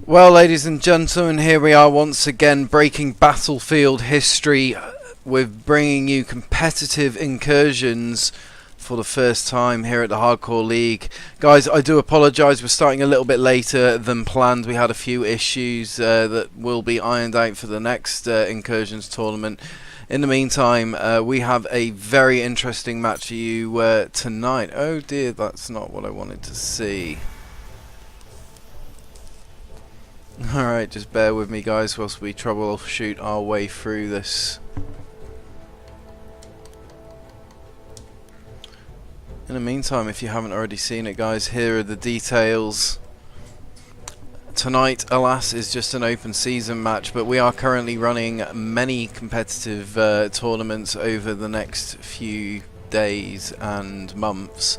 Well, ladies and gentlemen, here we are once again breaking battlefield history with bringing you competitive incursions for the first time here at the Hardcore League. Guys, I do apologise, we're starting a little bit later than planned. We had a few issues that will be ironed out for the next incursions tournament. In the meantime, we have a very interesting match for you tonight. Oh dear, that's not what I wanted to see. Alright, just bear with me guys whilst we troubleshoot our way through this. In the meantime, if you haven't already seen it guys, here are the details. Tonight, alas, is just an open season match, but we are currently running many competitive tournaments over the next few days and months.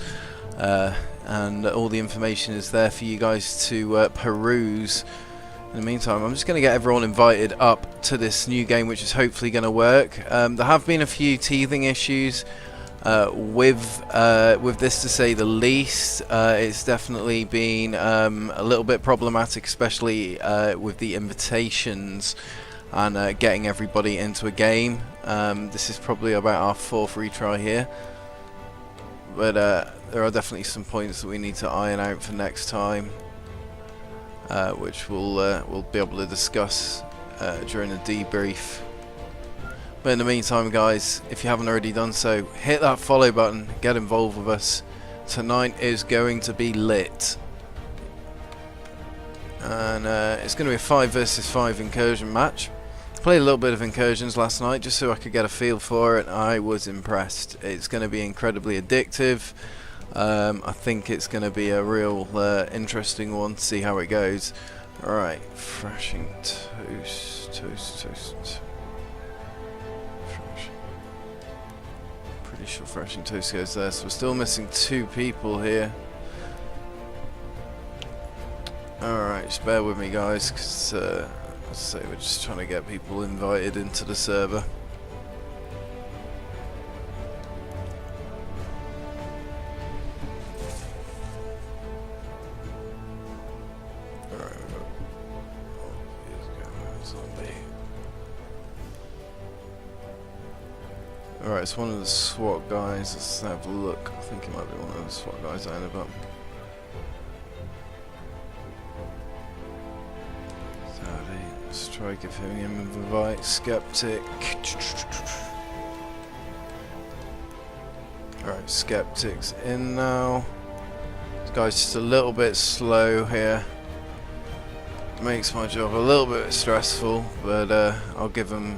And all the information is there for you guys to peruse. In the meantime, I'm just going to get everyone invited up to this new game, which is hopefully going to work. There have been a few teething issues with this, to say the least. It's definitely been a little bit problematic, especially with the invitations and getting everybody into a game. This is probably about our fourth retry here, but there are definitely some points that we need to iron out for next time. Which we'll be able to discuss during the debrief. But in the meantime guys, if you haven't already done so, hit that follow button, get involved with us. Tonight is going to be lit. And it's going to be a 5 versus 5 incursion match. Played a little bit of incursions last night just so I could get a feel for it. I was impressed. It's going to be incredibly addictive. I think it's going to be a real interesting one to see how it goes. Alright, thrashing toast. Pretty sure thrashing toast goes there, so we're still missing 2 people here. Alright, just bear with me guys, because as I say, we're just trying to get people invited into the server. Alright, it's one of the SWAT guys. Let's have a look. I think it might be one of the SWAT guys I ended up. Let's try giving him an invite. Skeptic. Alright, Skeptic's in now. This guy's just a little bit slow here. Makes my job a little bit stressful, but I'll give him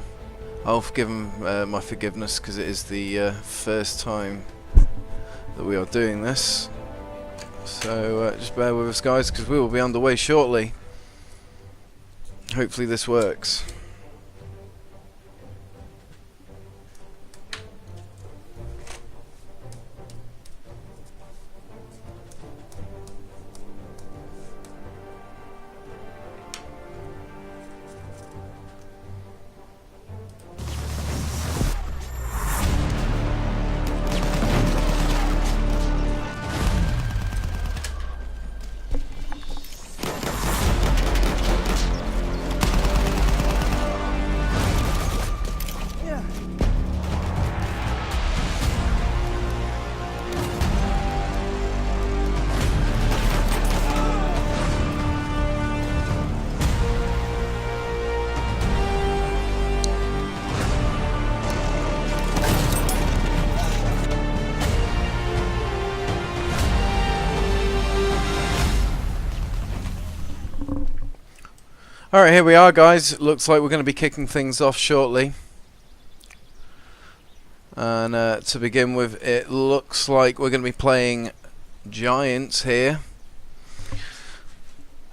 my forgiveness because it is the first time that we are doing this. So just bear with us guys, because we will be underway shortly. Hopefully this works. Alright, here we are guys. Looks like we're going to be kicking things off shortly. And to begin with, it looks like we're going to be playing Giants here.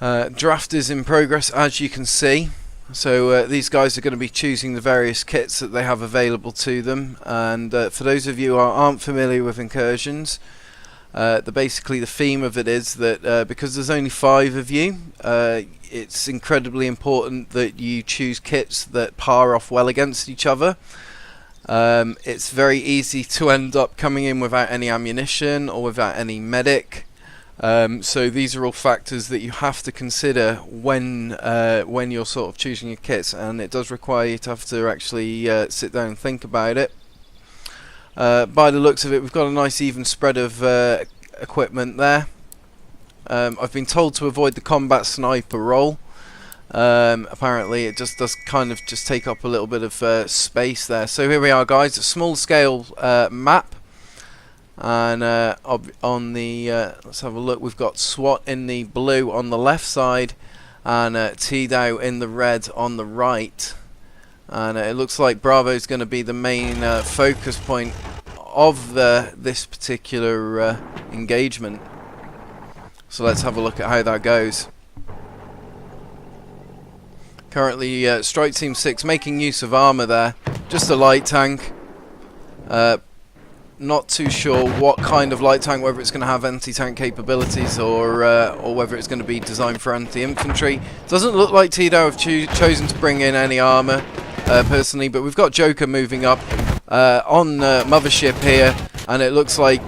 Draft is in progress, as you can see. So these guys are going to be choosing the various kits that they have available to them. And for those of you who aren't familiar with incursions, basically the theme of it is that because there's only 5 of you, it's incredibly important that you choose kits that par off well against each other. It's very easy to end up coming in without any ammunition or without any medic, So these are all factors that you have to consider when you're sort of choosing your kits, and it does require you to have to actually sit down and think about it. By the looks of it, we've got a nice even spread of equipment there. I've been told to avoid the combat sniper role. Apparently it just does kind of just take up a little bit of space there. So here we are, guys, a small scale map, and on the let's have a look. We've got SWAT in the blue on the left side, and TDOW in the red on the right, and it looks like Bravo is going to be the main focus point of this particular engagement. So let's have a look at how that goes. Currently, Strike Team 6 making use of armour there. Just a light tank. Not too sure what kind of light tank, whether it's going to have anti-tank capabilities or whether it's going to be designed for anti-infantry. Doesn't look like TDOW have chosen to bring in any armour, personally, but we've got Joker moving up on Mothership here, and it looks like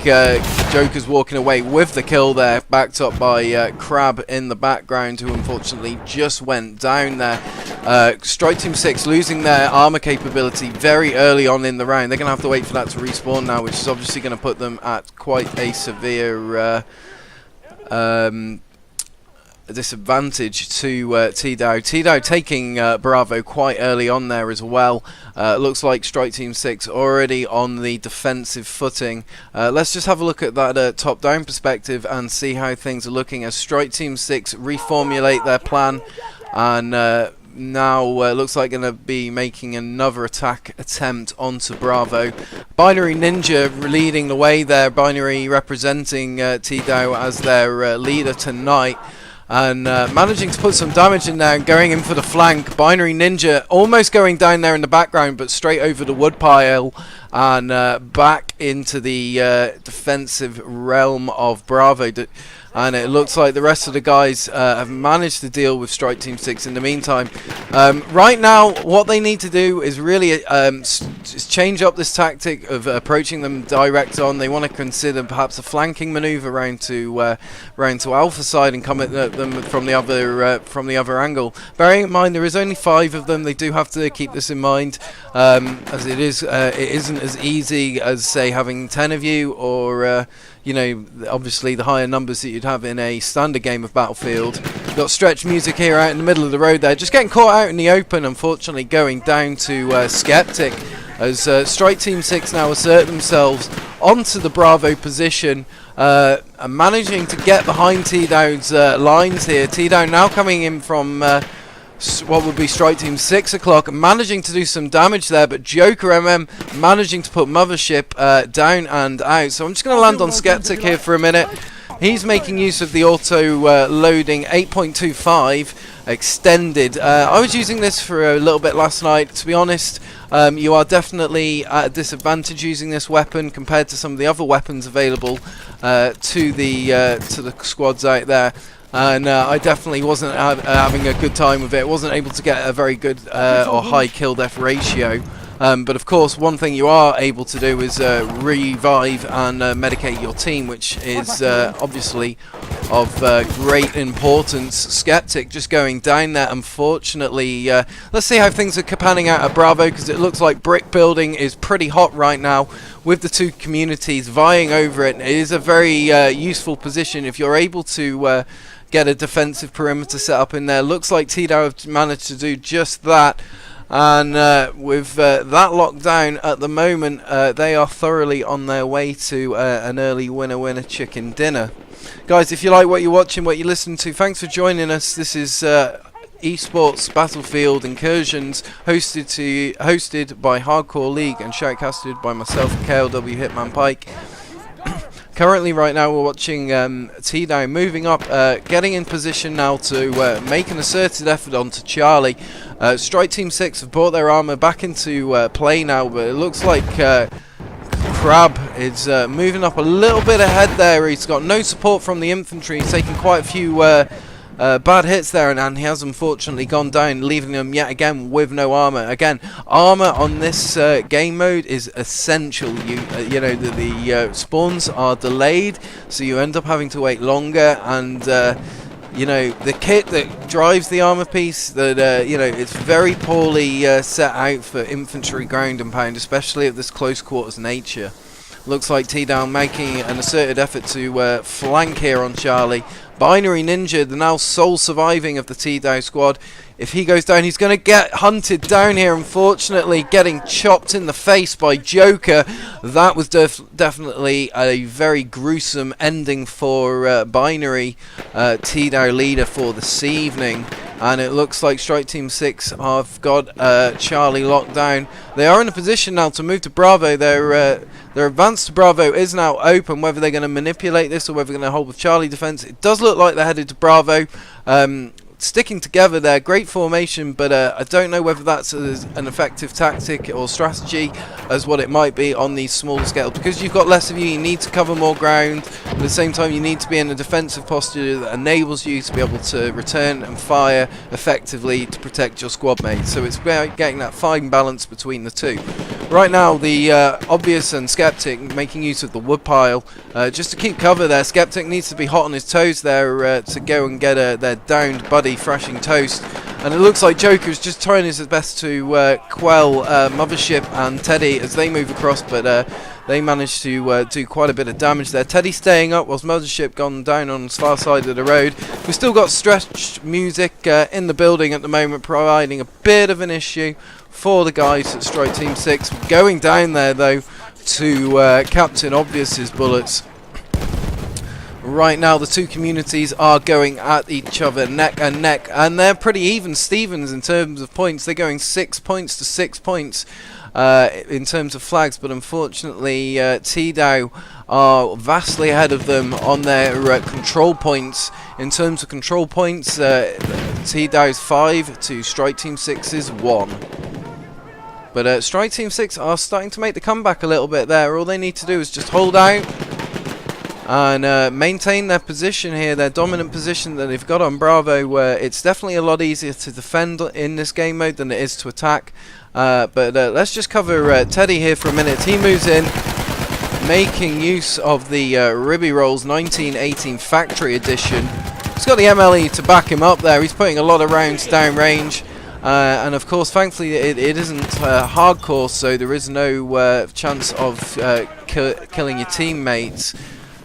Joker's walking away with the kill there, backed up by Crab in the background, who unfortunately just went down there. Strike Team 6 losing their armor capability very early on in the round. They're going to have to wait for that to respawn now, which is obviously going to put them at quite a severe disadvantage to TDOW. TDOW taking Bravo quite early on there as well. Looks like Strike Team 6 already on the defensive footing. Let's just have a look at that top-down perspective and see how things are looking as Strike Team 6 reformulate their plan, and now looks like going to be making another attack attempt onto Bravo. Binary Ninja leading the way there, Binary representing TDOW as their leader tonight, and managing to put some damage in there and going in for the flank. Binary Ninja almost going down there in the background, but straight over the woodpile and back into the defensive realm of Bravo. And it looks like the rest of the guys have managed to deal with Strike Team 6 in the meantime. Right now, what they need to do is really change up this tactic of approaching them direct on. They want to consider perhaps a flanking maneuver round to Alpha side and come at them from the other angle. Bearing in mind there is only 5 of them, they do have to keep this in mind, as it isn't as easy as say having 10 of you, or you know, obviously the higher numbers that you'd have in a standard game of Battlefield. We've got Stretch Music here out in the middle of the road there, just getting caught out in the open, unfortunately going down to Skeptic, as Strike Team 6 now assert themselves onto the Bravo position, and managing to get behind TDOW's lines here. TDOW now coming in from what would be Strike Team 6 o'clock, managing to do some damage there, but Joker MM managing to put Mothership down and out. So I'm just going to land on Skeptic here for a minute. He's making use of the auto loading 8.25 extended. I was using this for a little bit last night. To be honest, you are definitely at a disadvantage using this weapon compared to some of the other weapons available to the squads out there. And I definitely wasn't having a good time with it. Wasn't able to get a very good or high kill death ratio. But of course, one thing you are able to do is revive and medicate your team, which is obviously of great importance. Skeptic just going down there, unfortunately. Let's see how things are panning out at Bravo, because it looks like brick building is pretty hot right now, with the two communities vying over it. It is a very useful position if you're able to get a defensive perimeter set up in there. Looks like TDOW have managed to do just that. And with that lockdown at the moment, they are thoroughly on their way to an early winner chicken dinner. Guys, if you like what you're watching, what you're listening to, thanks for joining us. This is Esports Battlefield Incursions, hosted by Hardcore League and shoutcasted by myself, KLW Hitman Pike. Currently, right now, we're watching TDOW moving up, getting in position now to make an asserted effort onto Charlie. Strike Team 6 have brought their armour back into play now, but it looks like Crab is moving up a little bit ahead there. He's got no support from the infantry. He's taking quite a few bad hits there, and he has unfortunately gone down, leaving them yet again with no armor. Again, armor on this game mode is essential. You know, the spawns are delayed, so you end up having to wait longer, and you know, the kit that drives the armor piece, that you know, it's very poorly set out for infantry ground and pound, especially of this close quarters nature. Looks like TDOW making an asserted effort to flank here on Charlie. Binary Ninja, the now sole surviving of the TDOW squad. If he goes down, he's going to get hunted down here, unfortunately, getting chopped in the face by Joker. That was definitely a very gruesome ending for Binary, TDOW leader for this evening. And it looks like Strike Team 6 have got Charlie locked down. They are in a position now to move to Bravo. Their advance to Bravo is now open. Whether they're going to manipulate this or whether they're going to hold with Charlie defense, it does look like they're headed to Bravo. Sticking together there, great formation, but I don't know whether that's an effective tactic or strategy as what it might be on these smaller scales. Because you've got less of you need to cover more ground. At the same time, you need to be in a defensive posture that enables you to be able to return and fire effectively to protect your squad mates. So it's about getting that fine balance between the two. Right now, the Obvious and Skeptic making use of the woodpile just to keep cover there. Skeptic needs to be hot on his toes there to go and get their downed buddy thrashing toast, and it looks like Joker is just trying his best to quell Mothership and Teddy as they move across, but they managed to do quite a bit of damage there. Teddy staying up whilst Mothership gone down on the far side of the road. We've still got stretched music in the building at the moment, providing a bit of an issue for the guys at Strike Team 6. Going down there though to Captain Obvious's bullets. Right now the two communities are going at each other neck and neck, and they're pretty even Stevens in terms of points. They're going 6 points to 6 points in terms of flags, but unfortunately TDOW are vastly ahead of them on their control points. In terms of control points, TDOW's 5 to Strike Team 6's 1. But Strike Team 6 are starting to make the comeback a little bit there. All they need to do is just hold out and maintain their position here, their dominant position that they've got on Bravo, where it's definitely a lot easier to defend in this game mode than it is to attack. But let's just cover Teddy here for a minute. He moves in, making use of the Ribby Rolls 1918 Factory Edition. He's got the MLE to back him up there. He's putting a lot of rounds down range. And of course, thankfully, it isn't hardcore, so there is no chance of killing your teammates.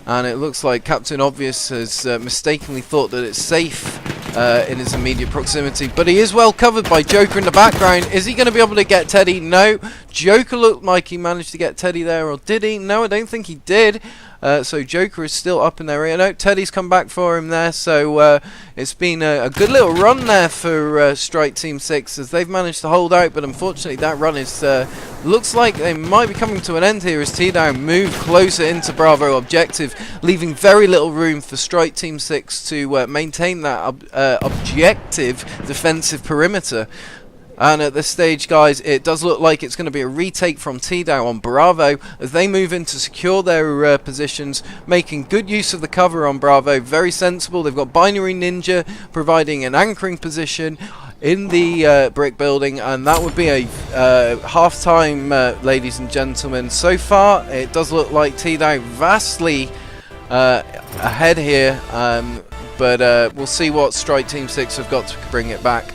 And it looks like Captain Obvious has mistakenly thought that it's safe in his immediate proximity. But he is well covered by Joker in the background. Is he going to be able to get Teddy? No. Joker looked like he managed to get Teddy there, or did he? No, I don't think he did. So Joker is still up in their rear. No, Teddy's come back for him there. So it's been a good little run there for Strike Team 6 as they've managed to hold out. But unfortunately, that run is looks like they might be coming to an end here as TDOW move closer into Bravo objective, leaving very little room for Strike Team 6 to maintain that objective defensive perimeter. And at this stage, guys, it does look like it's going to be a retake from TDOW on Bravo as they move in to secure their positions, making good use of the cover on Bravo. Very sensible. They've got Binary Ninja providing an anchoring position in the brick building, and that would be a half-time, ladies and gentlemen. So far, it does look like TDOW vastly ahead here, but we'll see what Strike Team 6 have got to bring it back.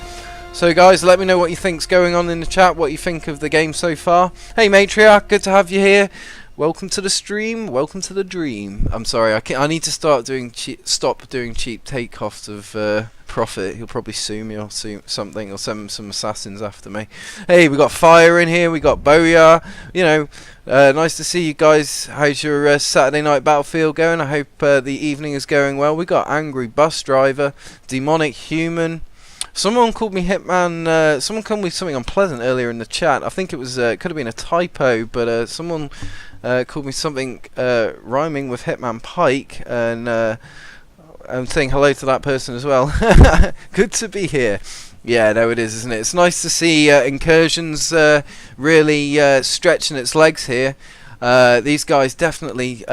So guys, let me know what you think's going on in the chat, what you think of the game so far. Hey Matriarch, good to have you here. Welcome to the stream, welcome to the dream. I'm sorry, I need to stop doing cheap takeoffs of Prophet. He'll probably sue me or sue something, or send some assassins after me. Hey, we got Fire in here, we got Booyah. You know, nice to see you guys. How's your Saturday night Battlefield going? I hope the evening is going well. We got Angry Bus Driver, Demonic Human. Someone called me Hitman. Someone called me something unpleasant earlier in the chat. I think it was could have been a typo, but someone called me something rhyming with Hitman Pike, and I'm saying hello to that person as well. Good to be here. Yeah, no, it is, isn't it? It's nice to see Incursions really stretching its legs here. These guys definitely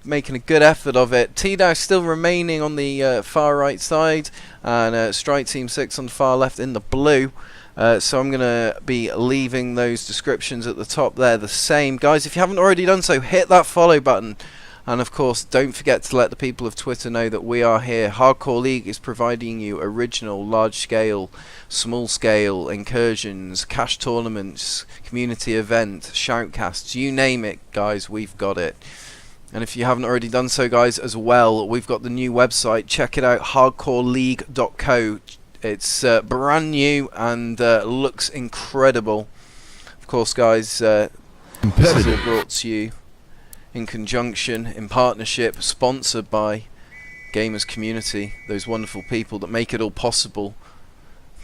making a good effort of it. TDOW still remaining on the far right side, and Strike Team 6 on the far left in the blue. So I'm going to be leaving those descriptions at the top there the same. Guys, if you haven't already done so, hit that follow button. And of course, don't forget to let the people of Twitter know that we are here. Hardcore League is providing you original, large-scale, small-scale incursions, cash tournaments, community event, shoutcasts, you name it, guys, we've got it. And if you haven't already done so, guys, as well, we've got the new website. Check it out, hardcoreleague.co. It's brand new and looks incredible. Of course, guys, this is all brought to you in conjunction, in partnership, sponsored by Gamers Community, those wonderful people that make it all possible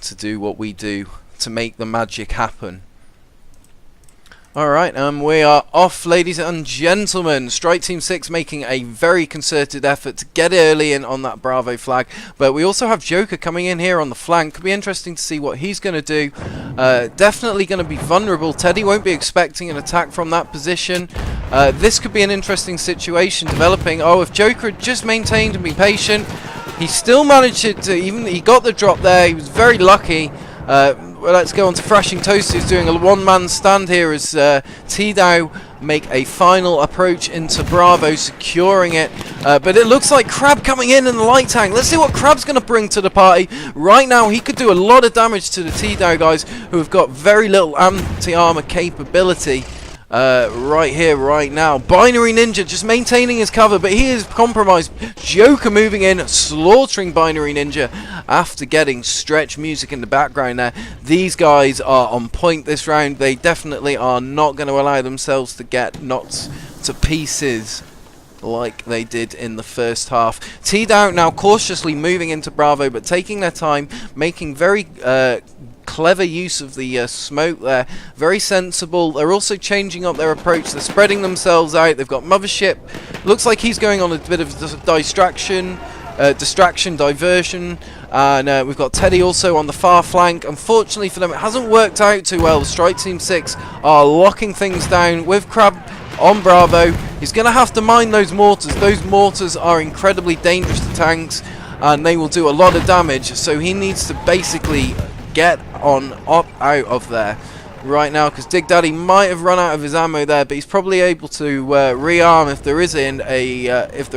to do what we do, to make the magic happen. Alright, we are off, ladies and gentlemen. Strike Team 6 making a very concerted effort to get early in on that Bravo flag. But we also have Joker coming in here on the flank. Could be interesting to see what he's going to do. Definitely going to be vulnerable. Teddy won't be expecting an attack from that position. This could be an interesting situation developing. Oh, if Joker had just maintained and been patient, he still managed to, he got the drop there. He was very lucky. Well, let's go on to Thrashing Toast, who's doing a one-man stand here as TDOW make a final approach into Bravo, securing it. But it looks like Crab coming in the light tank. Let's see what Crab's going to bring to the party. Right now, he could do a lot of damage to the TDOW guys, who have got very little anti-armor capability. Right here, right now. Binary Ninja just maintaining his cover, but he is compromised. Joker moving in, slaughtering Binary Ninja after getting stretch music in the background there. These guys are on point this round. They definitely are not going to allow themselves to get knocked to pieces like they did in the first half. TDOW now cautiously moving into Bravo, but taking their time, making very clever use of the smoke there. Very sensible. They're also changing up their approach. They're spreading themselves out. They've got Mothership. Looks like he's going on a bit of diversion. And we've got Teddy also on the far flank. Unfortunately for them, it hasn't worked out too well. The Strike Team 6 are locking things down with Crab on Bravo. He's going to have to mine those mortars. Those mortars are incredibly dangerous to tanks, and they will do a lot of damage. So he needs to basically get on up out of there right now, because Dig Daddy might have run out of his ammo there, but he's probably able to rearm if there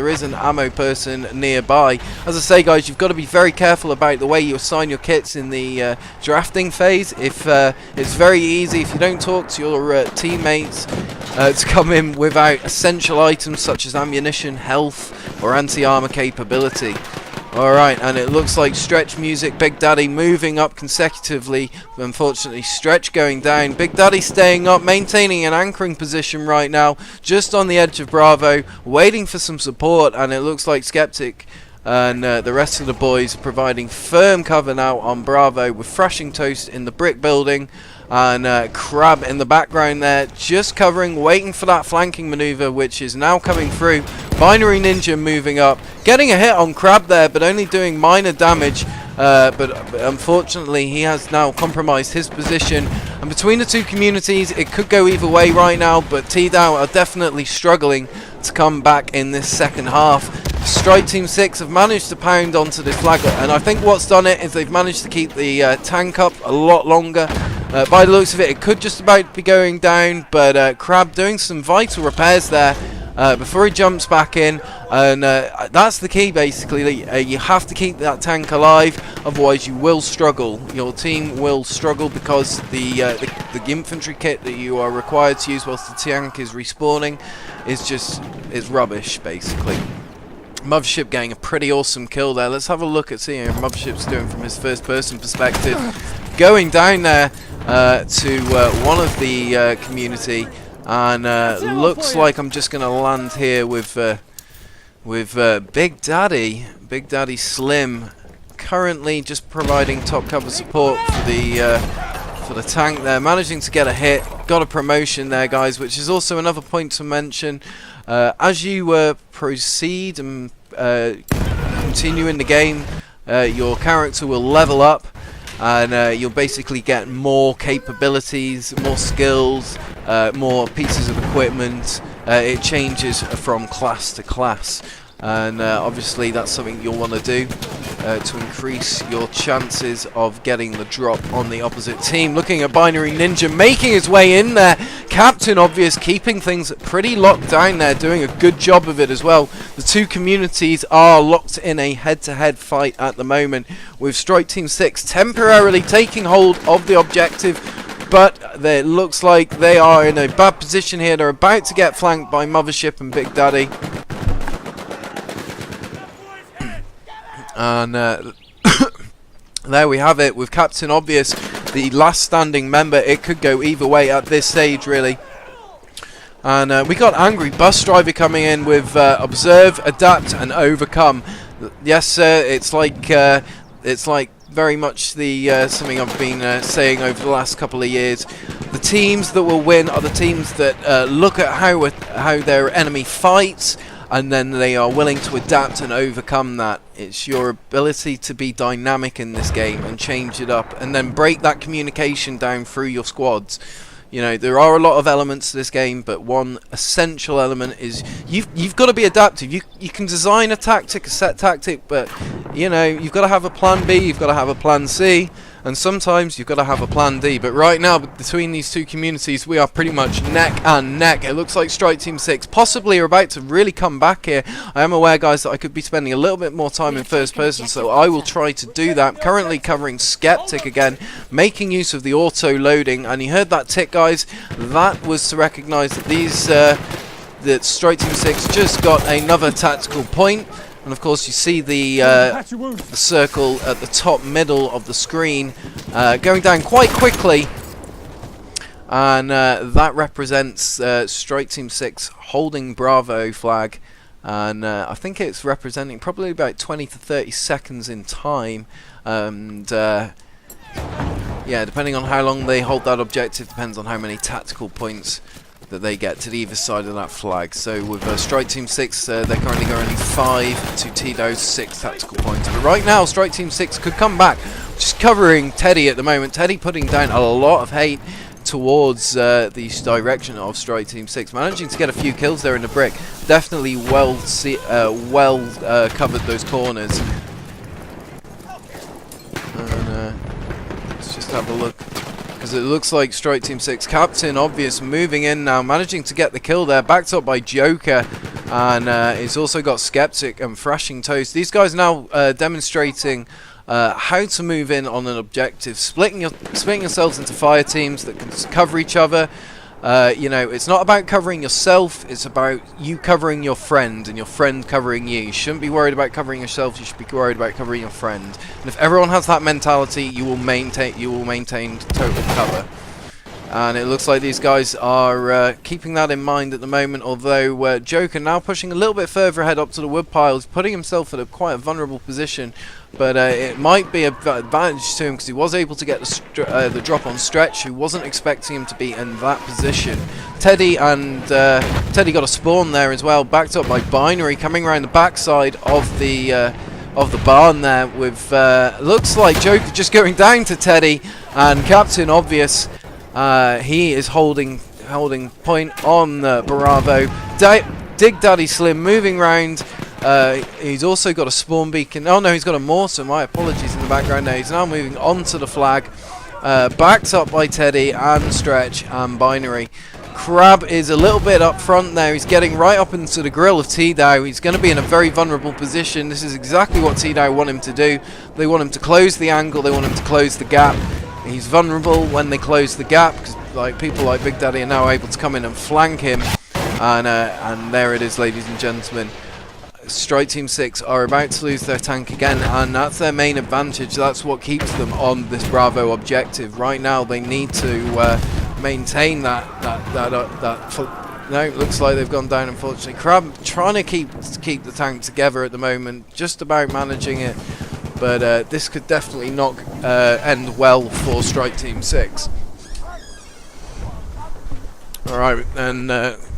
is an ammo person nearby. As I say, guys, you've got to be very careful about the way you assign your kits in the drafting phase. If it's very easy if you don't talk to your teammates to come in without essential items such as ammunition, health, or anti-armor capability. Alright, and it looks like Stretch music, Big Daddy moving up consecutively. Unfortunately, Stretch going down. Big Daddy staying up, maintaining an anchoring position right now, just on the edge of Bravo, waiting for some support, and it looks like Skeptic and the rest of the boys providing firm cover now on Bravo, with Thrashing Toast in the brick building, and Crab in the background there, just covering, waiting for that flanking maneuver, which is now coming through. Binary Ninja moving up, getting a hit on Crab there, but only doing minor damage. But unfortunately, he has now compromised his position. And between the two communities, it could go either way right now, but TDOW are definitely struggling to come back in this second half. Strike Team 6 have managed to pound onto this flag, and I think what's done it is they've managed to keep the tank up a lot longer. By the looks of it, it could just about be going down, but Crab doing some vital repairs there before he jumps back in, and that's the key basically. You have to keep that tank alive, otherwise you will struggle. Your team will struggle because the infantry kit that you are required to use whilst the tank is respawning is rubbish basically. Mothership getting a pretty awesome kill there. Let's have a look at seeing how Mothership's doing from his first person perspective. Going down there to one of the community, and looks like I'm just going to land here with Big Daddy Slim, currently just providing top cover support for the tank there, managing to get a hit, got a promotion there, guys, which is also another point to mention. As you proceed and continue in the game, your character will level up, and you'll basically get more capabilities, more skills, more pieces of equipment, it changes from class to class, and obviously that's something you'll want to do to increase your chances of getting the drop on the opposite team. Looking at Binary Ninja making his way in there. Captain Obvious keeping things pretty locked down there, doing a good job of it as well. The two communities are locked in a head-to-head fight at the moment, with Strike Team 6 temporarily taking hold of the objective, but it looks like they are in a bad position here. They're about to get flanked by Mothership and Big Daddy. And there we have it, with Captain Obvious, the last standing member. It could go either way at this stage, really. And we got Angry Bus Driver coming in with Observe, Adapt, and Overcome. Yes, sir. It's like very much the something I've been saying over the last couple of years. The teams that will win are the teams that look at how their enemy fights, and then they are willing to adapt and overcome that. It's your ability to be dynamic in this game and change it up, and then break that communication down through your squads. You know, there are a lot of elements to this game, but one essential element is you've got to be adaptive. You can design a tactic, a set tactic, but you know, you've got to have a plan B, you've got to have a plan C, and sometimes you've got to have a plan D. But right now, between these two communities, we are pretty much neck and neck. It looks like Strike Team 6 possibly are about to really come back here. I am aware, guys, that I could be spending a little bit more time in first person, so I will try to do that. Currently covering Skeptic again, making use of the auto loading, and you heard that tick, guys. That was to recognise that that Strike Team 6 just got another tactical point. And of course you see the circle at the top middle of the screen going down quite quickly, and that represents Strike Team 6 holding Bravo flag, and I think it's representing probably about 20 to 30 seconds in time, and yeah, depending on how long they hold that objective depends on how many tactical points that they get to either side of that flag. So with Strike Team 6, they're currently going 5 to TDOW's 6 tactical points. But right now, Strike Team 6 could come back. Just covering Teddy at the moment. Teddy putting down a lot of hate towards the direction of Strike Team 6. Managing to get a few kills there in the brick. Definitely well covered those corners. And let's just have a look, because it looks like Strike Team 6 Captain Obvious moving in now, managing to get the kill there, backed up by Joker, and he's also got Skeptic and Thrashing Toast. These guys now demonstrating how to move in on an objective, splitting yourselves into fire teams that can cover each other. You know, it's not about covering yourself, it's about you covering your friend and your friend covering you. You shouldn't be worried about covering yourself, you should be worried about covering your friend. And if everyone has that mentality, you will maintain total cover. And it looks like these guys are keeping that in mind at the moment, although Joker now pushing a little bit further ahead up to the wood piles, putting himself in quite a vulnerable position, but it might be an advantage to him because he was able to get the drop on Stretch, who wasn't expecting him to be in that position. Teddy got a spawn there as well, backed up by Binary, coming around the backside of the barn there with looks like Joker just going down to Teddy, and Captain Obvious. He is holding point on Bravo. Dig Daddy Slim moving round. He's also got a spawn beacon. Oh no, he's got a mortar. My apologies in the background now. He's now moving onto the flag. Backed up by Teddy and Stretch and Binary. Crab is a little bit up front there. He's getting right up into the grill of TDOW. He's going to be in a very vulnerable position. This is exactly what TDOW want him to do. They want him to close the angle. They want him to close the gap. He's vulnerable when they close the gap, because people like Big Daddy are now able to come in and flank him. And there it is, ladies and gentlemen. Strike Team 6 are about to lose their tank again, and that's their main advantage. That's what keeps them on this Bravo objective. Right now, they need to maintain that. No, it looks like they've gone down, unfortunately. Crab trying to keep the tank together at the moment, just about managing it. But this could definitely not end well for Strike Team 6. Alright, and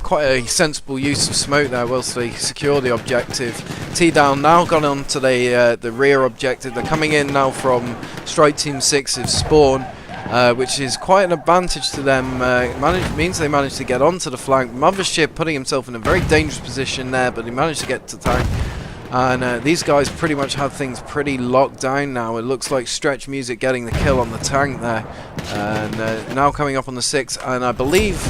quite a sensible use of smoke there whilst they secure the objective. TDOW now gone on to the rear objective. They're coming in now from Strike Team 6's spawn. which is quite an advantage to them. Means they managed to get onto the flank. Mothership putting himself in a very dangerous position there, but he managed to get to tank. And these guys pretty much have things pretty locked down now. It looks like Stretch Music getting the kill on the tank there. And now coming up on the 6. And I believe,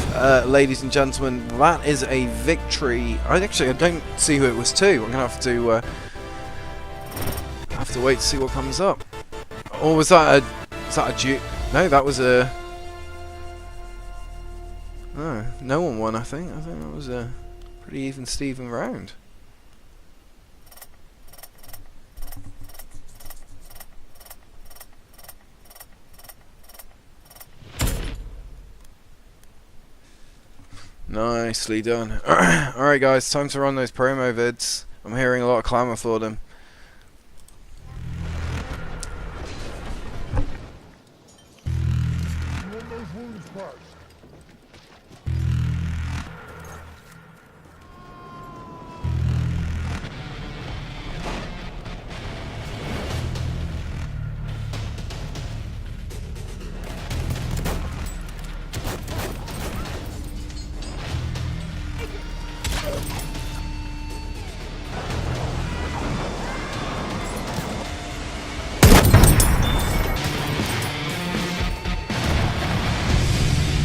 ladies and gentlemen, that is a victory. I don't see who it was to. I'm going to have to wait to see what comes up. Or was that a Duke? No, that was a... Oh, no one won, I think. I think that was a pretty even Steven round. Nicely done. Alright guys, time to run those promo vids. I'm hearing a lot of clamour for them.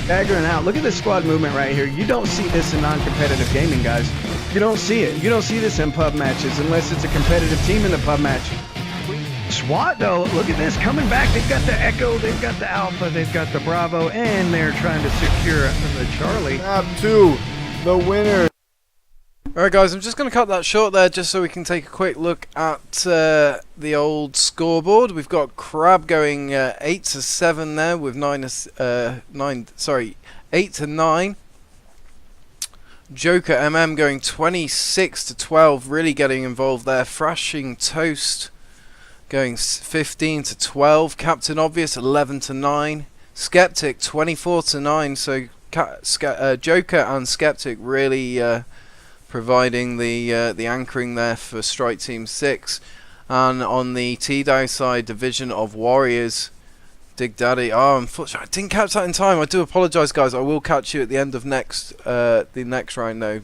Staggering out. Look at this squad movement right here. You don't see this in non-competitive gaming, guys. You don't see it. You don't see this in pub matches unless it's a competitive team in the pub match. SWAT, though, look at this. Coming back. They've got the Echo, they've got the Alpha, they've got the Bravo, and they're trying to secure the Charlie. Map 2, the winner. Alright guys, I'm just going to cut that short there just so we can take a quick look at the old scoreboard. We've got Crab going 8-7 there with 8 to 9. Joker MM going 26-12, really getting involved there. Thrashing Toast going 15-12. Captain Obvious 11-9. Skeptic 24-9. So Joker and Skeptic really providing the anchoring there for Strike Team 6. And on the TDOW side, Division of Warriors, Dig Daddy. Oh, unfortunately, I didn't catch that in time. I do apologise, guys. I will catch you at the end of the next round, though. I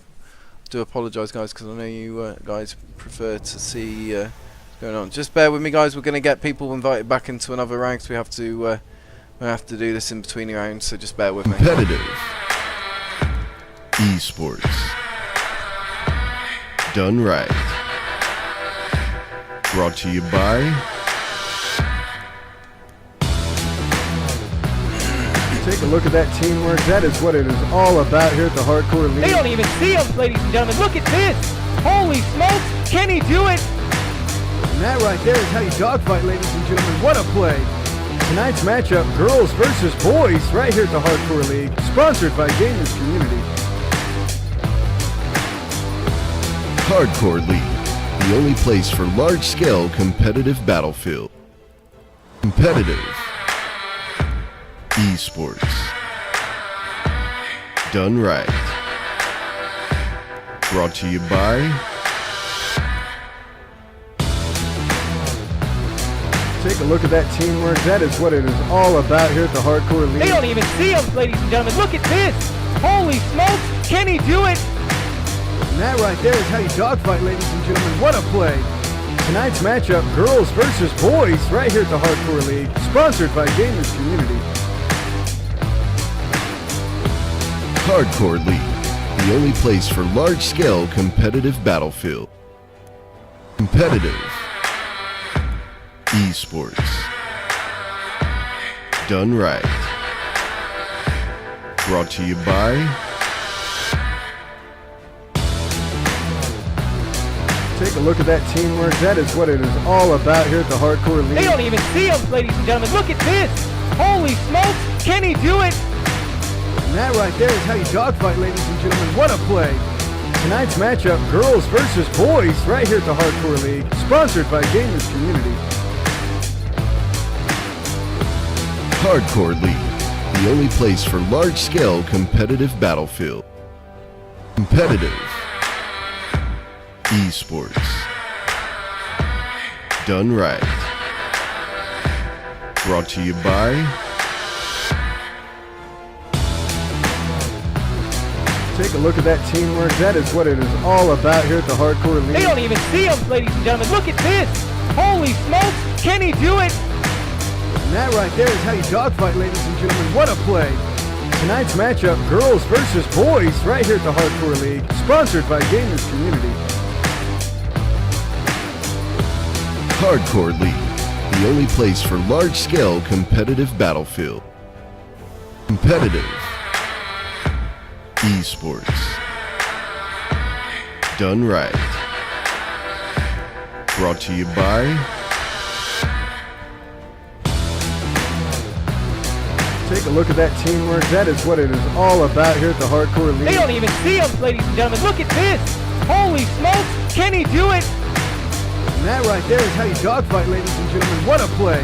do apologise, guys, because I know you guys prefer to see what's going on. Just bear with me, guys. We're going to get people invited back into another round because we have to do this in between rounds. So just bear with me. Competitive esports done right. Brought to you by Take a look at that teamwork. That is what it is all about here at the Hardcore League. They don't even see him, ladies and gentlemen. Look at this. Holy smokes. Can he do it? And that right there is how you dogfight, ladies and gentlemen. What a play. Tonight's matchup, girls versus boys, right here at the Hardcore League. Sponsored by Gamers Community. Hardcore League, the only place for large-scale competitive battlefield. Competitive esports done right. Brought to you by Take a look at that teamwork. That is what it is all about here at the Hardcore League. They don't even see him, ladies and gentlemen. Look at this. Holy smokes. Can he do it? And that right there is how you dogfight, ladies and gentlemen. What a play. Tonight's matchup, girls versus boys, right here at the Hardcore League. Sponsored by Gamers Community. Hardcore League, the only place for large-scale competitive battlefield. Competitive esports done right. Brought to you by Take a look at that teamwork. That is what it is all about here at the Hardcore League. They don't even see him, ladies and gentlemen. Look at this. Holy smokes. Can he do it? And that right there is how you dogfight, ladies and gentlemen. What a play. Tonight's matchup, girls versus boys, right here at the Hardcore League. Sponsored by Gamers Community. Hardcore League, the only place for large-scale competitive battlefield. Competitive esports done right. Brought to you by Take a look at that teamwork. That is what it is all about here at the Hardcore League. They don't even see him, ladies and gentlemen. Look at this. Holy smokes. Can he do it? And that right there is how you dogfight, ladies and gentlemen. What a play. Tonight's matchup, girls versus boys, right here at the Hardcore League, sponsored by Gamers Community. Hardcore League, the only place for large-scale competitive battlefield. Competitive esports. Done right. Brought to you by Take a look at that teamwork. That is what it is all about here at the Hardcore League. They don't even see him, ladies and gentlemen. Look at this. Holy smokes. Can he do it? And that right there is how you dogfight, ladies and gentlemen. What a play.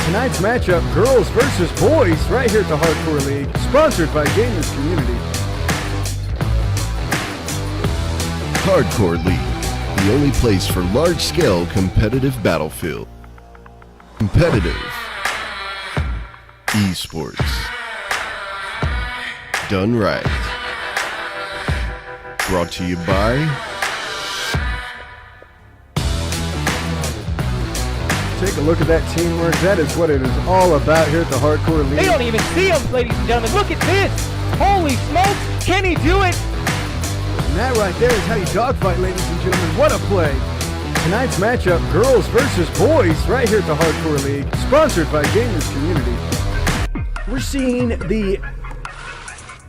Tonight's matchup, girls versus boys, right here at the Hardcore League, sponsored by Gamers Community. Hardcore League, the only place for large-scale competitive battlefield. Competitive esports. Done right. Brought to you by Take a look at that teamwork. That is what it is all about here at the Hardcore League. They don't even see him, ladies and gentlemen. Look at this. Holy smokes. Can he do it? And that right there is how you dogfight, ladies and gentlemen. What a play. Tonight's matchup, girls versus boys, right here at the Hardcore League, sponsored by Gamers Community. We're seeing the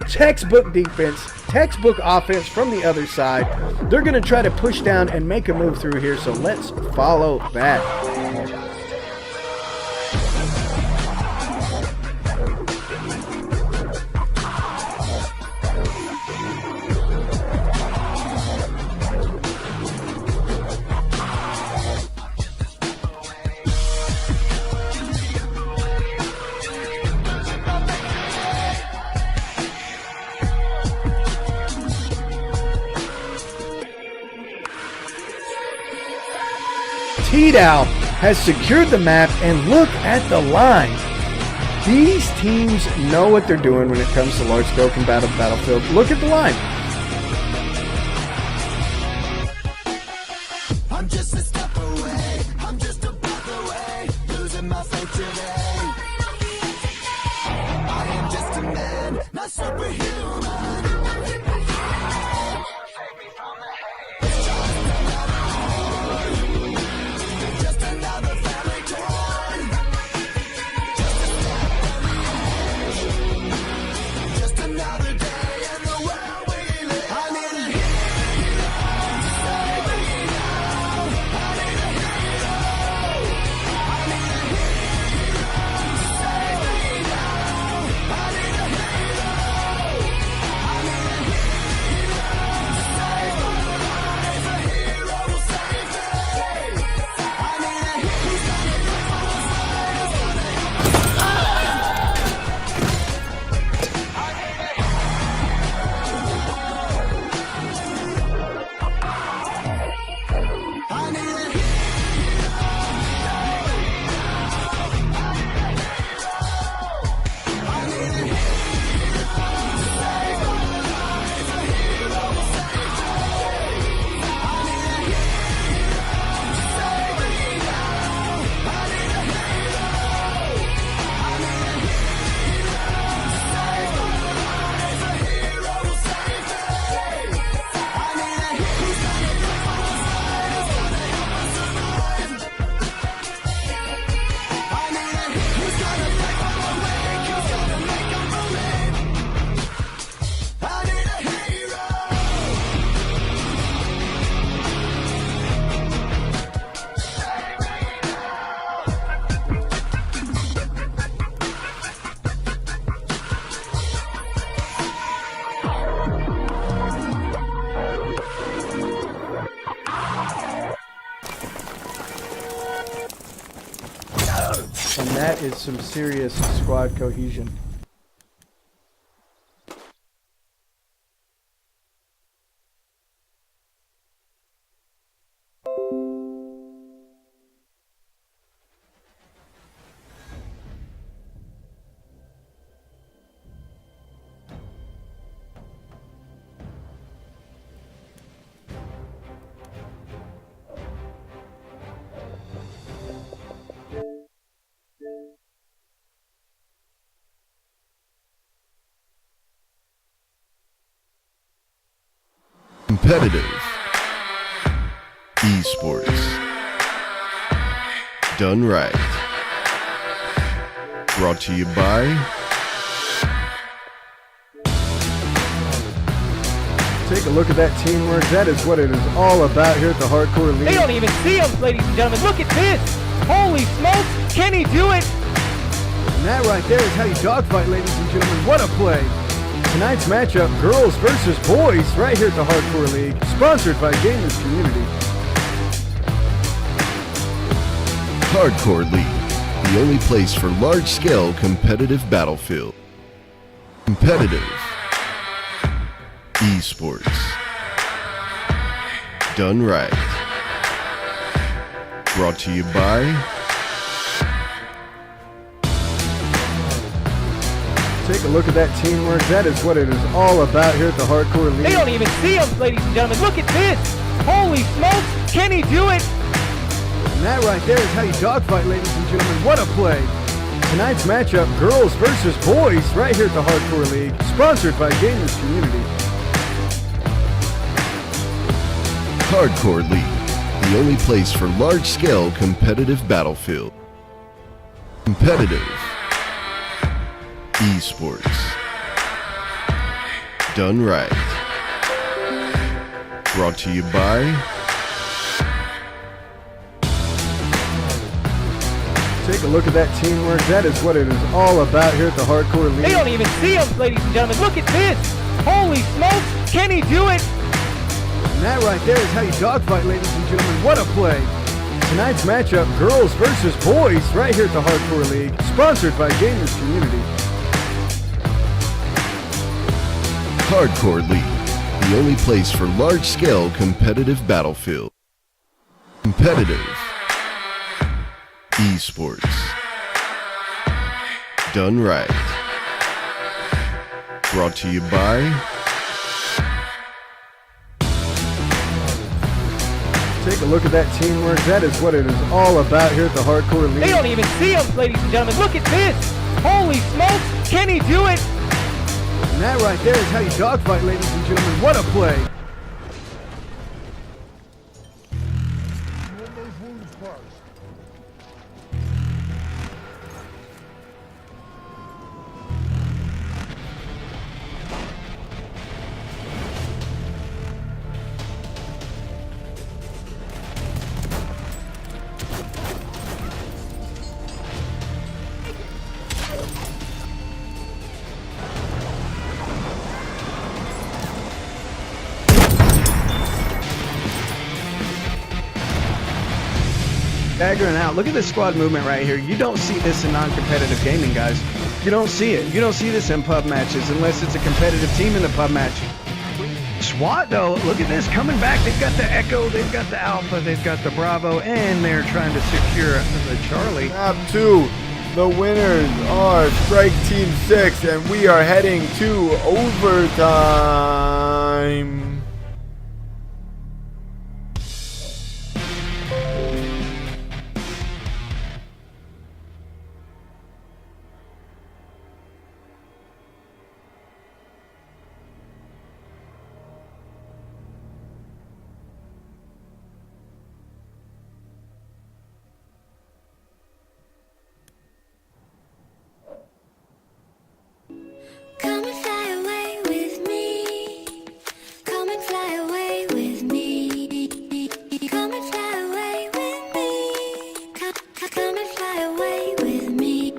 textbook defense, textbook offense from the other side. They're going to try to push down and make a move through here, so let's follow that. TDOW has secured the map, and look at the line. These teams know what they're doing when it comes to large-scale combative battlefield. Look at the line. I'm just a step away, I'm just a breath away, losing my faith today. I am just a man, not superhuman. Save me from the hate. Just another family torn. Just another day in the world we live. I need a hero to save me now. I need a hero. I need a hero to save me now. I need a hero. I need a hero to save my life. A hero will save me. I need a hero who's gonna break my spine. Who's gonna help me survive. I need a hero. I need a hero. I need a hero to save my life. A hero will save me. I need a hero to save me now. I need a hero. I need a hero to save my life. A hero will save me. I need a hero who's gonna break my spine. Who's gonna help us survive. I need a hero who's gonna break my awake. Who's gonna make 'em believe. I need a hero. And that is some serious squad cohesion. competitive, esports, done right. Brought to you by Take a look at that teamwork. That is what it is all about here at the Hardcore League. They don't even see him, ladies and gentlemen. Look at this. Holy smokes. Can he do it? And that right there is how you dogfight, ladies and gentlemen. What a play. Tonight's matchup, girls versus boys, right here at the Hardcore League, sponsored by Gamers Community. Hardcore League, the only place for large-scale competitive battlefield. Competitive, esports, done right. Brought to you by Take a look at that teamwork. That is what it is all about here at the Hardcore League. They don't even see him, ladies and gentlemen. Look at this. Holy smokes. Can he do it? And that right there is how you dogfight, ladies and gentlemen. What a play. Tonight's matchup, girls versus boys, right here at the Hardcore League, sponsored by Gamers Community. Hardcore League, the only place for large-scale competitive battlefield. Competitive, esports, done right. Brought to you by Take a look at that teamwork. That is what it is all about here at the Hardcore League. They don't even see him, ladies and gentlemen. Look at this. Holy smokes. Can he do it? And that right there is how you dogfight, ladies and gentlemen. What a play. Tonight's matchup, girls versus boys, right here at the Hardcore League, sponsored by Gamers Community. Hardcore League, the only place for large-scale competitive battlefield. Competitive, esports, done right. Brought to you by Take a look at that teamwork. That is what it is all about here at the Hardcore League. They don't even see him, ladies and gentlemen. Look at this. Holy smokes. Can he do it? And that right there is how you dogfight, ladies and gentlemen. What a play. Staggering out. Look at this squad movement right here. You don't see this in non-competitive gaming, guys. You don't see it. You don't see this in pub matches unless it's a competitive team in the pub match. SWAT, though, look at this. Coming back. They've got the Echo, they've got the Alpha, they've got the Bravo, and they're trying to secure the Charlie. Map 2, the winners are Strike Team 6, and we are heading to overtime. Come and fly away with me. Come and fly away with me. Come and fly away with me. Come and fly away with me.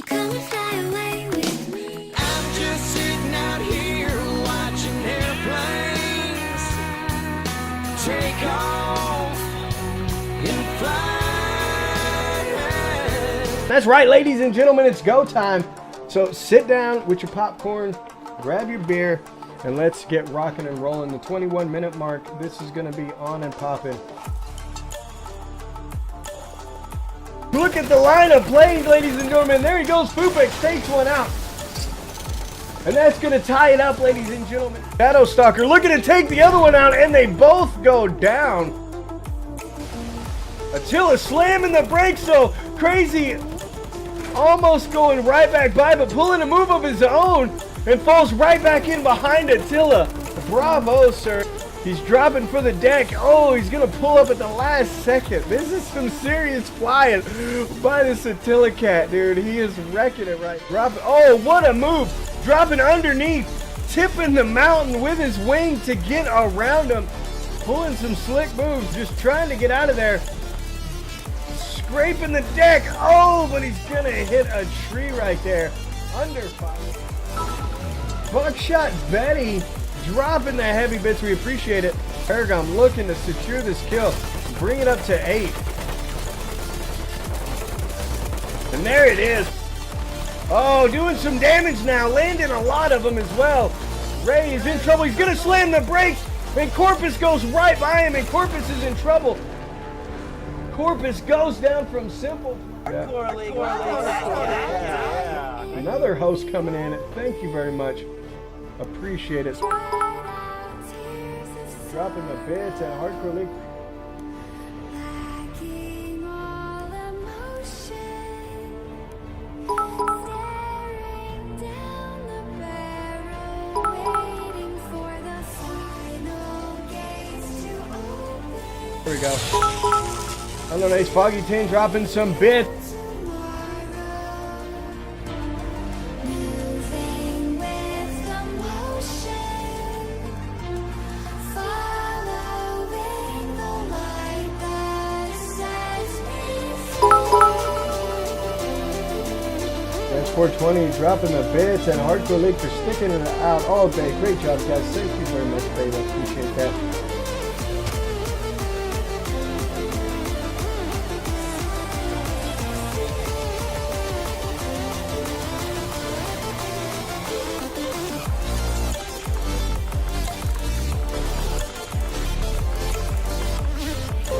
Come and fly away with me. I'm just sitting out here watching airplanes take off and fly. That's right, ladies and gentlemen, it's go time. So sit down with your popcorn, grab your beer, and let's get rocking and rolling. The 21-minute mark, this is going to be on and popping. Look at the line of plays, ladies and gentlemen. There he goes. Fupix takes one out. And that's going to tie it up, ladies and gentlemen. Shadowstalker looking to take the other one out, and they both go down. Attila slamming the brakes, so Crazy almost going right back by, but pulling a move of his own and falls right back in behind Attila. Bravo, sir. He's dropping for the deck. Oh, he's going to pull up at the last second. This is some serious flying by the Attila Cat, dude. He is wrecking it right. Dropping. Oh, what a move. Dropping underneath. Tipping the mountain with his wing to get around him. Pulling some slick moves. Just trying to get out of there. Scraping the deck. Oh, but he's going to hit a tree right there. Under fire. Buckshot Betty dropping the heavy bits. We appreciate it. Paragon looking to secure this kill. Bring it up to 8. And there it is. Oh, doing some damage now. Landing a lot of them as well. Ray is in trouble. He's going to slam the brakes. And Corpus goes right by him. And Corpus is in trouble. Corpus goes down from simple. Another host coming in. Thank you very much. Appreciate it. Dropping the bits at Hardcore League. Lacking all emotion, staring down the barrel, waiting for the final gates to open. Here we go. Hello, Ace Foggy Tin dropping some bits. Moving with the motion, following the light that sets me free. That's 420 dropping the bits and Hardcore League for sticking it out all day. Great job, guys. Thank you very much, baby. Appreciate that.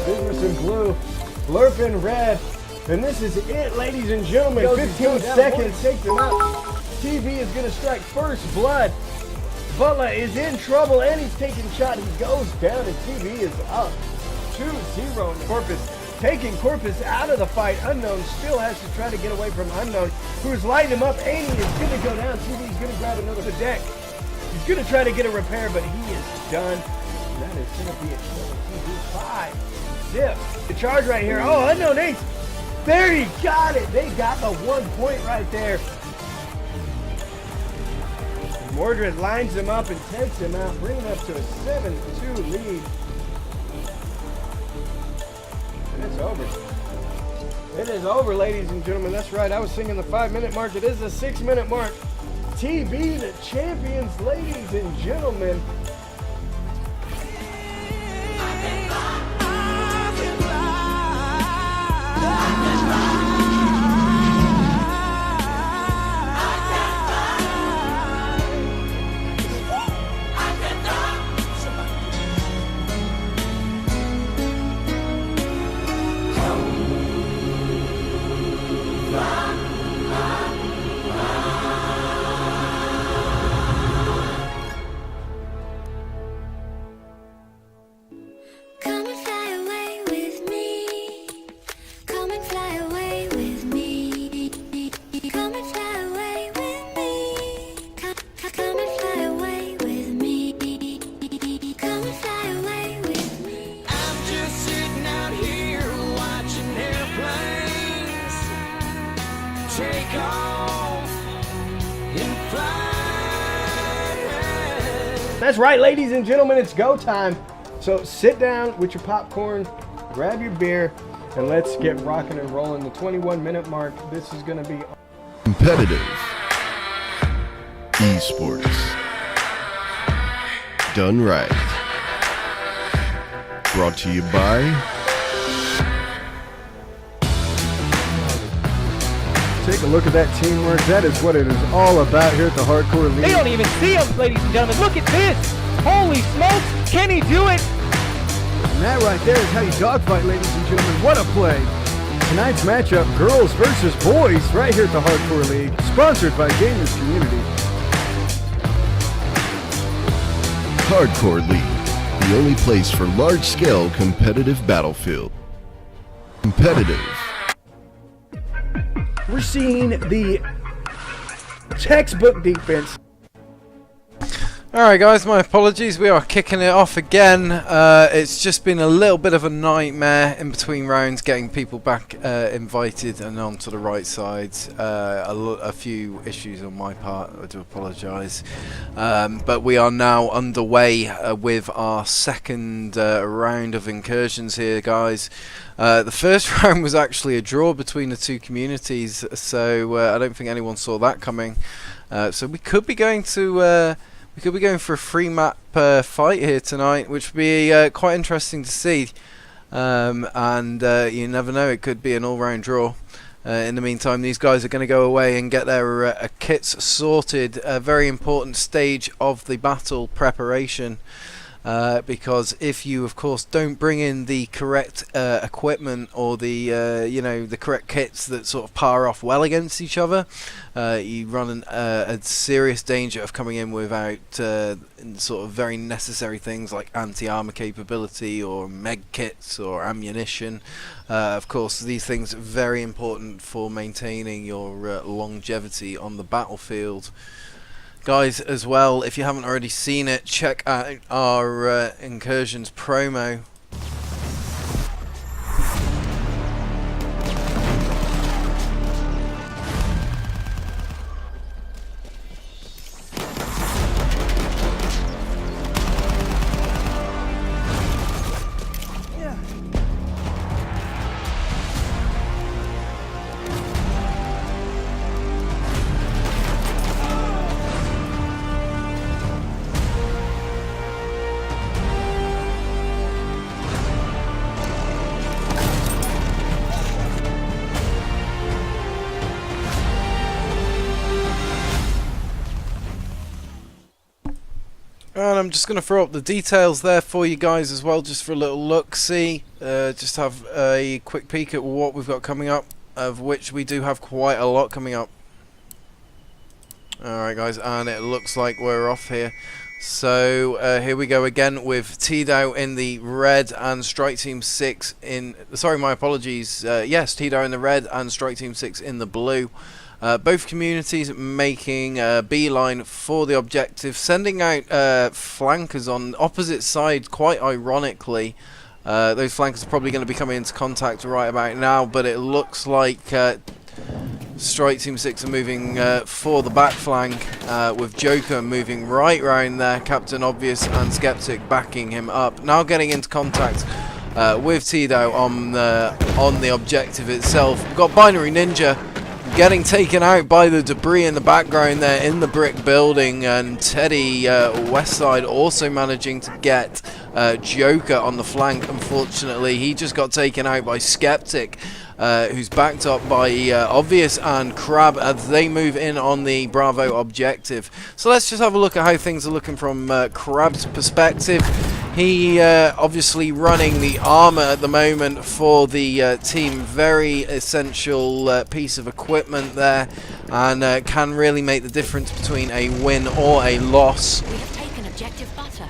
Business in blue, Blurpin red, and this is it, ladies and gentlemen. 15 seconds, take them out. TV is going to strike first blood. Butler is in trouble, and he's taking shot. He goes down, and TV is up 2-0. Corpus taking Corpus out of the fight. Unknown still has to try to get away from Unknown, who is lighting him up. 80 is going to go down. TV is going to grab another deck. He's going to try to get a repair, but he is done. And that is going to be it. TV 5. Zip. The charge right here. Oh, Unknown Ace. There he got it. They got the 1 point right there. Mordred lines him up and takes him out, bringing up to a 7-2 lead. And it's over. It is over, ladies and gentlemen. That's right. I was singing the 5-minute mark. It is the 6-minute mark. TB, the champions, ladies and gentlemen. Come and fly away with me. Come and fly away with me. Come and fly away with me. Come and fly away with me. Come and fly away with me. I'm just sitting out here watching airplanes take off and fly. That's right, ladies and gentlemen, it's go time. So sit down with your popcorn, grab your beer, and let's get rocking and rolling. The 21-minute mark, this is going to be Competitive esports done right. Brought to you by Take a look at that teamwork. That is what it is all about here at the Hardcore League. They don't even see him, ladies and gentlemen. Look at this. Holy smokes. Can he do it? And that right there is how you dogfight, ladies and gentlemen. What a play. Tonight's matchup, girls versus boys, right here at the Hardcore League, sponsored by Gamers Community. Hardcore League, the only place for large-scale competitive battlefield. Competitive. We're seeing the textbook defense. Alright guys, my apologies, we are kicking it off again. It's just been a little bit of a nightmare in between rounds getting people back invited and onto the right sides. A few issues on my part, I do apologise. But we are now underway with our second round of incursions here, guys. The first round was actually a draw between the two communities, so I don't think anyone saw that coming. So we could be going to... we could be going for a free map fight here tonight, which would be quite interesting to see. And you never know, it could be an all-round draw. In the meantime, these guys are going to go away and get their kits sorted. A very important stage of the battle preparation. Because if you, of course, don't bring in the correct equipment or the you know, the correct kits that sort of par off well against each other, you run a serious danger of coming in without sort of very necessary things like anti-armor capability or meg kits or ammunition. Of course, these things are very important for maintaining your longevity on the battlefield. Guys, as well, if you haven't already seen it, check out our Incursions promo. And I'm just going to throw up the details there for you guys as well, just for a little look-see. Just have a quick peek at what we've got coming up, of which we do have quite a lot coming up. Alright guys, and it looks like we're off here. So here we go again with TDOW in the red and Strike Team 6 in... Sorry, my apologies. Yes, TDOW in the red and Strike Team 6 in the blue. Both communities making a beeline for the objective, sending out flankers on opposite sides, quite ironically. Those flankers are probably going to be coming into contact right about now, but it looks like Strike Team 6 are moving for the back flank, with Joker moving right round there, Captain Obvious and Skeptic backing him up. Now getting into contact with TDOW on the objective itself. We've got Binary Ninja getting taken out by the debris in the background there in the brick building, and Teddy Westside also managing to get Joker on the flank. Unfortunately, he just got taken out by Skeptic, who's backed up by Obvious and Crab as they move in on the Bravo objective. So let's just have a look at how things are looking from Crab's perspective. He obviously running the armor at the moment for the team. Very essential piece of equipment there, and can really make the difference between a win or a loss. We have taken objective butter.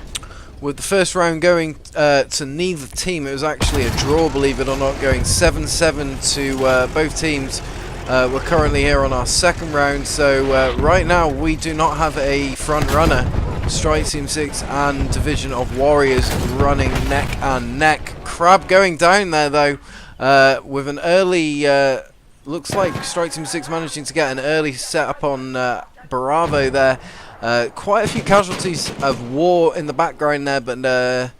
With the first round going to neither team, it was actually a draw, believe it or not, going 7-7 to both teams. We're currently here on our second round, so right now we do not have a front runner. Strike Team 6 and Division of Warriors running neck and neck. Crab going down there though, with an early, looks like Strike Team 6 managing to get an early setup on Bravo there. Quite a few casualties of war in the background there, but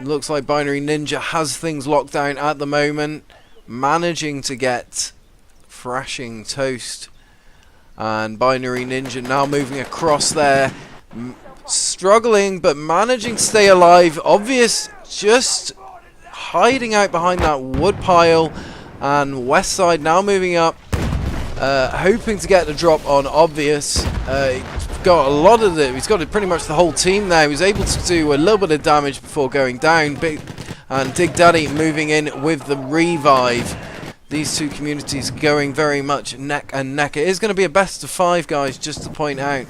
looks like Binary Ninja has things locked down at the moment, managing to get thrashing toast. And Binary Ninja now moving across there, struggling but managing to stay alive. Obvious just hiding out behind that wood pile, and Westside now moving up, hoping to get the drop on Obvious. Got a lot of it. He's got pretty much the whole team there. He was able to do a little bit of damage before going down. And Dig Daddy moving in with the revive. These two communities going very much neck and neck. It is going to be a best of 5, guys, just to point out,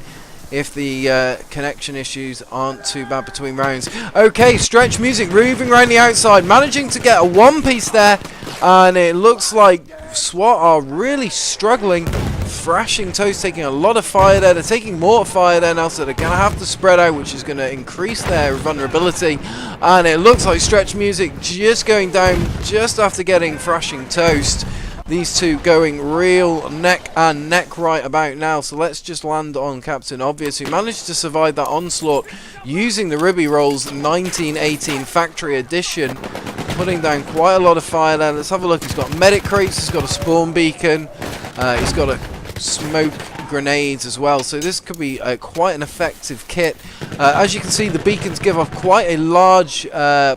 if the connection issues aren't too bad between rounds. Okay, Stretch Music moving around the outside, managing to get a one piece there, and it looks like SWAT are really struggling Thrashing Toast taking a lot of fire there. They're taking more fire there now, so they're going to have to spread out, which is going to increase their vulnerability. And it looks like Stretch Music just going down just after getting Thrashing Toast. These two going real neck and neck right about now. So let's just land on Captain Obvious, who managed to survive that onslaught using the Ruby Rolls 1918 Factory Edition, putting down quite a lot of fire there. Let's have a look. He's got medic crates, he's got a spawn beacon, he's got a smoke grenades as well, so this could be quite an effective kit. As you can see, the beacons give off quite a large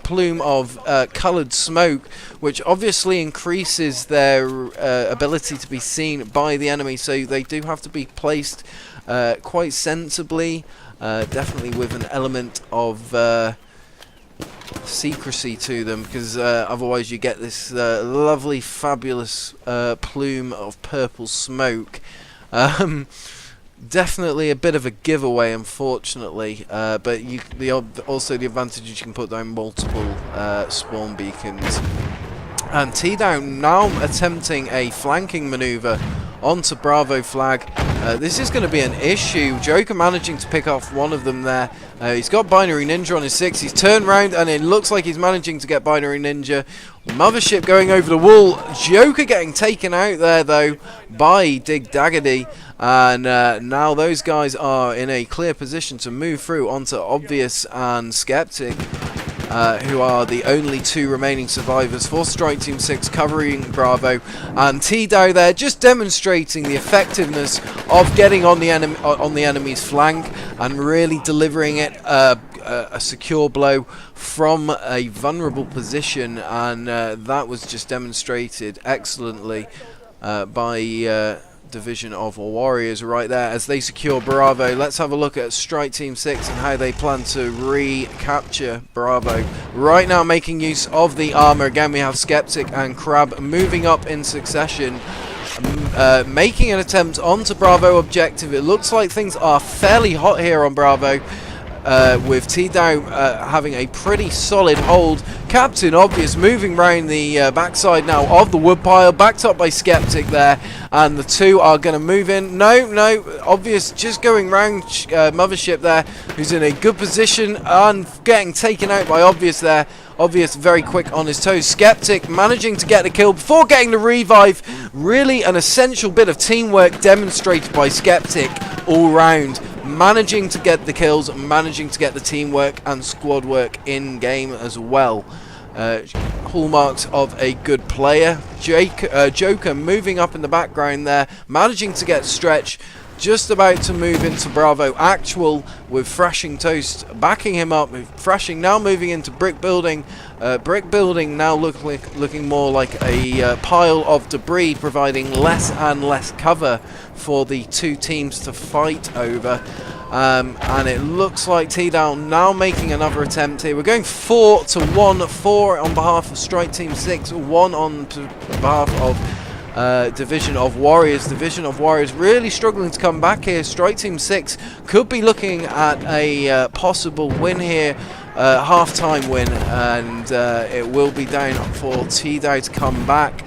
plume of coloured smoke, which obviously increases their ability to be seen by the enemy, so they do have to be placed quite sensibly, definitely with an element of secrecy to them, because otherwise you get this lovely, fabulous plume of purple smoke. Definitely a bit of a giveaway, unfortunately, but also the advantage is you can put down multiple spawn beacons. And TDOW now attempting a flanking maneuver onto Bravo flag. This is going to be an issue. Joker managing to pick off one of them there. He's got Binary Ninja on his 6. He's turned round and it looks like he's managing to get Binary Ninja. Mothership going over the wall. Joker getting taken out there though by Dig Daggedy. And now those guys are in a clear position to move through onto Obvious and Skeptic, who are the only two remaining survivors for Strike Team 6 covering Bravo. And TDOW there just demonstrating the effectiveness of getting on the enemy's flank and really delivering it a secure blow from a vulnerable position, and that was just demonstrated excellently by Division of Warriors right there as they secure Bravo. Let's have a look at Strike Team 6 and how they plan to recapture Bravo. Right now making use of the armor. Again, we have Skeptic and Crab moving up in succession, making an attempt onto Bravo objective. It looks like things are fairly hot here on Bravo, with TDOW having a pretty solid hold. Captain Obvious moving round the backside now of the woodpile, backed up by Skeptic there, and the two are going to move in. No, Obvious just going round Mothership there, who's in a good position and getting taken out by Obvious there. Obvious very quick on his toes. Skeptic managing to get the kill before getting the revive. Really an essential bit of teamwork demonstrated by Skeptic all round. Managing to get the kills, managing to get the teamwork and squad work in game as well. Hallmarks of a good player. Joker moving up in the background there, managing to get Stretch. Just about to move into Bravo Actual with Thrashing Toast backing him up. Thrashing now moving into Brick Building. Brick Building now looking more like a pile of debris, providing less and less cover for the two teams to fight over. And it looks like TDOW now making another attempt here. We're going 4-1, 4 on behalf of Strike Team 6, 1 on behalf of Division of Warriors. Division of Warriors really struggling to come back here. Strike Team 6 could be looking at a possible win here, half-time win, and it will be down for TDOW to come back.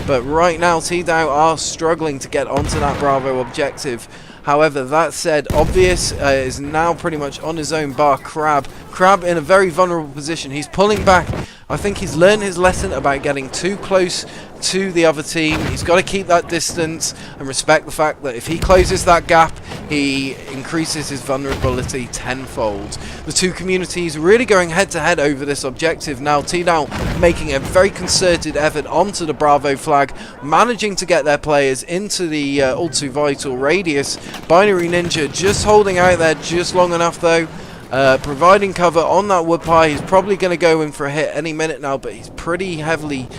But right now TDOW are struggling to get onto that Bravo objective. However, that said, Obvious is now pretty much on his own bar Crab. Crab in a very vulnerable position. He's pulling back. I think he's learned his lesson about getting too close to the other team. He's got to keep that distance and respect the fact that if he closes that gap, he increases his vulnerability tenfold. The two communities really going head to head over this objective now. TDOW making a very concerted effort onto the Bravo flag, managing to get their players into the all too vital radius. Binary Ninja just holding out there just long enough though. Providing cover on that wood pie. He's probably going to go in for a hit any minute now, but he's pretty heavily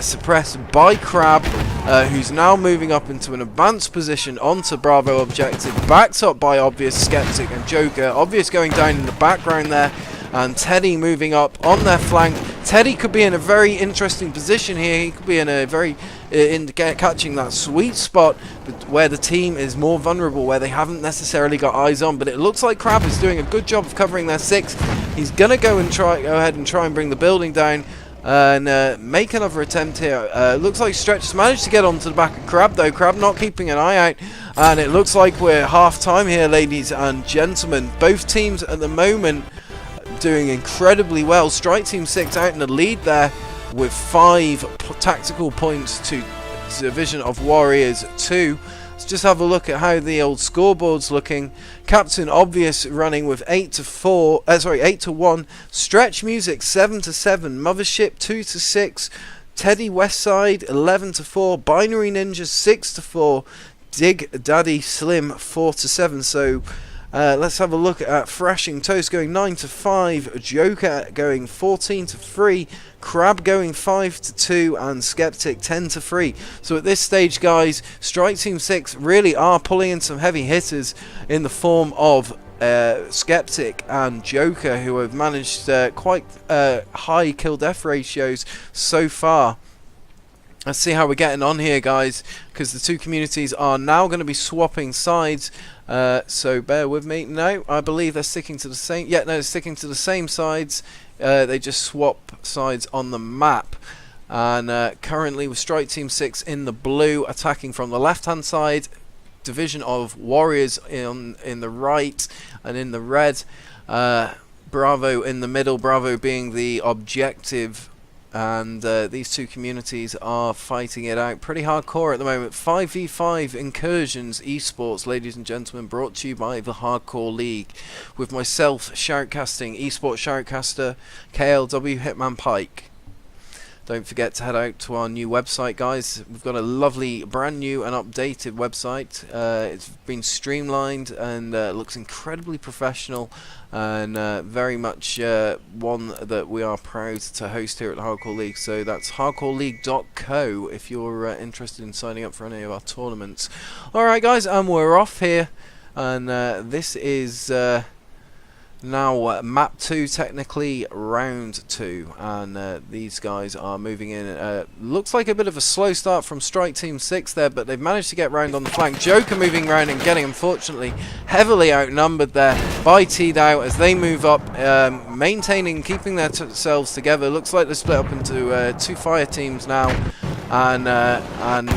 suppressed by Crab, who's now moving up into an advanced position onto Bravo objective, backed up by Obvious, Skeptic and Joker. Obvious going down in the background there, and Teddy moving up on their flank. Teddy could be in a very interesting position here. He could be in a very catching that sweet spot where the team is more vulnerable, where they haven't necessarily got eyes on. But it looks like Crab is doing a good job of covering their 6. He's gonna go ahead and try and bring the building down. and make another attempt here. Looks like Stretch has managed to get onto the back of Crab, though. Crab not keeping an eye out, and it looks like we're half time here, ladies and gentlemen. Both teams at the moment doing incredibly well. Strike Team 6 out in the lead there with 5 tactical points to Division of Warriors 2. Let's just have a look at how the old scoreboard's looking. Captain Obvious running with 8 to 1. Stretch Music 7 to 7. Mothership 2 to 6. Teddy Westside 11 to 4. Binary Ninja 6 to 4. Dig Daddy Slim 4 to 7. So let's have a look at Thrashing Toast going 9 to 5. Joker going 14 to 3. Crab going 5 to 2, and Skeptic 10 to 3. So at this stage, guys, Strike Team 6 really are pulling in some heavy hitters in the form of Skeptic and Joker, who have managed quite high kill-death ratios so far. Let's see how we're getting on here, guys, because the two communities are now going to be swapping sides. So bear with me. No, I believe they're sticking to the same. Yeah, no, they're sticking to the same sides. They just swap sides on the map. And currently with Strike Team 6 in the blue, attacking from the left-hand side. Division of Warriors in the right, and in the red, Bravo in the middle. Bravo being the objective. And these two communities are fighting it out pretty hardcore at the moment. 5v5 Incursions Esports, ladies and gentlemen, brought to you by the Hardcore League, with myself, Shoutcasting, Esports Shoutcaster, KLW Hitman Pike. Don't forget to head out to our new website, guys. We've got a lovely, brand new and updated website. It's been streamlined and looks incredibly professional, and very much one that we are proud to host here at the Hardcore League. So that's hardcoreleague.co if you're interested in signing up for any of our tournaments. Alright, guys, and we're off here, and this is now map 2, technically round 2, and these guys are moving in. Looks like a bit of a slow start from Strike Team 6 there, but they've managed to get round on the flank. Joker moving round and getting, unfortunately, heavily outnumbered there by TDOW as they move up, maintaining, keeping themselves together. Looks like they're split up into 2 fire teams now, and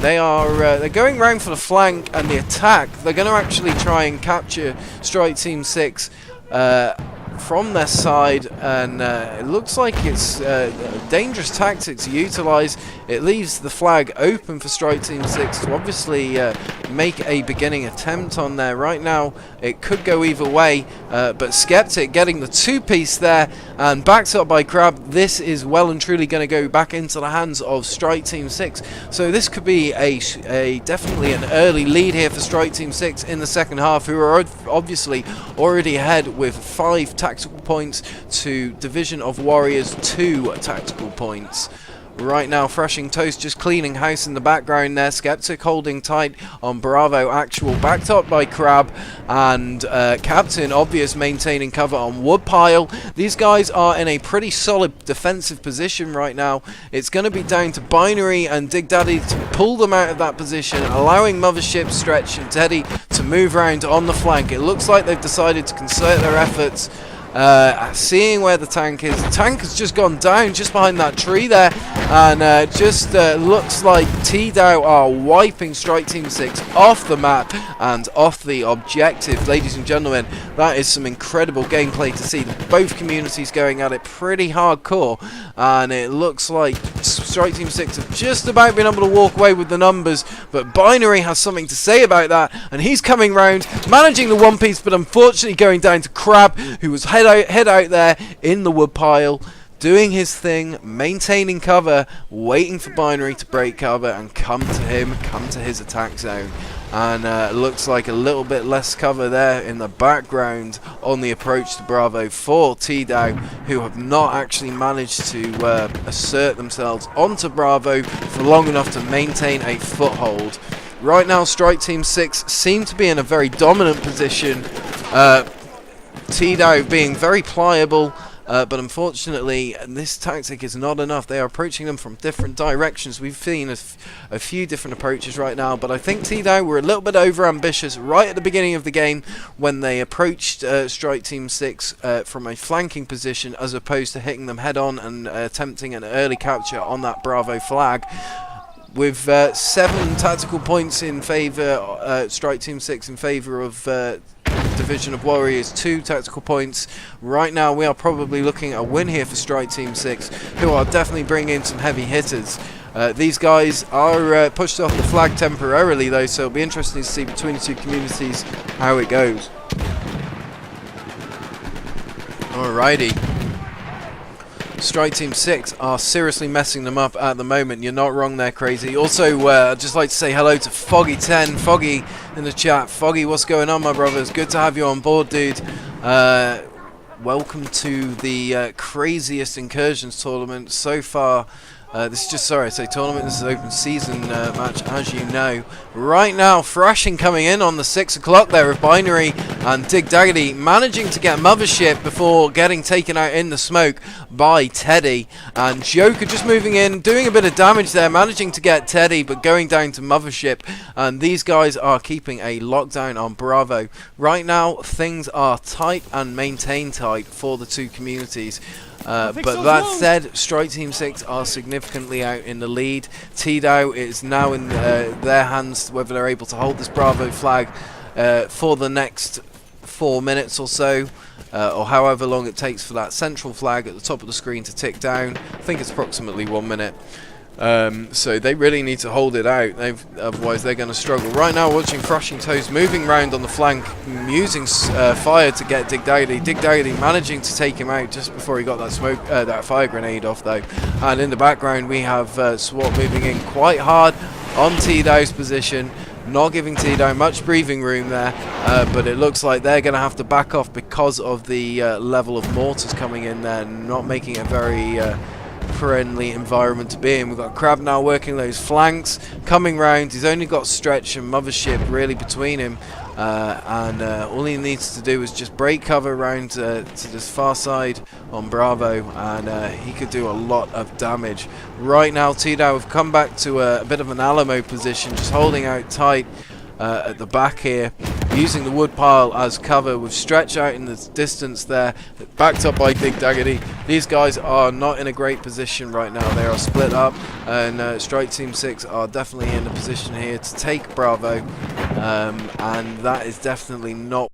they are they're going round for the flank and the attack. They're going to actually try and capture Strike Team 6 from their side, and it looks like it's a dangerous tactic to utilise. It leaves the flag open for Strike Team 6 to obviously make a beginning attempt on there. Right now it could go either way, but Skeptic getting the 2-piece there and backed up by Crab. This is well and truly going to go back into the hands of Strike Team 6, so this could be a definitely an early lead here for Strike Team 6 in the second half, who are obviously already ahead with 5 tactical points to Division of Warriors 2 tactical points. Right now, Thrashing Toast just cleaning house in the background there. Skeptic holding tight on Bravo Actual, backed up by Crab, and Captain Obvious maintaining cover on Woodpile. These guys are in a pretty solid defensive position right now. It's going to be down to Binary and Dig Daddy to pull them out of that position, allowing Mothership, Stretch and Teddy to move around on the flank. It looks like they've decided to concert their efforts. Seeing where the tank is. The tank has just gone down just behind that tree there, and just looks like TDOW are wiping Strike Team 6 off the map and off the objective. Ladies and gentlemen, that is some incredible gameplay to see. Both communities going at it pretty hardcore, and it looks like Strike Team 6 have just about been able to walk away with the numbers, but Binary has something to say about that, and he's coming round, managing the 1-piece, but unfortunately going down to Crab, who was head out there in the woodpile, doing his thing, maintaining cover, waiting for Binary to break cover and come to his attack zone. And looks like a little bit less cover there in the background on the approach to Bravo for TDOW, who have not actually managed to assert themselves onto Bravo for long enough to maintain a foothold. Right now, Strike Team 6 seem to be in a very dominant position. TDOW being very pliable, but unfortunately this tactic is not enough. They are approaching them from different directions. We've seen a few different approaches right now, but I think TDOW were a little bit over ambitious right at the beginning of the game when they approached Strike Team 6 from a flanking position, as opposed to hitting them head on and attempting an early capture on that Bravo flag. With 7 tactical points in favour, Strike Team 6 in favour of Division of Warriors, 2 tactical points. Right now we are probably looking at a win here for Strike Team 6, who are definitely bringing in some heavy hitters. These guys are pushed off the flag temporarily though, so it'll be interesting to see between the two communities how it goes. Alrighty. Strike Team 6 are seriously messing them up at the moment. You're not wrong there, Crazy. Also, I'd just like to say hello to Foggy10. Foggy in the chat. Foggy, what's going on, my brothers? Good to have you on board, dude. Welcome to the craziest Incursions tournament so far. This is just, sorry, I say tournament, this is open season match, as you know. Right now, Thrashing coming in on the 6 o'clock there of Binary, and Dig Daggity managing to get Mothership before getting taken out in the smoke by Teddy. And Joker just moving in, doing a bit of damage there, managing to get Teddy, but going down to Mothership. And these guys are keeping a lockdown on Bravo. Right now, things are tight and maintained tight for the two communities. But that said, Strike Team 6 are significantly out in the lead. TDOW is now in their hands, whether they're able to hold this Bravo flag for the next 4 minutes or so, or however long it takes for that central flag at the top of the screen to tick down. I think it's approximately 1 minute. So they really need to hold it out, otherwise they're going to struggle. Right now watching Thrashing Toes moving round on the flank, using fire to get Dig Daggity. Dig Daggity managing to take him out just before he got that smoke, that fire grenade off though. And in the background we have SWAT moving in quite hard on TDOW's position, not giving TDOW much breathing room there, but it looks like they're going to have to back off because of the level of mortars coming in there, not making it very friendly environment to be in. We've got Crab now working those flanks, coming round. He's only got Stretch and Mothership really between him, and all he needs to do is just break cover around to this far side on Bravo, and he could do a lot of damage. Right now TDOW have come back to a bit of an Alamo position, just holding out tight at the back here, using the wood pile as cover with Stretch out in the distance there, backed up by Dig Daggity. These guys are not in a great position right now. They are split up, and Strike Team 6 are definitely in a position here to take Bravo, and that is definitely not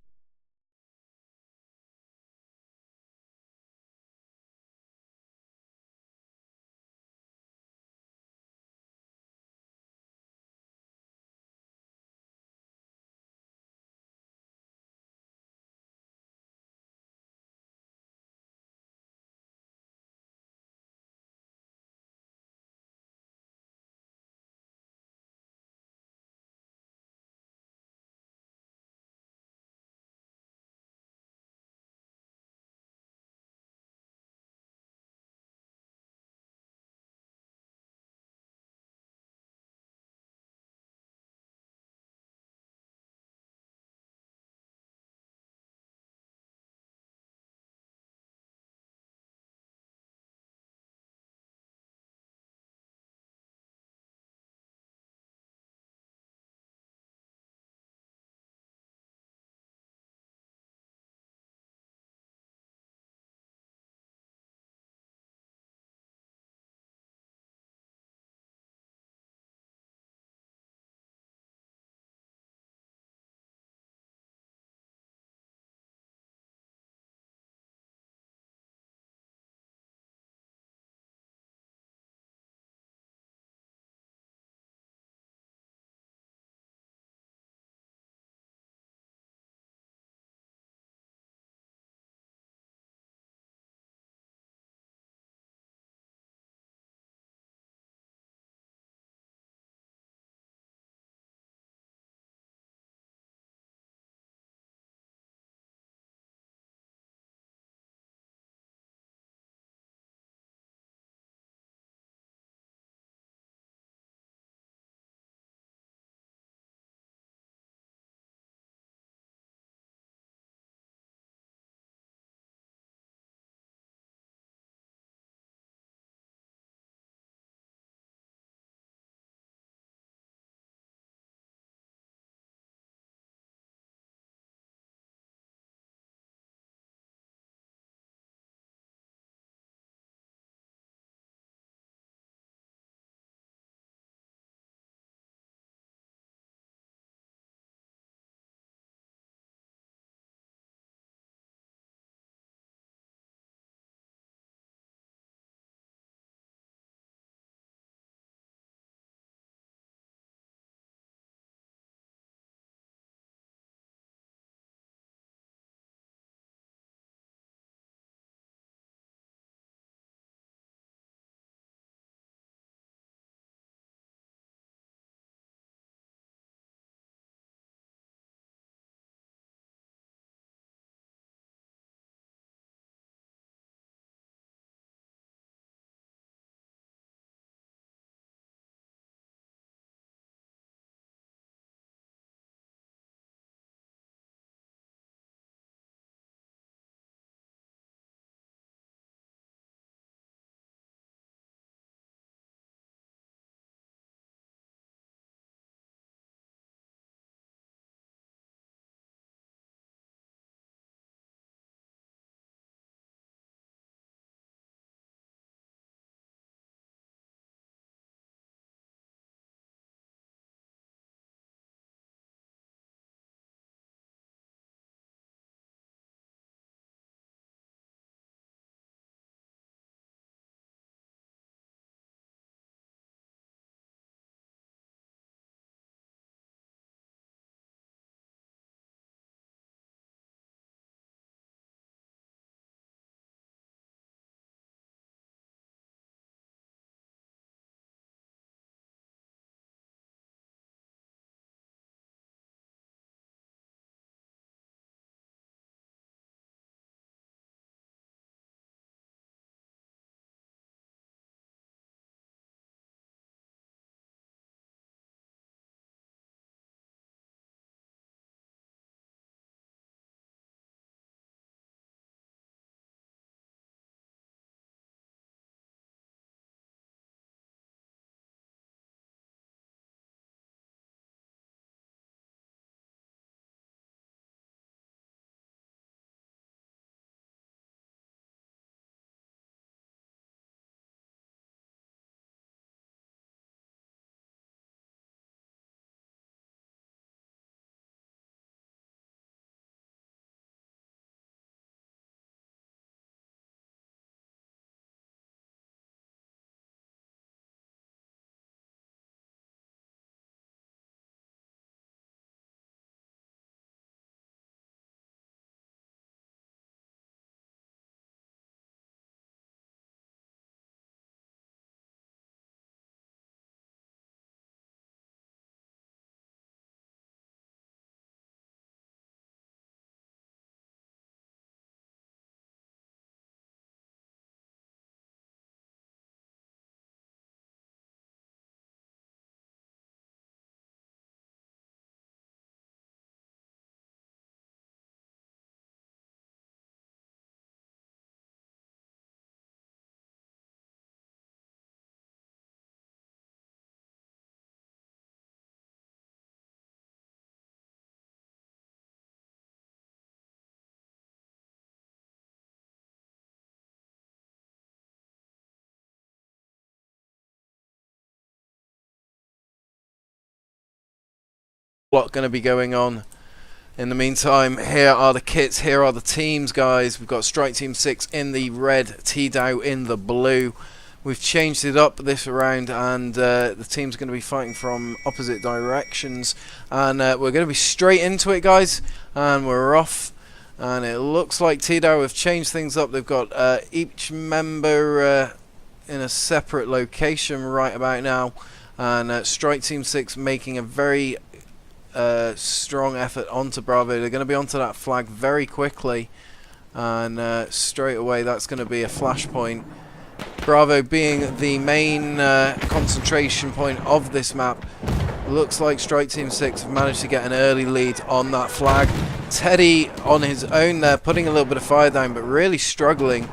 lot going to be going on. In the meantime, here are the kits, here are the teams, guys. We've got Strike Team 6 in the red, TDOW in the blue. We've changed it up this round, and the team's going to be fighting from opposite directions. And we're going to be straight into it, guys, and we're off. And it looks like TDOW have changed things up. They've got each member in a separate location right about now. And Strike Team 6 making a very strong effort onto Bravo. They're going to be onto that flag very quickly, and straight away that's going to be a flashpoint. Bravo being the main concentration point of this map. Looks like Strike Team 6 have managed to get an early lead on that flag. Teddy on his own there, putting a little bit of fire down, but really struggling.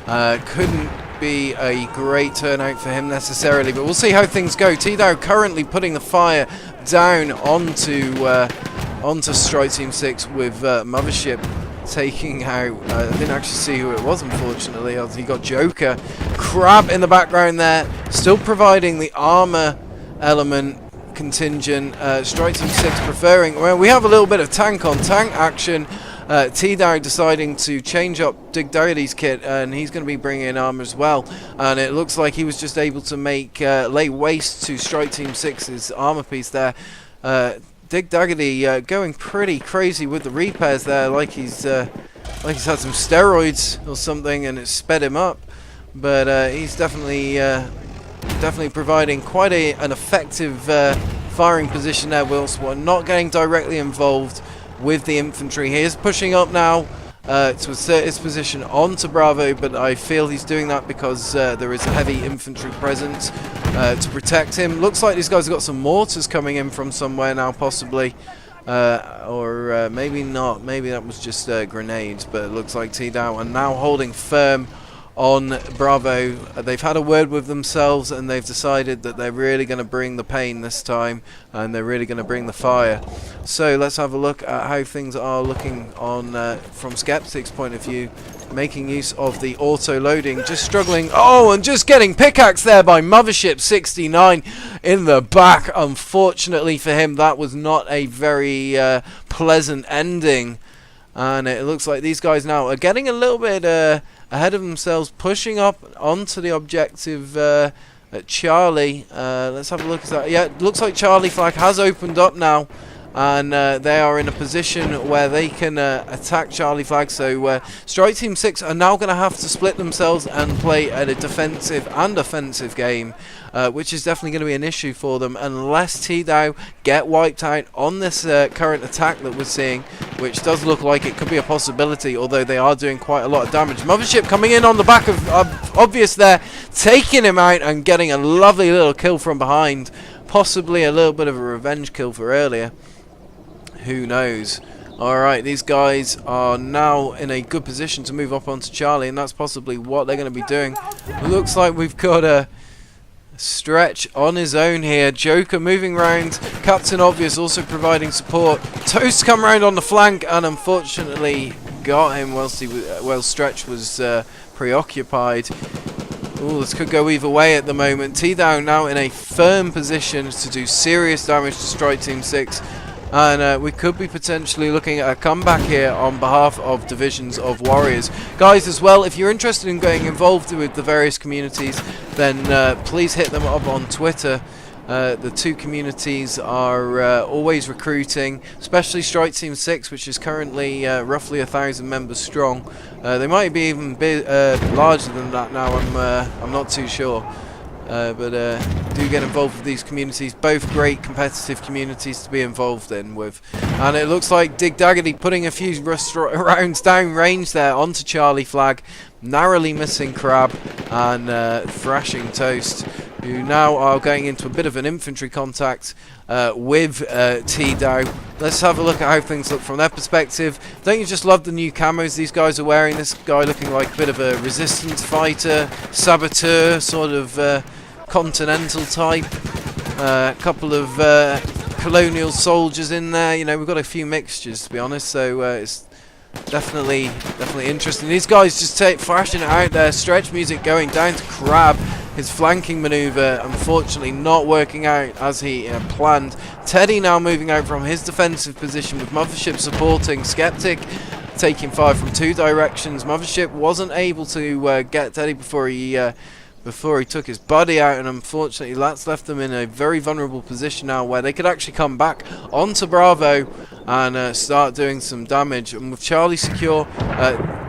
Couldn't be a great turnout for him necessarily, but we'll see how things go. TDOW currently putting the fire down onto Strike Team 6 with Mothership taking out, I didn't actually see who it was, unfortunately. He got Joker. Crab in the background there, still providing the armor element contingent. Strike Team 6 preferring, well, we have a little bit of tank on tank action. TDOW deciding to change up Dig Dougherty's kit, and he's going to be bringing in armor as well. And it looks like he was just able to make lay waste to Strike Team 6's armor piece there. Dig Dougherty going pretty crazy with the repairs there, like he's had some steroids or something, and it sped him up. But he's definitely providing quite an effective firing position there. Whilst we're not getting directly involved with the infantry. He is pushing up now to assert his position onto Bravo, but I feel he's doing that because there is a heavy infantry presence to protect him. Looks like these guys have got some mortars coming in from somewhere now, possibly. Or maybe not. Maybe that was just grenades, but it looks like TDOW are now holding firm on Bravo. They've had a word with themselves, and they've decided that they're really going to bring the pain this time, and they're really going to bring the fire. So let's have a look at how things are looking on from Skeptic's point of view, making use of the auto loading, just struggling. Oh, and just getting pickaxed there by Mothership 69 in the back. Unfortunately for him, that was not a very pleasant ending. And it looks like these guys now are getting a little bit ahead of themselves, pushing up onto the objective at Charlie. Let's have a look at that. Yeah, it looks like Charlie flag has opened up now, and they are in a position where they can attack Charlie flag. So Strike Team 6 are now going to have to split themselves and play at a defensive and offensive game, which is definitely going to be an issue for them unless TDOW get wiped out on this current attack that we're seeing, which does look like it could be a possibility, although they are doing quite a lot of damage. Mothership coming in on the back of Obvious there, taking him out and getting a lovely little kill from behind, possibly a little bit of a revenge kill for earlier. Who knows? Alright, these guys are now in a good position to move up onto Charlie, and that's possibly what they're going to be doing. Looks like we've got a Stretch on his own here. Joker moving round. Captain Obvious also providing support. Toast come round on the flank, and unfortunately got him whilst Stretch was preoccupied. Ooh, this could go either way at the moment. TDOW now in a firm position to do serious damage to Strike Team 6. And we could be potentially looking at a comeback here on behalf of Divisions of Warriors. Guys, as well, if you're interested in getting involved with the various communities, then please hit them up on Twitter. The two communities are always recruiting, especially Strike Team 6, which is currently roughly 1,000 members strong. They might be even larger than that now, I'm not too sure. But do get involved with these communities, both great competitive communities to be involved in with. And it looks like Dig Dougherty putting a few rounds down range there onto Charlie flag, narrowly missing Crab and thrashing Toast, who now are going into a bit of an infantry contact with TDOW. Let's have a look at how things look from their perspective. Don't you just love the new camos these guys are wearing? This guy looking like a bit of a resistance fighter, saboteur, sort of continental type. A couple of colonial soldiers in there. You know, we've got a few mixtures, to be honest, so it's definitely interesting. These guys just thrashing it out there. Stretch music going down to Crab. His flanking maneuver, unfortunately, not working out as he planned. Teddy now moving out from his defensive position with Mothership supporting. Skeptic taking fire from two directions. Mothership wasn't able to get Teddy before he took his buddy out, and unfortunately that's left them in a very vulnerable position now where they could actually come back onto Bravo and start doing some damage. And with Charlie secure,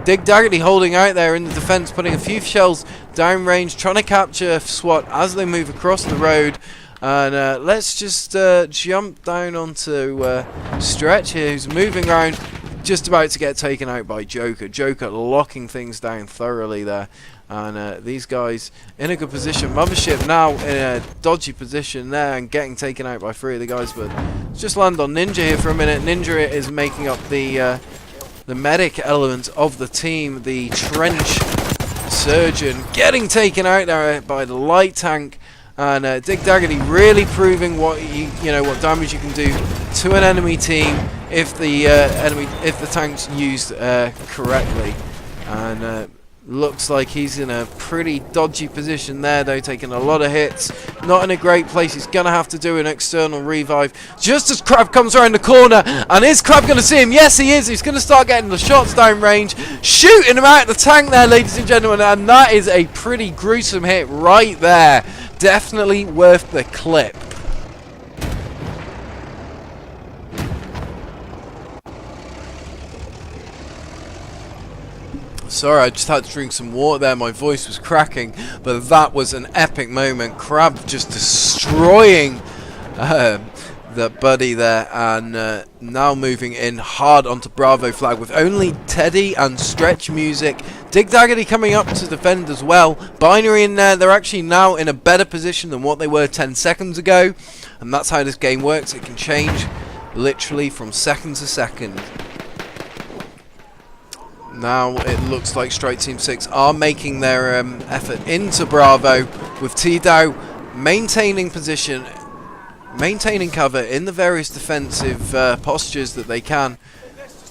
Dig Daggerty holding out there in the defense, putting a few shells downrange, trying to capture SWAT as they move across the road. And let's just jump down onto Stretch here, who's moving around, just about to get taken out by Joker. Joker locking things down thoroughly there. And these guys in a good position. Mothership now in a dodgy position there and getting taken out by three of the guys. But let's just land on Ninja here for a minute. Ninja is making up the medic element of the team. The trench surgeon getting taken out there by the light tank. And Dig Daggerty really proving what what damage you can do to an enemy team if the tank's used correctly. And looks like he's in a pretty dodgy position there, though, taking a lot of hits. Not in a great place. He's going to have to do an external revive just as Crab comes around the corner. And is Crab going to see him? Yes, he is. He's going to start getting the shots down range, shooting him out of the tank there, ladies and gentlemen. And that is a pretty gruesome hit right there. Definitely worth the clip. Sorry, I just had to drink some water there. My voice was cracking, but that was an epic moment. Crab just destroying the buddy there, and now moving in hard onto Bravo flag with only Teddy and Stretch Music. Dig Daggerty coming up to defend as well. Binary in there. They're actually now in a better position than what they were 10 seconds ago, and that's how this game works. It can change literally from second to second. Now it looks like Strike Team 6 are making their effort into Bravo, with TDOW maintaining position, maintaining cover in the various defensive postures that they can.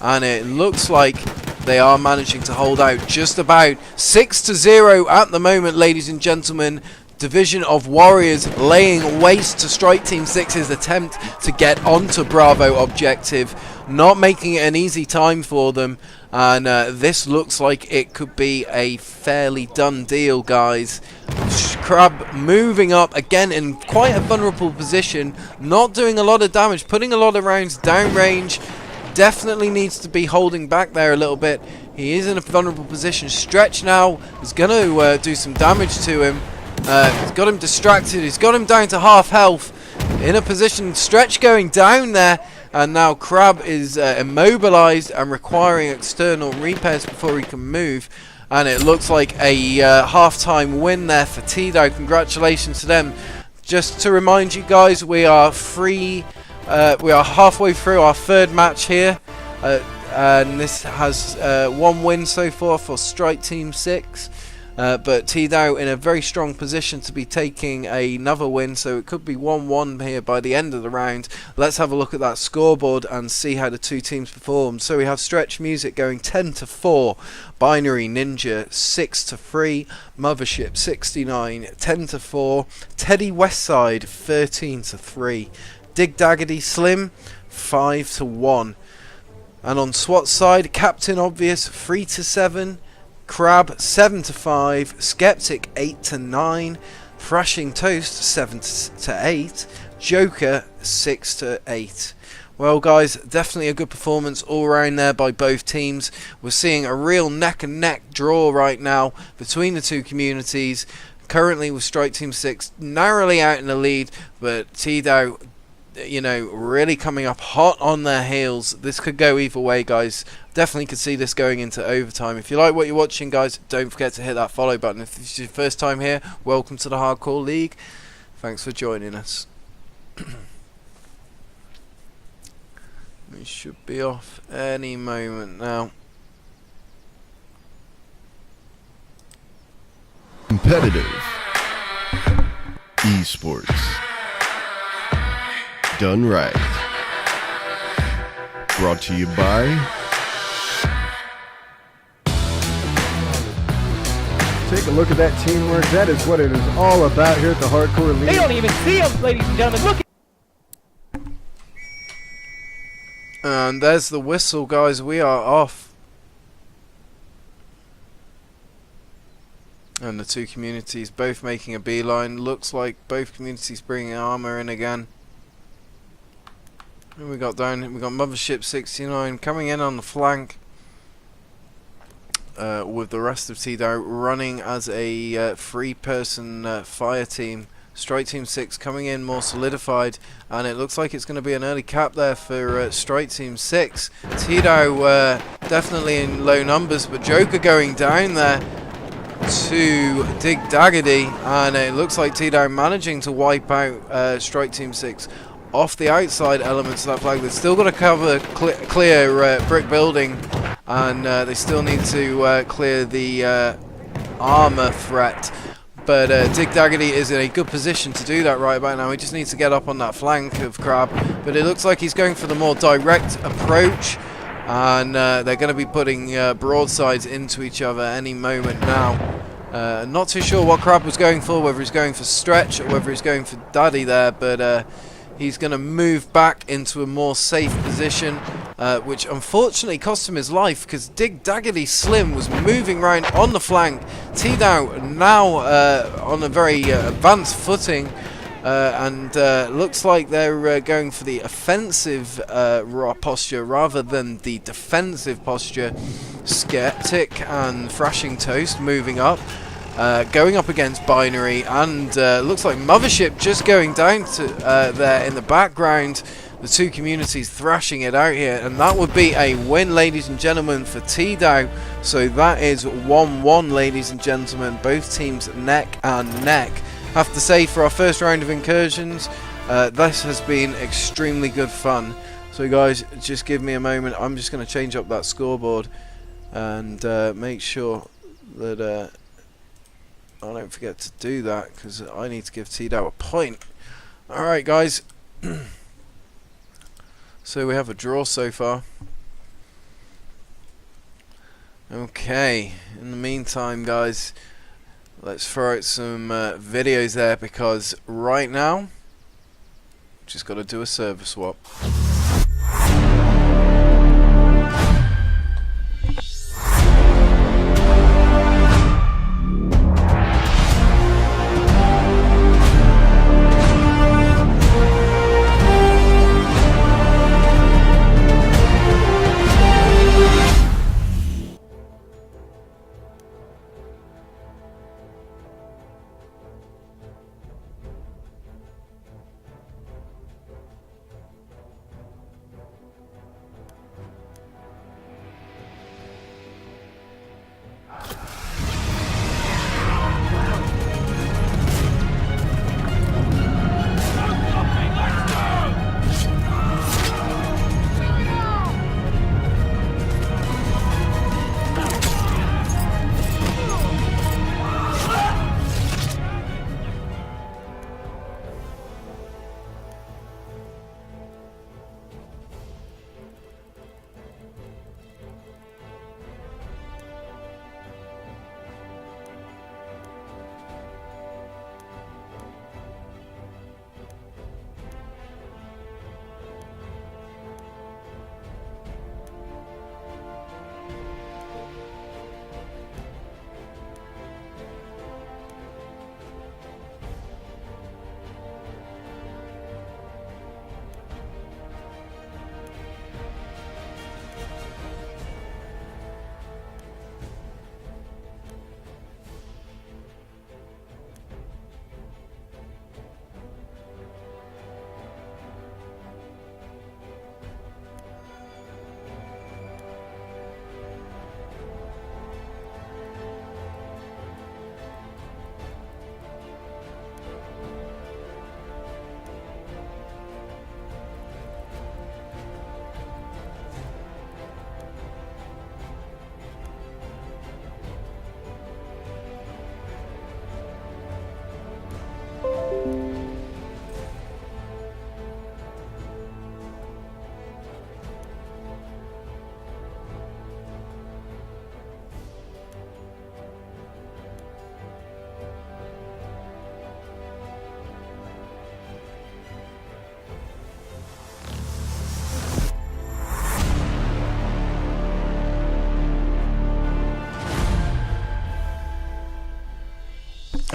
And it looks like they are managing to hold out just about 6-0 at the moment, ladies and gentlemen. Division of Warriors laying waste to Strike Team 6's attempt to get onto Bravo objective, not making it an easy time for them. And this looks like it could be a fairly done deal, guys. Crab moving up again in quite a vulnerable position, not doing a lot of damage, putting a lot of rounds downrange. Definitely needs to be holding back there a little bit. He is in a vulnerable position. Stretch now is going to do some damage to him. He's got him distracted. He's got him down to half health. In a position, Stretch going down there. And now Crab is immobilized and requiring external repairs before he can move. And it looks like a half-time win there for TDOW. Congratulations to them. Just to remind you guys, we are halfway through our third match here. And this has one win so far for Strike Team 6. But TDOW in a very strong position to be taking another win, so it could be 1-1 here by the end of the round. Let's have a look at that scoreboard and see how the two teams performed. So we have Stretch Music going 10-4, Binary Ninja 6-3, Mothership 69 10-4, Teddy Westside 13-3, Dig Daggerty Slim 5-1, and on SWAT side, Captain Obvious 3-7. Crab 7-5, Skeptic 8-9, Thrashing Toast 7-8, Joker 6-8. Well, guys, definitely a good performance all around there by both teams. We're seeing a real neck and neck draw right now between the two communities. Currently with Strike Team 6 narrowly out in the lead, but TDOW, really coming up hot on their heels. This could go either way, guys. Definitely could see this going into overtime. If you like what you're watching, guys, don't forget to hit that follow button. If this is your first time here, welcome to the Hardcore League. Thanks for joining us. We should be off any moment now. Competitive esports done right. Brought to you by Take a look at that teamwork. That is what it is all about here at the Hardcore League. They don't even see him, ladies and gentlemen. Look at And there's the whistle, guys. We are off. And the two communities both making a beeline. Looks like both communities bringing armor in again. Who we got down? We got Mothership 69 coming in on the flank. With the rest of TDOW running as a three-person fire team. Strike Team 6 coming in more solidified, and it looks like it's going to be an early cap there for Strike Team 6. TDOW definitely in low numbers, but Joker going down there to Dig Daggedy, and it looks like TDOW managing to wipe out Strike Team 6 off the outside elements of that flag. They've still got to cover clear brick building, and they still need to clear the armor threat. But Dig Daggedy is in a good position to do that right about now. He just needs to get up on that flank of Crab. But it looks like he's going for the more direct approach, and they're going to be putting broadsides into each other any moment now. Not too sure what Crab was going for, whether he's going for stretch or whether he's going for Daddy there, but he's going to move back into a more safe position, which unfortunately cost him his life because Dig Daggedy Slim was moving around on the flank. TDOW now on a very advanced footing, and looks like they're going for the offensive posture rather than the defensive posture. Skeptic and Thrashing Toast moving up. Going up against Binary, and looks like Mothership just going down to there in the background. The two communities thrashing it out here, and that would be a win, ladies and gentlemen, for TDOW. So that is 1-1, ladies and gentlemen, both teams neck and neck. Have to say, for our first round of incursions, this has been extremely good fun. So guys, just give me a moment. I'm just going to change up that scoreboard and make sure that I don't forget to do that, because I need to give TDOW a point. Alright guys, so we have a draw so far. Okay, in the meantime guys, let's throw out some videos there, because right now just got to do a server swap.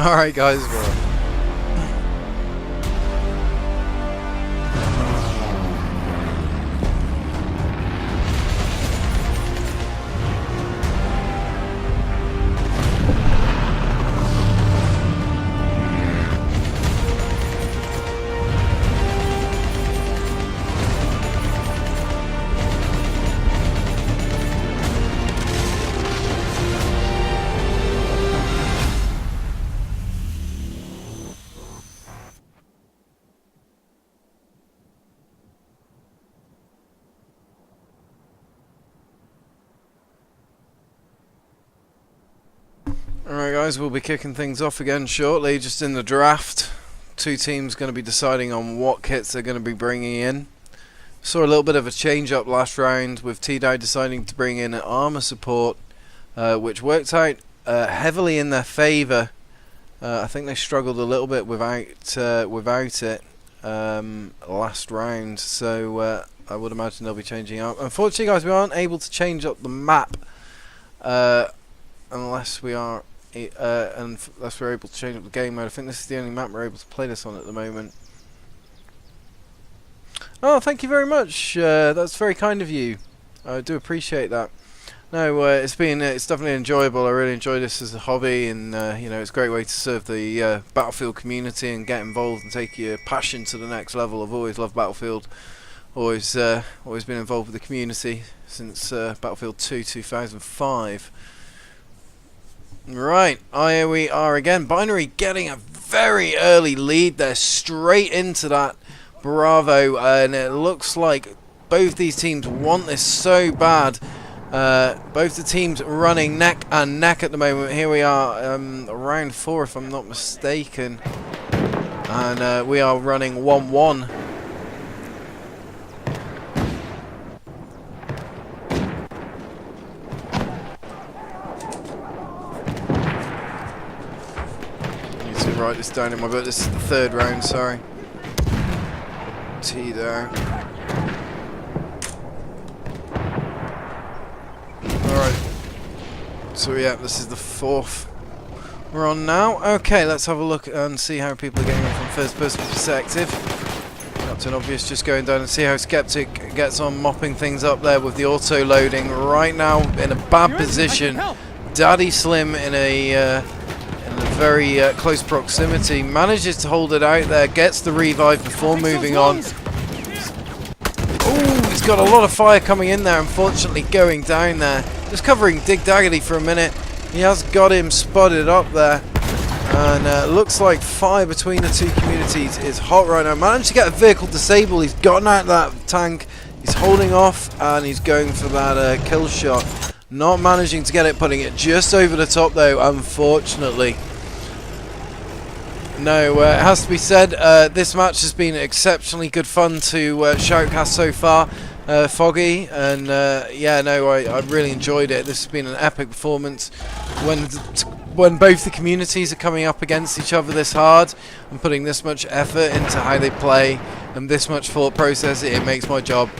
Alright guys, well. Alright guys, we'll be kicking things off again shortly, just in the draft. Two teams going to be deciding on what kits they're going to be bringing in. Saw a little bit of a change up last round with TDOW deciding to bring in an armor support, which worked out heavily in their favour. I think they struggled a little bit without it last round, so I would imagine they'll be changing up. Unfortunately guys, we aren't able to change up the map unless we are unless we're able to change up the game mode. I think this is the only map we're able to play this on at the moment. Oh, thank you very much. That's very kind of you. I do appreciate that. No, it's definitely enjoyable. I really enjoy this as a hobby, and you know, it's a great way to serve the Battlefield community and get involved and take your passion to the next level. I've always loved Battlefield. Always been involved with the community since Battlefield 2 2005. Right, here we are again. Binary getting a very early lead there, straight into that Bravo, and it looks like both these teams want this so bad. Both the teams running neck and neck at the moment. Here we are, round 4 if I'm not mistaken, and we are running 1-1. Write this down in my book. This is the 3rd round, sorry. TDOW. Alright. So yeah, this is the 4th we're on now. Okay, let's have a look and see how people are getting on from first person perspective. Captain Obvious just going down and see how Skeptic gets on, mopping things up there with the auto loading. Right now in a bad position. Daddy Slim in a very close proximity, manages to hold it out there, gets the revive before moving on. Oh, he's got a lot of fire coming in there, unfortunately going down there. Just covering Dig Daggerty for a minute. He has got him spotted up there, and looks like fire between the two communities is hot right now. Managed to get a vehicle disabled. He's gotten out of that tank, he's holding off, and he's going for that kill shot. Not managing to get it, putting it just over the top though, unfortunately. No, it has to be said, this match has been exceptionally good fun to shoutcast so far, Foggy, and yeah, no, I really enjoyed it. This has been an epic performance. When both the communities are coming up against each other this hard and putting this much effort into how they play and this much thought process, it makes my job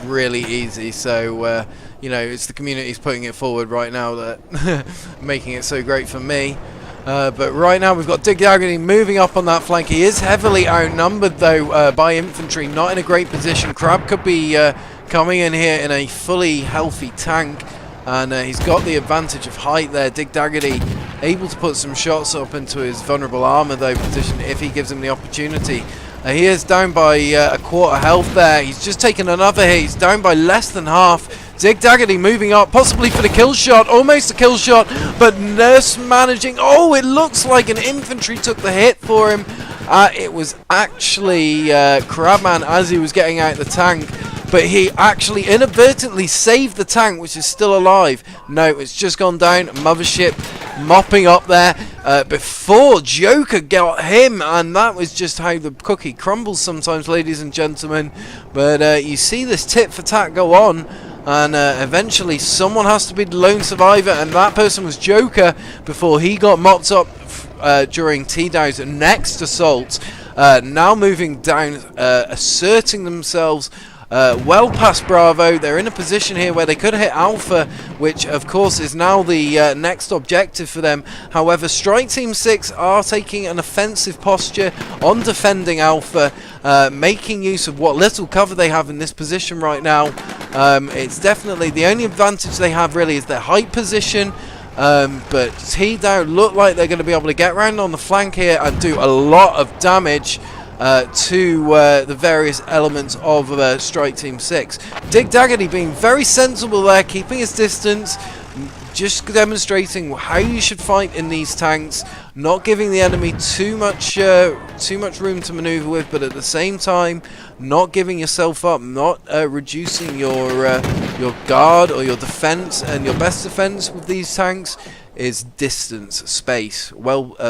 really easy. So, you know, it's the communities putting it forward right now that making it so great for me. But right now we've got Dig Daggerty moving up on that flank. He is heavily outnumbered though by infantry, not in a great position. Crab could be coming in here in a fully healthy tank, and he's got the advantage of height there. Dig Daggerty able to put some shots up into his vulnerable armor though position if he gives him the opportunity. He is down by a quarter health there. He's just taken another hit. He's down by less than half. Dig Daggerty moving up, possibly for the kill shot. Almost a kill shot, but Nurse managing. Oh, it looks like an infantry took the hit for him. It was actually Crabman as he was getting out the tank, but he actually inadvertently saved the tank, which is still alive. No, it's just gone down. Mothership mopping up there before Joker got him, and that was just how the cookie crumbles sometimes, ladies and gentlemen. But you see this tit for tat go on, and eventually someone has to be the lone survivor, and that person was Joker before he got mopped up during TDOW's next assault. Now moving down, asserting themselves well past Bravo. They're in a position here where they could hit Alpha, which of course is now the next objective for them. However, Strike Team 6 are taking an offensive posture on defending Alpha, making use of what little cover they have in this position right now. It's definitely the only advantage they have really is their height position. But TDOW look like they're going to be able to get around on the flank here and do a lot of damage to the various elements of Strike Team 6. Dig Daggity being very sensible there, keeping his distance, just demonstrating how you should fight in these tanks, not giving the enemy too much room to maneuver with, but at the same time not giving yourself up, not reducing your guard or your defense. And your best defense with these tanks is distance, space,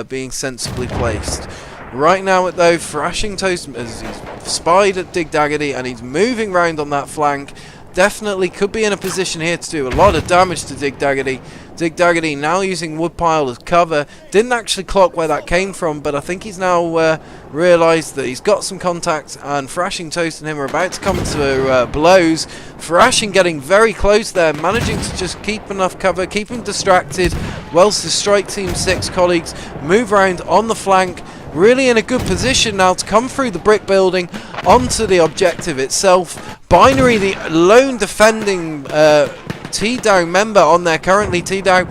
being sensibly placed. Right now, though, Thrashing Toast, as he's spied at Dig Daggity and he's moving round on that flank, definitely could be in a position here to do a lot of damage to Dig Daggity. Dig Daggity now using Woodpile as cover. Didn't actually clock where that came from, but I think he's now realised that he's got some contact, and Thrashing Toast and him are about to come to blows. Thrashing getting very close there, managing to just keep enough cover, keep him distracted, whilst the Strike Team 6 colleagues move around on the flank. Really in a good position now to come through the brick building onto the objective itself. Binary, the lone defending TDOW member on there currently. TDOW,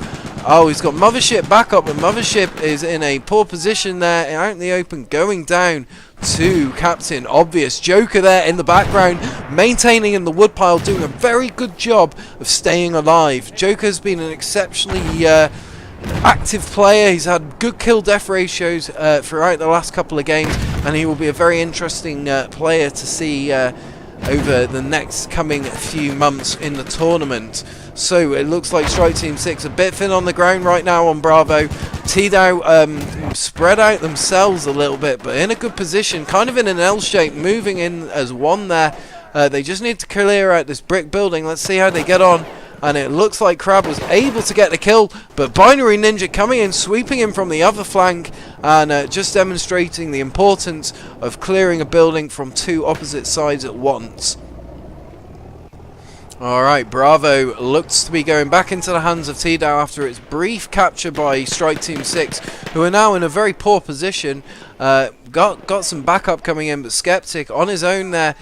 oh, he's got Mothership back up, but Mothership is in a poor position there, out in the open, going down to Captain Obvious. Joker there in the background, maintaining in the woodpile, doing a very good job of staying alive. Joker's been an exceptionally active player. He's had good kill-death ratios throughout the last couple of games, and he will be a very interesting player to see over the next coming few months in the tournament. So it looks like Strike Team 6 a bit thin on the ground right now on Bravo. TDOW spread out themselves a little bit, but in a good position, kind of in an L shape, moving in as one there. They just need to clear out this brick building. Let's see how they get on. And it looks like Crab was able to get the kill, but Binary Ninja coming in, sweeping him from the other flank, and just demonstrating the importance of clearing a building from two opposite sides at once. Alright, Bravo looks to be going back into the hands of TDOW after its brief capture by Strike Team 6, who are now in a very poor position. Got some backup coming in, but Skeptic on his own there.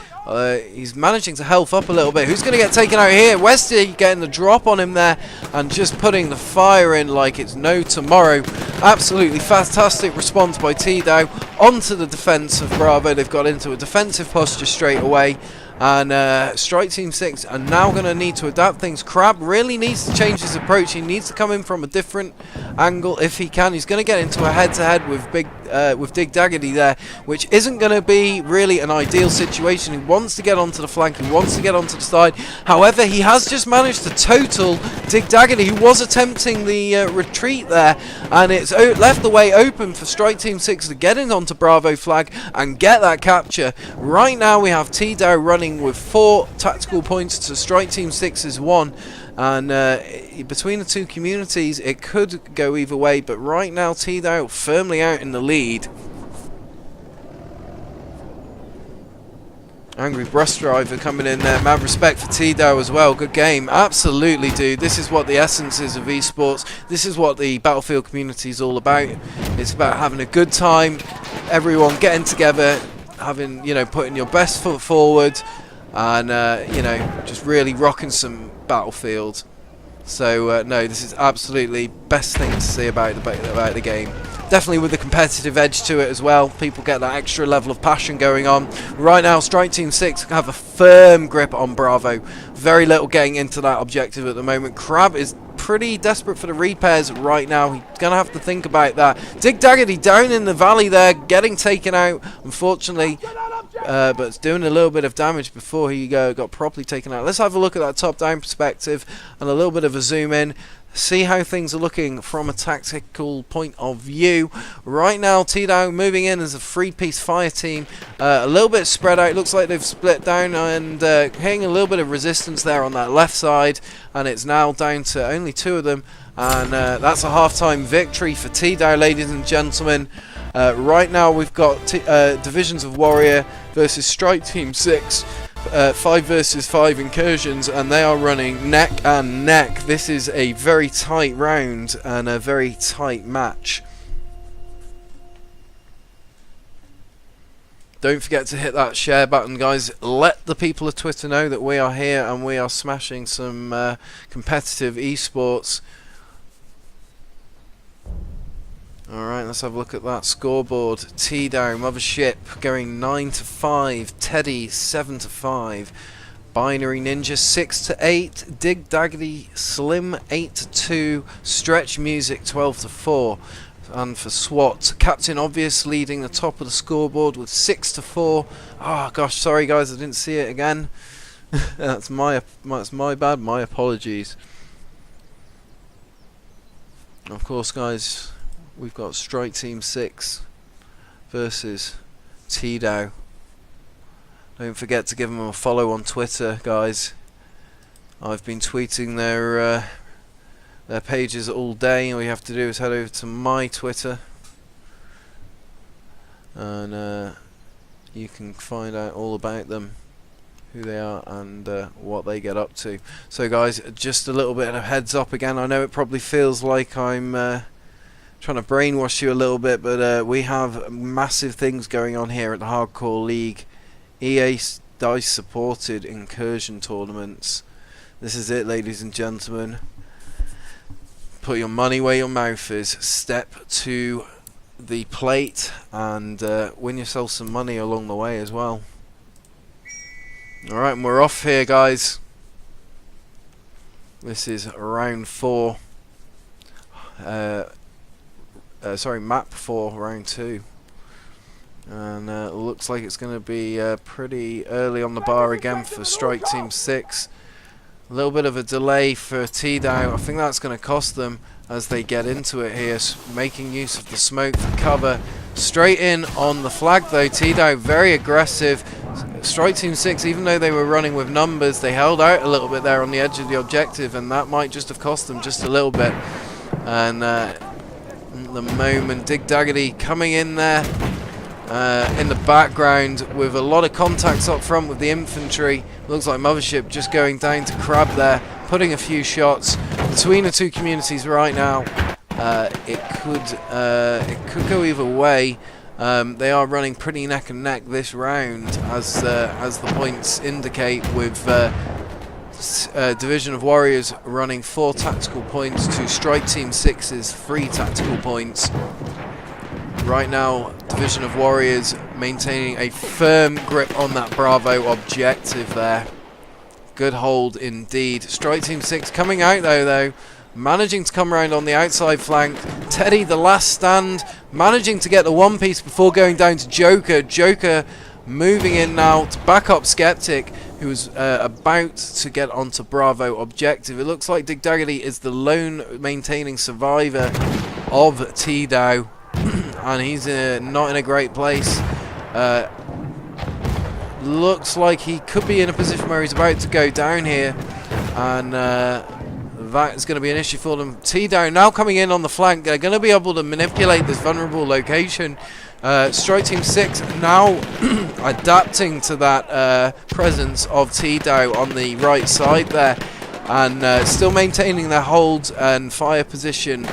He's managing to health up a little bit. Who's going to get taken out here? Westy getting the drop on him there and just putting the fire in like it's no tomorrow. Absolutely fantastic response by TDOW onto the defense of Bravo. They've got into a defensive posture straight away. And Strike Team 6 are now going to need to adapt things. Crab really needs to change his approach. He needs to come in from a different angle if he can. He's going to get into a head-to-head with Dig Daggity there, which isn't going to be really an ideal situation. He wants to get onto the flank. He wants to get onto the side. However, he has just managed to total Dig Daggity, who was attempting the retreat there. And it's left the way open for Strike Team 6 to get in onto Bravo flag and get that capture. Right now we have TDOW running with 4 tactical points to Strike Team 6's 1, and between the two communities it could go either way, but right now TDOW firmly out in the lead. Angry Bus Driver coming in there, mad respect for TDOW as well. Good game, absolutely, dude. This is what the essence is of esports. This is what the Battlefield community is all about. It's about having a good time, everyone getting together, having, you know, putting your best foot forward, and you know, just really rocking some Battlefield. So no, this is absolutely best thing to see about the game. Definitely with the competitive edge to it as well. People get that extra level of passion going on. Right now, Strike Team 6 have a firm grip on Bravo. Very little getting into that objective at the moment. Crab is pretty desperate for the repairs right now. He's going to have to think about that. Dig Daggity down in the valley there, getting taken out, unfortunately. But it's doing a little bit of damage before he got properly taken out. Let's have a look at that top-down perspective and a little bit of a zoom in. See how things are looking from a tactical point of view. Right now, TDOW moving in as a 3-piece fire team. A little bit spread out. Looks like they've split down and hitting a little bit of resistance there on that left side. And it's now down to only 2 of them. And that's a half-time victory for TDOW, ladies and gentlemen. Right now, we've got Divisions of Warrior versus Strike Team 6. 5 versus 5 incursions, and they are running neck and neck. This is a very tight round and a very tight match. Don't forget to hit that share button, guys. Let the people of Twitter know that we are here and we are smashing some competitive esports. Alright, let's have a look at that scoreboard. TDOW, Mothership going 9-5, Teddy 7-5, Binary Ninja 6-8, Dig Daggedy Slim 8-2, Stretch Music 12-4. And for SWAT, Captain Obvious leading the top of the scoreboard with 6-4. Oh gosh, sorry guys, I didn't see it again. that's my bad. My apologies. Of course, guys, we've got Strike Team 6 versus TDOW. Don't forget to give them a follow on Twitter, guys. I've been tweeting their pages all day. All you have to do is head over to my Twitter and you can find out all about them, who they are and what they get up to. So guys, just a little bit of heads up again. I know it probably feels like I'm trying to brainwash you a little bit, but we have massive things going on here at the Hardcore League. EA DICE supported incursion tournaments. This is it, ladies and gentlemen. Put your money where your mouth is. Step to the plate and win yourself some money along the way as well. Alright, and we're off here, guys. This is round 4. Sorry, map 4, round 2. And it looks like it's going to be pretty early on the bar again for Strike Team 6. A little bit of a delay for TDOW. I think that's going to cost them as they get into it here, making use of the smoke for cover. Straight in on the flag though. TDOW very aggressive. Strike Team 6, even though they were running with numbers, they held out a little bit there on the edge of the objective, and that might just have cost them just a little bit. And at the moment, Dig Daggedy coming in there in the background with a lot of contacts up front with the infantry. Looks like Mothership just going down to Crab there, putting a few shots between the two communities right now. It could go either way. They are running pretty neck and neck this round, as the points indicate, with Division of Warriors running 4 tactical points to Strike Team 6's 3 tactical points. Right now, Division of Warriors maintaining a firm grip on that Bravo objective there. Good hold indeed. Strike Team 6 coming out though, managing to come around on the outside flank. Teddy, the last stand, managing to get the one piece before going down to Joker. Joker moving in now to back up Skeptic, who was about to get onto Bravo objective. It looks like Dig Daggedy is the lone maintaining survivor of TDOW. And he's not in a great place. Looks like he could be in a position where he's about to go down here, and that is going to be an issue for them. TDOW now coming in on the flank. They're going to be able to manipulate this vulnerable location. Strike Team 6 now adapting to that presence of TDOW on the right side there, and still maintaining their hold and fire position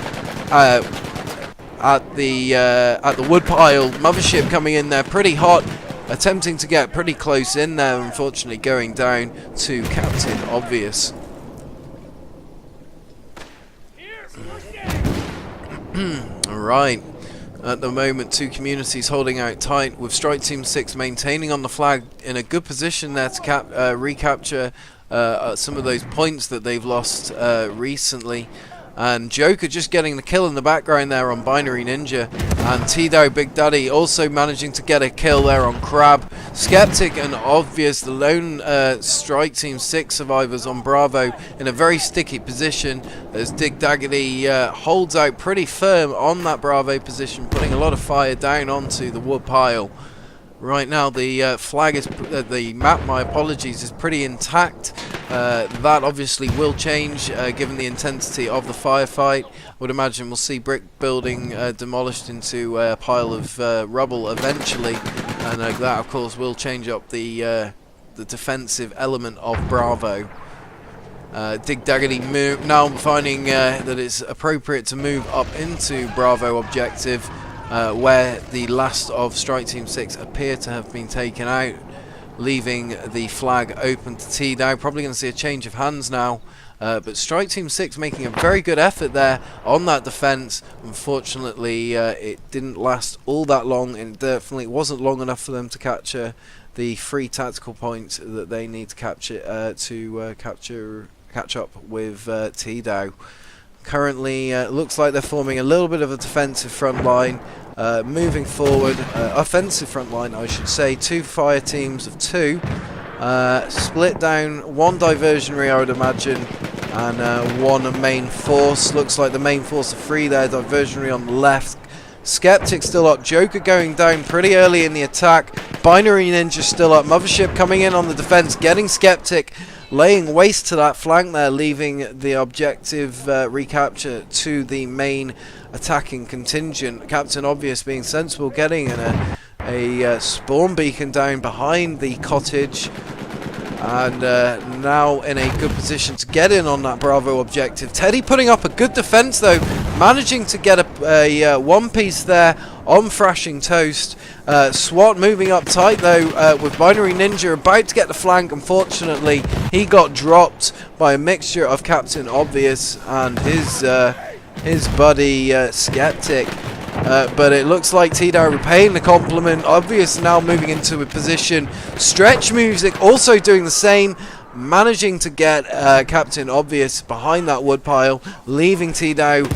at the woodpile. Mothership coming in there pretty hot, attempting to get pretty close in there, unfortunately going down to Captain Obvious. Alright, at the moment two communities holding out tight, with Strike Team 6 maintaining on the flag in a good position there to recapture some of those points that they've lost recently. And Joker just getting the kill in the background there on Binary Ninja. And TDOW Big Daddy also managing to get a kill there on Crab. Skeptic and Obvious, the lone Strike Team 6 survivors on Bravo, in a very sticky position as Dig Daggedy holds out pretty firm on that Bravo position, putting a lot of fire down onto the wood pile. Right now the flag is, the map, my apologies, is pretty intact. That obviously will change given the intensity of the firefight. I would imagine we'll see brick building demolished into a pile of rubble eventually, and that of course will change up the the defensive element of Bravo. Dig Daggity now finding that it's appropriate to move up into Bravo objective, where the last of Strike Team 6 appear to have been taken out, leaving the flag open to TDOW. Probably going to see a change of hands now. But Strike Team 6 making a very good effort there on that defense. Unfortunately, it didn't last all that long, and definitely wasn't long enough for them to capture the 3 tactical points that they need to capture catch up with TDOW. Currently, looks like they're forming a little bit of a defensive front line. Moving forward, offensive front line, I should say. 2 fire teams of 2. Split down, 1 diversionary, I would imagine, and 1 main force. Looks like the main force of 3 there, diversionary on the left. Skeptic still up, Joker going down pretty early in the attack. Binary Ninja still up, Mothership coming in on the defense, getting Skeptic, laying waste to that flank there, leaving the objective recapture to the main attacking contingent. Captain Obvious being sensible, getting a spawn beacon down behind the cottage, and now in a good position to get in on that Bravo objective. Teddy putting up a good defense though, managing to get a one piece there on Thrashing Toast. SWAT moving up tight though, with Binary Ninja about to get the flank. Unfortunately, he got dropped by a mixture of Captain Obvious and his buddy Skeptic. But it looks like TDOW repaying the compliment. Obvious now moving into a position. Stretch Music also doing the same, managing to get Captain Obvious behind that woodpile, leaving TDOW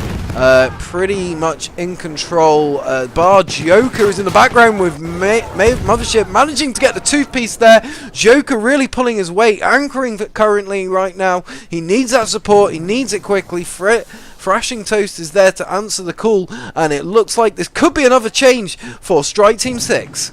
pretty much in control. Bar Joker is in the background with Mothership managing to get the toothpiece there. Joker really pulling his weight, anchoring currently right now. He needs that support, he needs it quickly. Thrashing Toast is there to answer the call, and it looks like this could be another change for Strike Team 6.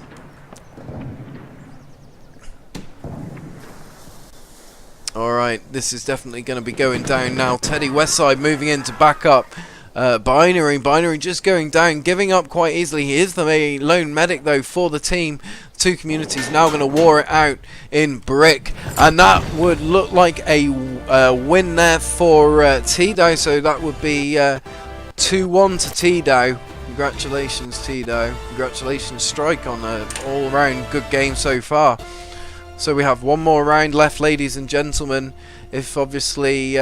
Alright, this is definitely going to be going down now. Teddy Westside moving in to back up. Binary just going down, giving up quite easily. He is the lone medic though for the team. 2 communities now going to war it out in Brick, and that would look like a win there for TDOW, so that would be 2-1 to TDOW. Congratulations TDOW, congratulations Strike on an all-round good game so far. So we have 1 more round left, ladies and gentlemen. If obviously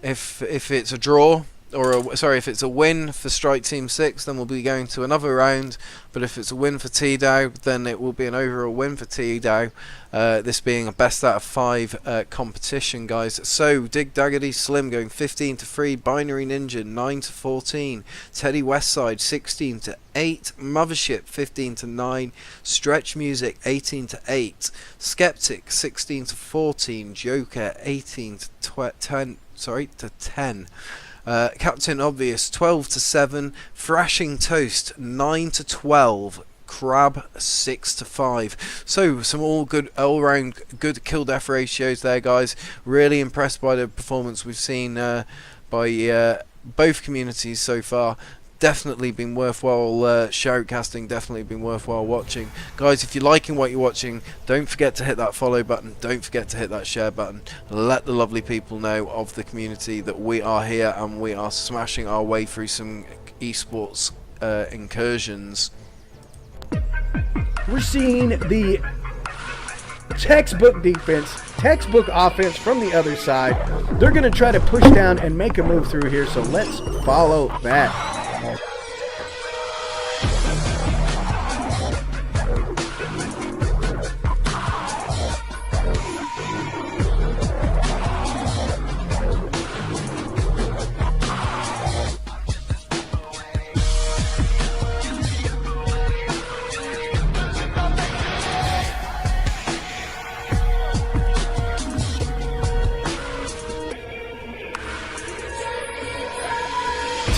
if it's a draw, or if it's a win for Strike Team 6, then we'll be going to another round. But if it's a win for TDOW, then it will be an overall win for TDOW. This being a best out of 5 competition, guys. So Dig Daggity Slim going 15-3, Binary Ninja 9-14, Teddy Westside 16-8, Mothership 15-9, Stretch Music 18-8, Skeptic 16-14, Joker 18-10. Captain Obvious 12-7, Thrashing Toast 9-12, Crab 6-5. So some all-round good kill death ratios there, guys. Really impressed by the performance we've seen by both communities so far. Definitely been worthwhile shoutcasting, definitely been worthwhile watching. Guys, if you're liking what you're watching, don't forget to hit that follow button, don't forget to hit that share button. Let the lovely people know of the community that we are here and we are smashing our way through some esports incursions. We're seeing the textbook defense, textbook offense from the other side. They're going to try to push down and make a move through here, so let's follow that.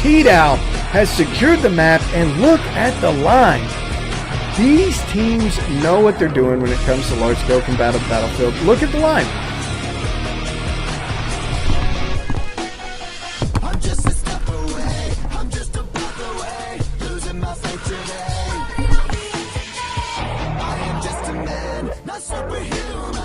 TDOW has secured the map, and look at the line. These teams know what they're doing when it comes to large-scale combative battlefield. Look at the line. I'm just a step away, I'm just a breath away, losing my faith today. I am just a man, not superhuman.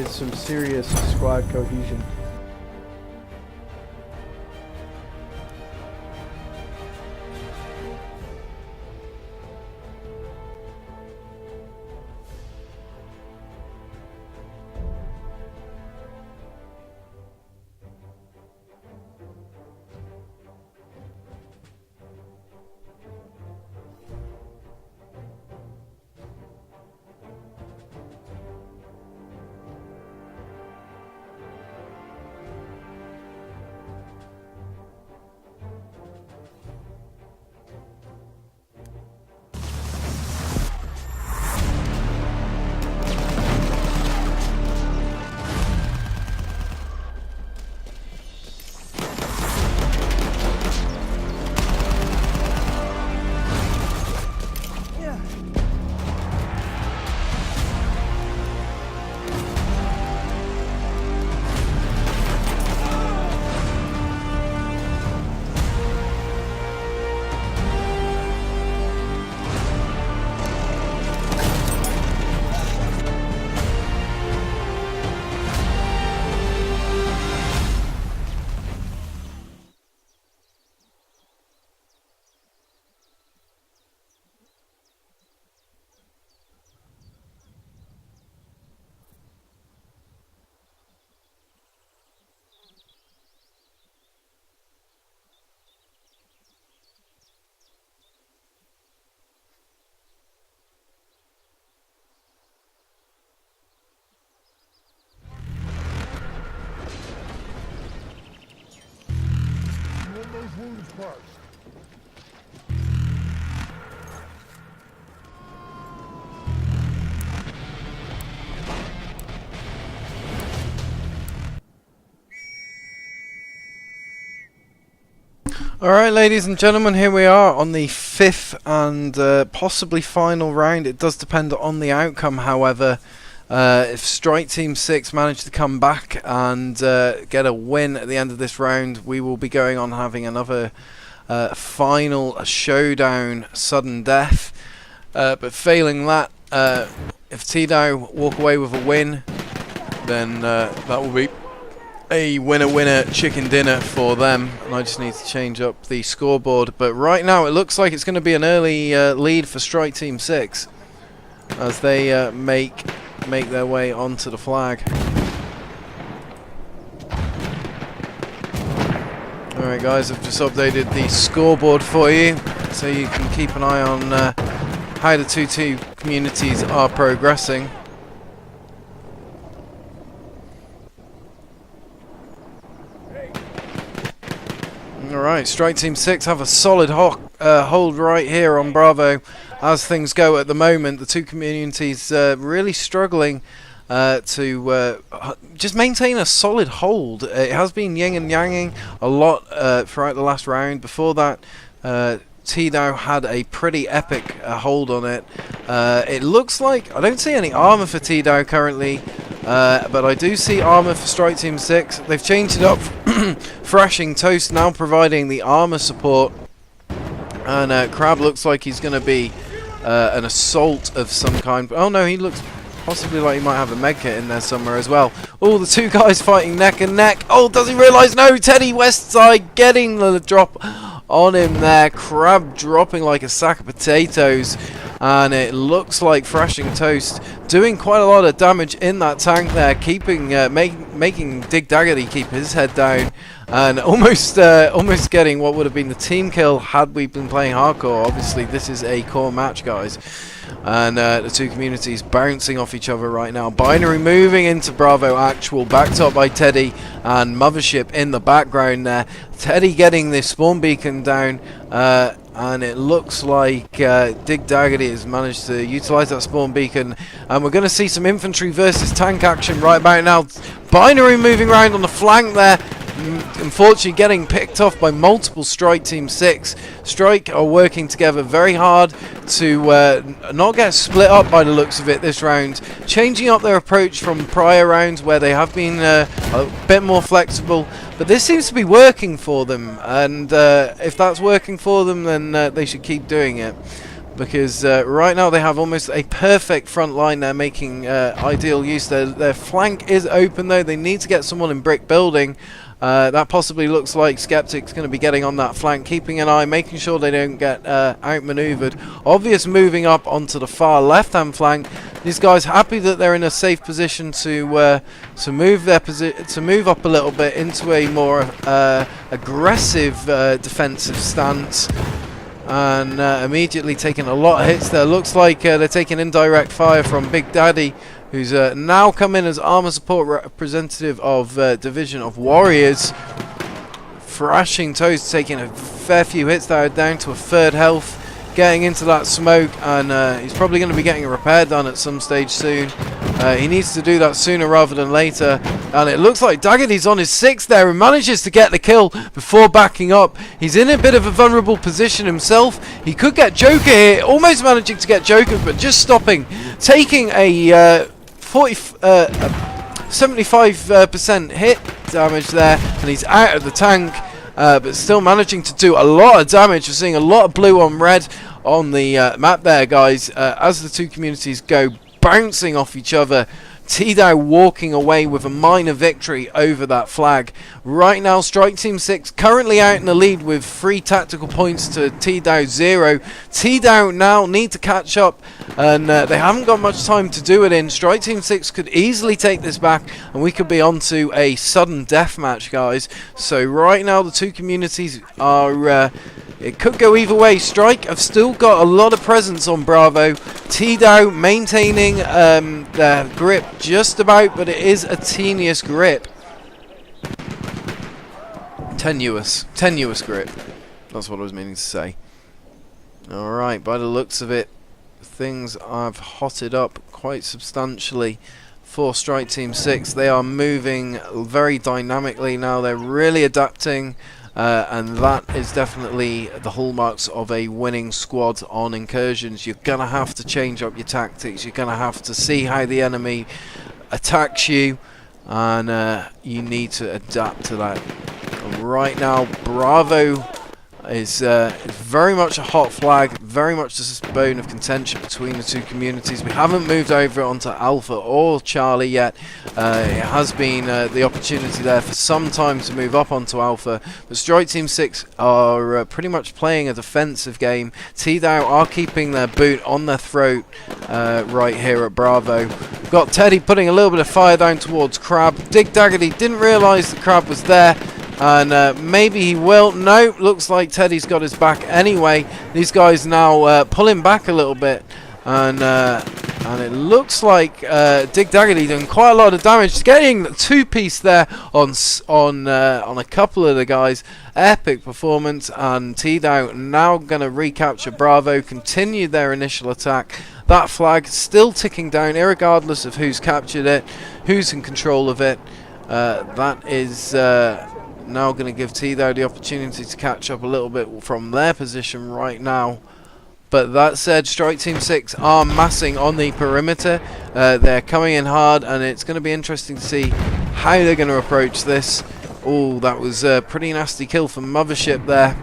is some serious squad cohesion. Alright, ladies and gentlemen, here we are on the 5th and possibly final round. It does depend on the outcome, however. If Strike Team 6 manage to come back and get a win at the end of this round, we will be going on having another final showdown sudden death. But failing that, if TDOW walk away with a win, then that will be a winner chicken dinner for them, and I just need to change up the scoreboard. But right now it looks like it's going to be an early lead for Strike Team 6 as they make their way onto the flag. Alright guys, I've just updated the scoreboard for you so you can keep an eye on how the two communities are progressing. Alright, Strike Team 6 have a solid hold right here on Bravo. As things go at the moment, the two communities really struggling to just maintain a solid hold. It has been yin and yanging a lot throughout the last round. Before that, TDOW had a pretty epic hold on it. It looks like I don't see any armor for TDOW currently, but I do see armor for Strike Team 6. They've changed it up. Thrashing Toast now providing the armor support, and Crab looks like he's going to be an assault of some kind. Oh no, he looks possibly like he might have a medkit in there somewhere as well. Oh, the two guys fighting neck and neck. Oh, does he realise? No, Teddy Westside getting the drop on him there. Crab dropping like a sack of potatoes, and it looks like Thrashing Toast doing quite a lot of damage in that tank there, keeping making Dig Daggerty keep his head down, and almost getting what would have been the team kill had we been playing hardcore. Obviously this is a core match, guys, and the two communities bouncing off each other right now. Binary moving into Bravo Actual, backed up by Teddy, and Mothership in the background there. Teddy getting this spawn beacon down, and it looks like Dig Daggerty has managed to utilise that spawn beacon, and we're going to see some infantry versus tank action right about now. Binary moving around on the flank there, unfortunately getting picked off by multiple Strike Team 6. Strike are working together very hard to not get split up by the looks of it this round, changing up their approach from prior rounds where they have been a bit more flexible, but this seems to be working for them, and if that's working for them, then they should keep doing it. because right now they have almost a perfect front line. They're making ideal use. Their flank is open though. They need to get someone in brick building. That possibly looks like Skeptic's going to be getting on that flank, keeping an eye, making sure they don't get outmaneuvered. Obvious moving up onto the far left-hand flank. These guys happy that they're in a safe position to move up a little bit into a more aggressive defensive stance. And immediately taking a lot of hits there. Looks like they're taking indirect fire from Big Daddy, who's now come in as armor support representative of Division of Warriors. Thrashing Toast taking a fair few hits there, down to a third health, getting into that smoke, and he's probably going to be getting a repair done at some stage soon. He needs to do that sooner rather than later, and it looks like Daggerty's on his 6th there and manages to get the kill before backing up. He's in a bit of a vulnerable position himself. He could get Joker here, almost managing to get Joker, but just stopping, taking a 75% hit damage there, and he's out of the tank, but still managing to do a lot of damage. We're seeing a lot of blue on red on the map there, guys, as the two communities go bouncing off each other. TDOW walking away with a minor victory over that flag. Right now, Strike Team 6 currently out in the lead with 3 tactical points to TDOW 0. TDOW now need to catch up, and they haven't got much time to do it in. Strike Team 6 could easily take this back, and we could be on to a sudden death match, guys. So right now, the two communities are... it could go either way. Strike have still got a lot of presence on Bravo. TDOW maintaining their grip just about, but it is a tenuous grip. Tenuous grip. That's what I was meaning to say. Alright, by the looks of it, things have hotted up quite substantially for Strike Team 6. They are moving very dynamically now. They're really adapting. And that is definitely the hallmarks of a winning squad on Incursions. You're going to have to change up your tactics. You're going to have to see how the enemy attacks you, and you need to adapt to that. And right now, Bravo is very much a hot flag, very much just a bone of contention between the two communities. We haven't moved over onto Alpha or Charlie yet. It has been the opportunity there for some time to move up onto Alpha, but Strike Team 6 are pretty much playing a defensive game. TDOW are keeping their boot on their throat right here at Bravo. We've got Teddy putting a little bit of fire down towards Crab. Dig Daggerty didn't realise the Crab was there, and maybe he will. No, looks like Teddy's got his back anyway. These guys now pulling back a little bit, and it looks like Dig Daggerty doing quite a lot of damage, getting the 2-piece there on a couple of the guys. Epic performance, and TDOW now going to recapture Bravo, continue their initial attack. That flag still ticking down, irregardless of who's captured it, who's in control of it. That is now going to give TDOW the opportunity to catch up a little bit from their position right now. But that said, Strike Team 6 are massing on the perimeter. They're coming in hard, and it's going to be interesting to see how they're going to approach this. Oh, that was a pretty nasty kill from Mothership there,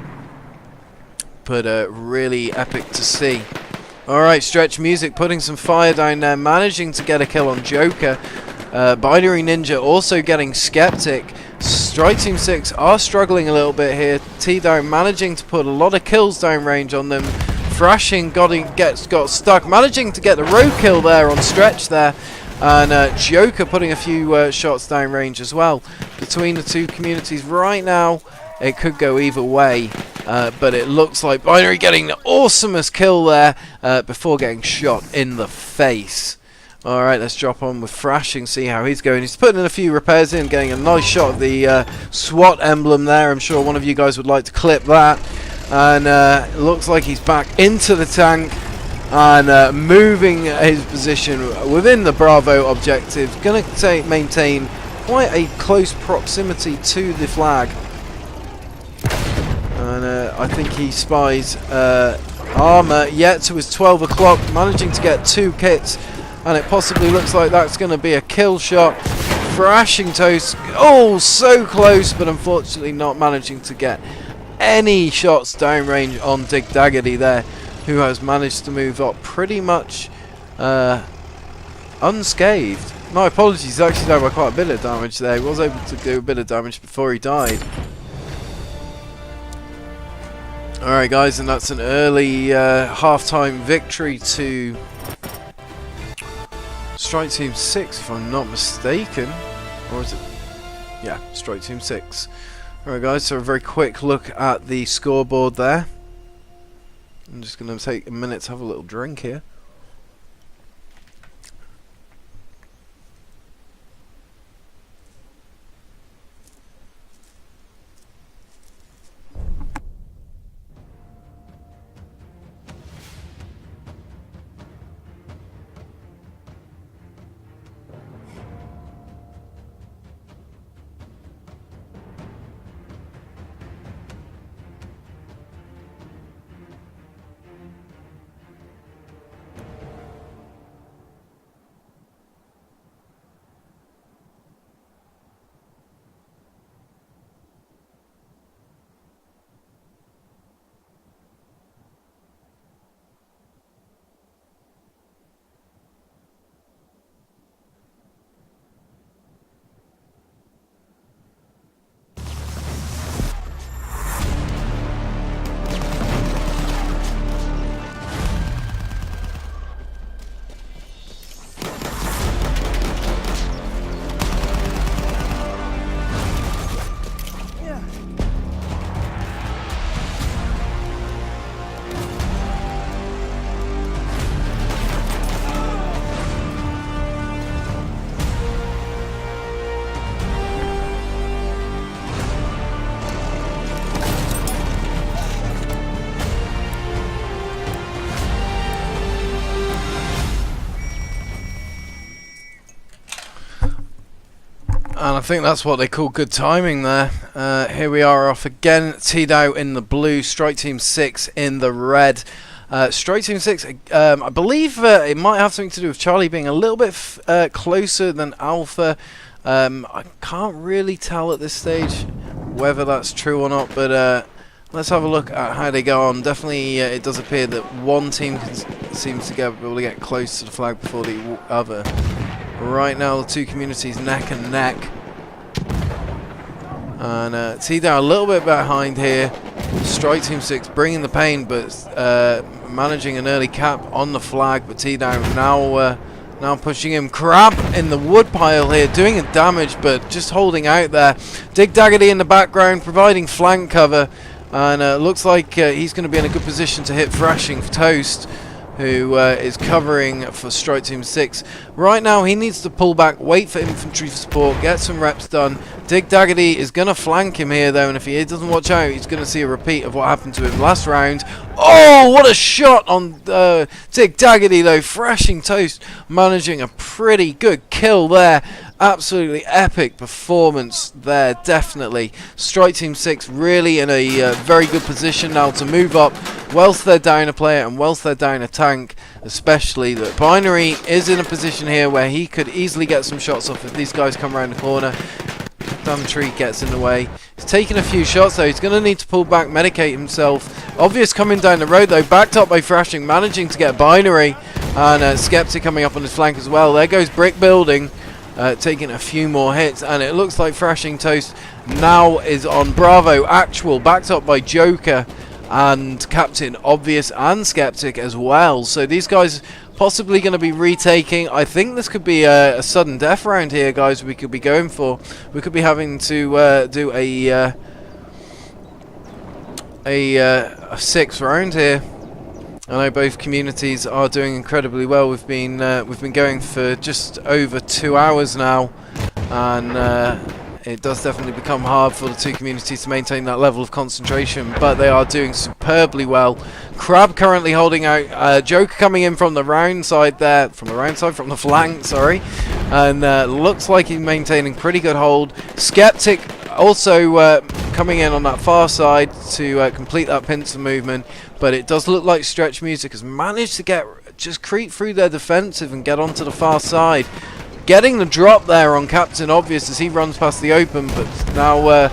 but really epic to see. Alright, Stretch Music putting some fire down there, managing to get a kill on Joker. Binary Ninja also getting Skeptic. Strike Team 6 are struggling a little bit here. TDOW managing to put a lot of kills down range on them. Thrashing got stuck, managing to get the roadkill there on Stretch there. And Joker putting a few shots down range as well. Between the two communities right now, it could go either way. But it looks like Binary getting the awesomest kill there before getting shot in the face. Alright, let's drop on with Thrashing, see how he's going. He's putting in a few repairs in, getting a nice shot of the SWAT emblem there. I'm sure one of you guys would like to clip that. And it looks like he's back into the tank and moving his position within the Bravo objective. Going to maintain quite a close proximity to the flag. And I think he spies armor yet to his 12 o'clock, managing to get 2 kits. And it possibly looks like that's going to be a kill shot. Thrashing Toast, oh, so close, but unfortunately not managing to get any shots downrange on Dig Daggerty there. who has managed to move up pretty much unscathed. My apologies, he's actually done by quite a bit of damage there. He was able to do a bit of damage before he died. Alright guys, and that's an early half-time victory to Strike Team 6, if I'm not mistaken. Or is it? Yeah, Strike Team 6. Alright guys, so a very quick look at the scoreboard there. I'm just going to take a minute to have a little drink here. And I think that's what they call good timing there. Here we are off again. TDOW in the blue, Strike Team 6 in the red. Strike Team 6, I believe it might have something to do with Charlie being a little bit closer than Alpha. I can't really tell at this stage whether that's true or not, but let's have a look at how they go on. Definitely it does appear that one team seems to be able to get close to the flag before the other. Right now the two communities neck and neck, and TDOW a little bit behind here. Strike Team 6 bringing the pain, but managing an early cap on the flag. But TDOW now pushing him. Crab in the wood pile here, doing a damage, but just holding out there. Dig Daggedy in the background, providing flank cover, and looks like he's going to be in a good position to hit Thrashing Toast, who is covering for Strike Team 6. Right now he needs to pull back, wait for infantry for support, get some reps done. Dig Daggedy is going to flank him here though, and if he doesn't watch out, he's going to see a repeat of what happened to him last round. Oh, what a shot on Dig Daggedy though. Thrashing Toast managing a pretty good kill there. Absolutely epic performance there, definitely. Strike Team 6 really in a very good position now to move up whilst they're down a player and whilst they're down a tank, especially. That Binary is in a position here where he could easily get some shots off if these guys come around the corner. Damn tree gets in the way. He's taking a few shots though. He's going to need to pull back, medicate himself. Obvious coming down the road though, backed up by Thrashing, managing to get Binary, and Skeptic coming up on his flank as well. There goes Brick Building. Taking a few more hits, and it looks like Thrashing Toast now is on Bravo Actual, backed up by Joker and Captain Obvious and Skeptic as well. So these guys possibly going to be retaking. I think this could be a sudden death round here, guys. We could be going for. We could be having to do a 6th round here. I know both communities are doing incredibly well. We've been going for just over 2 hours now, and it does definitely become hard for the two communities to maintain that level of concentration, but they are doing superbly well. Crab currently holding out. Joker coming in from the round side there, from the flank, sorry, and looks like he's maintaining pretty good hold. Skeptic also coming in on that far side to complete that pincer movement, but it does look like Stretch Music has managed to just creep through their defensive and get onto the far side. Getting the drop there on Captain Obvious as he runs past the open, but now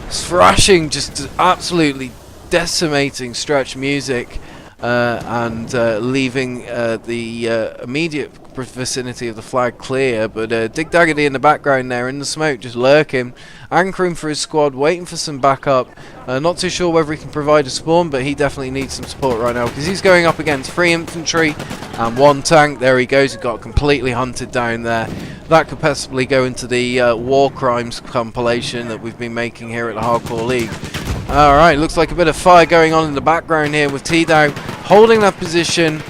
Thrashing just absolutely decimating Stretch Music. and leaving the immediate vicinity of the flag clear, but Dig Daggity in the background there in the smoke, just lurking, anchoring for his squad, waiting for some backup. Not too sure whether he can provide a spawn, but he definitely needs some support right now because he's going up against 3 infantry and 1 tank. There he goes, he got completely hunted down there. That could possibly go into the war crimes compilation that we've been making here at the Hardcore League. Alright, looks like a bit of fire going on in the background here with TDOW holding that position,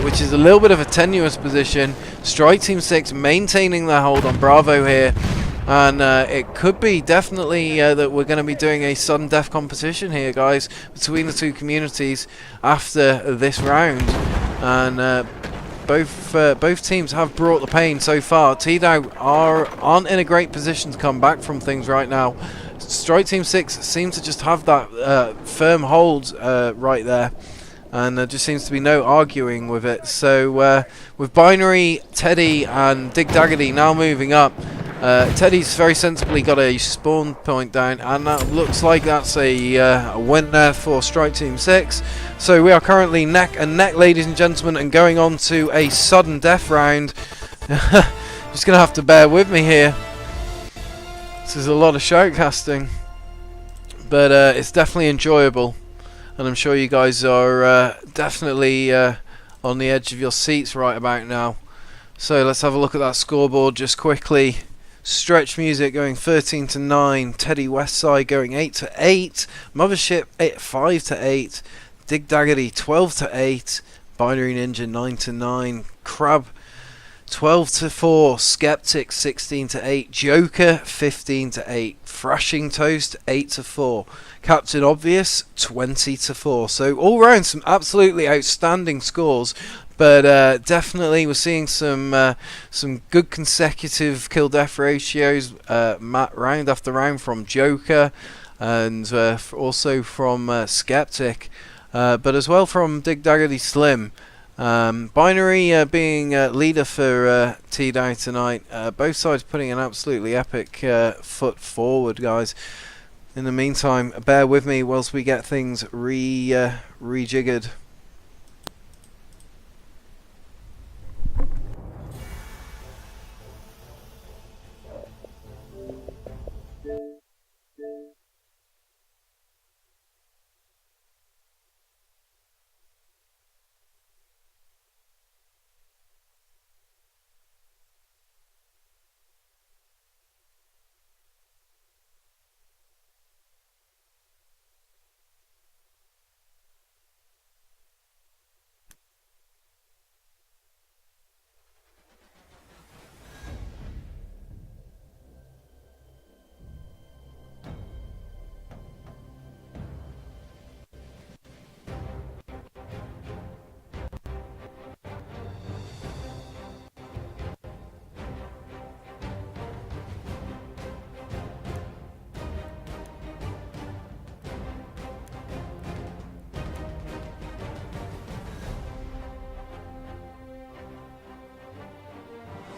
which is a little bit of a tenuous position. Strike Team 6 maintaining their hold on Bravo here, and it could be definitely that we're going to be doing a sudden death competition here, guys, between the 2 communities after this round. And both teams have brought the pain so far. TDOW aren't in a great position to come back from things right now. Strike Team 6 seem to just have that firm hold right there, and there just seems to be no arguing with it. So with Binary, Teddy and Dig Daggity now moving up, Teddy's very sensibly got a spawn point down, and that looks like that's a win there for Strike Team 6. So we are currently neck and neck, ladies and gentlemen, and going on to a sudden death round. Just gonna have to bear with me here. This is a lot of shoutcasting, but it's definitely enjoyable, and I'm sure you guys are definitely on the edge of your seats right about now. So let's have a look at that scoreboard just quickly. Stretch Music going 13-9, Teddy Westside going 8-8, Mothership 5-8, Dig Daggity 12-8, Binary Ninja 9-9, Crab 12-4, Skeptic 16-8, Joker 15-8, Thrashing Toast 8-4, Captain Obvious 20-4. So all round some absolutely outstanding scores, but definitely we're seeing some good consecutive kill death ratios round after round from Joker, and also from Skeptic, but as well from Dig Daggity Slim. Binary being leader for TDOW tonight. Both sides putting an absolutely epic foot forward, guys. In the meantime, bear with me whilst we get things rejiggered.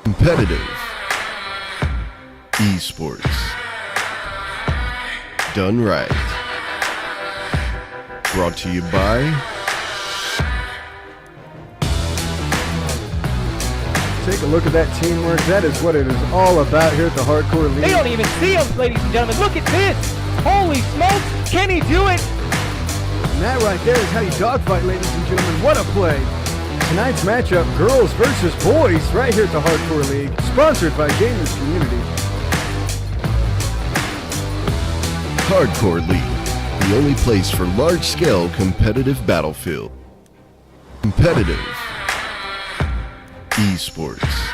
Competitive esports done right. Brought to you by Take a look at that teamwork. That is what it is all about here at the Hardcore League. They don't even see him, ladies and gentlemen. Look at this. Holy smokes. Can he do it? And that right there is how you dogfight, ladies and gentlemen. What a play. Tonight's matchup, girls versus boys, right here at the Hardcore League, sponsored by Gamers Community. Hardcore League, the only place for large-scale competitive battlefield. Competitive esports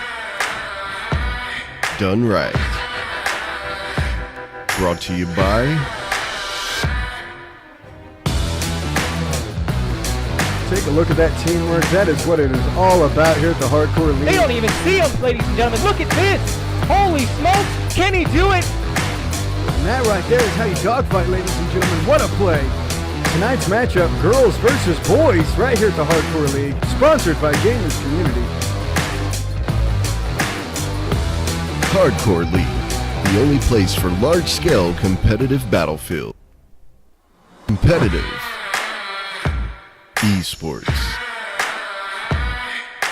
done right. Brought to you by Take a look at that teamwork. That is what it is all about here at the Hardcore League. They don't even see him, ladies and gentlemen. Look at this. Holy smokes. Can he do it? And that right there is how you dogfight, ladies and gentlemen. What a play. Tonight's matchup, girls versus boys, right here at the Hardcore League, sponsored by Gamers Community. Hardcore League, the only place for large-scale competitive battlefield. Competitive Esports.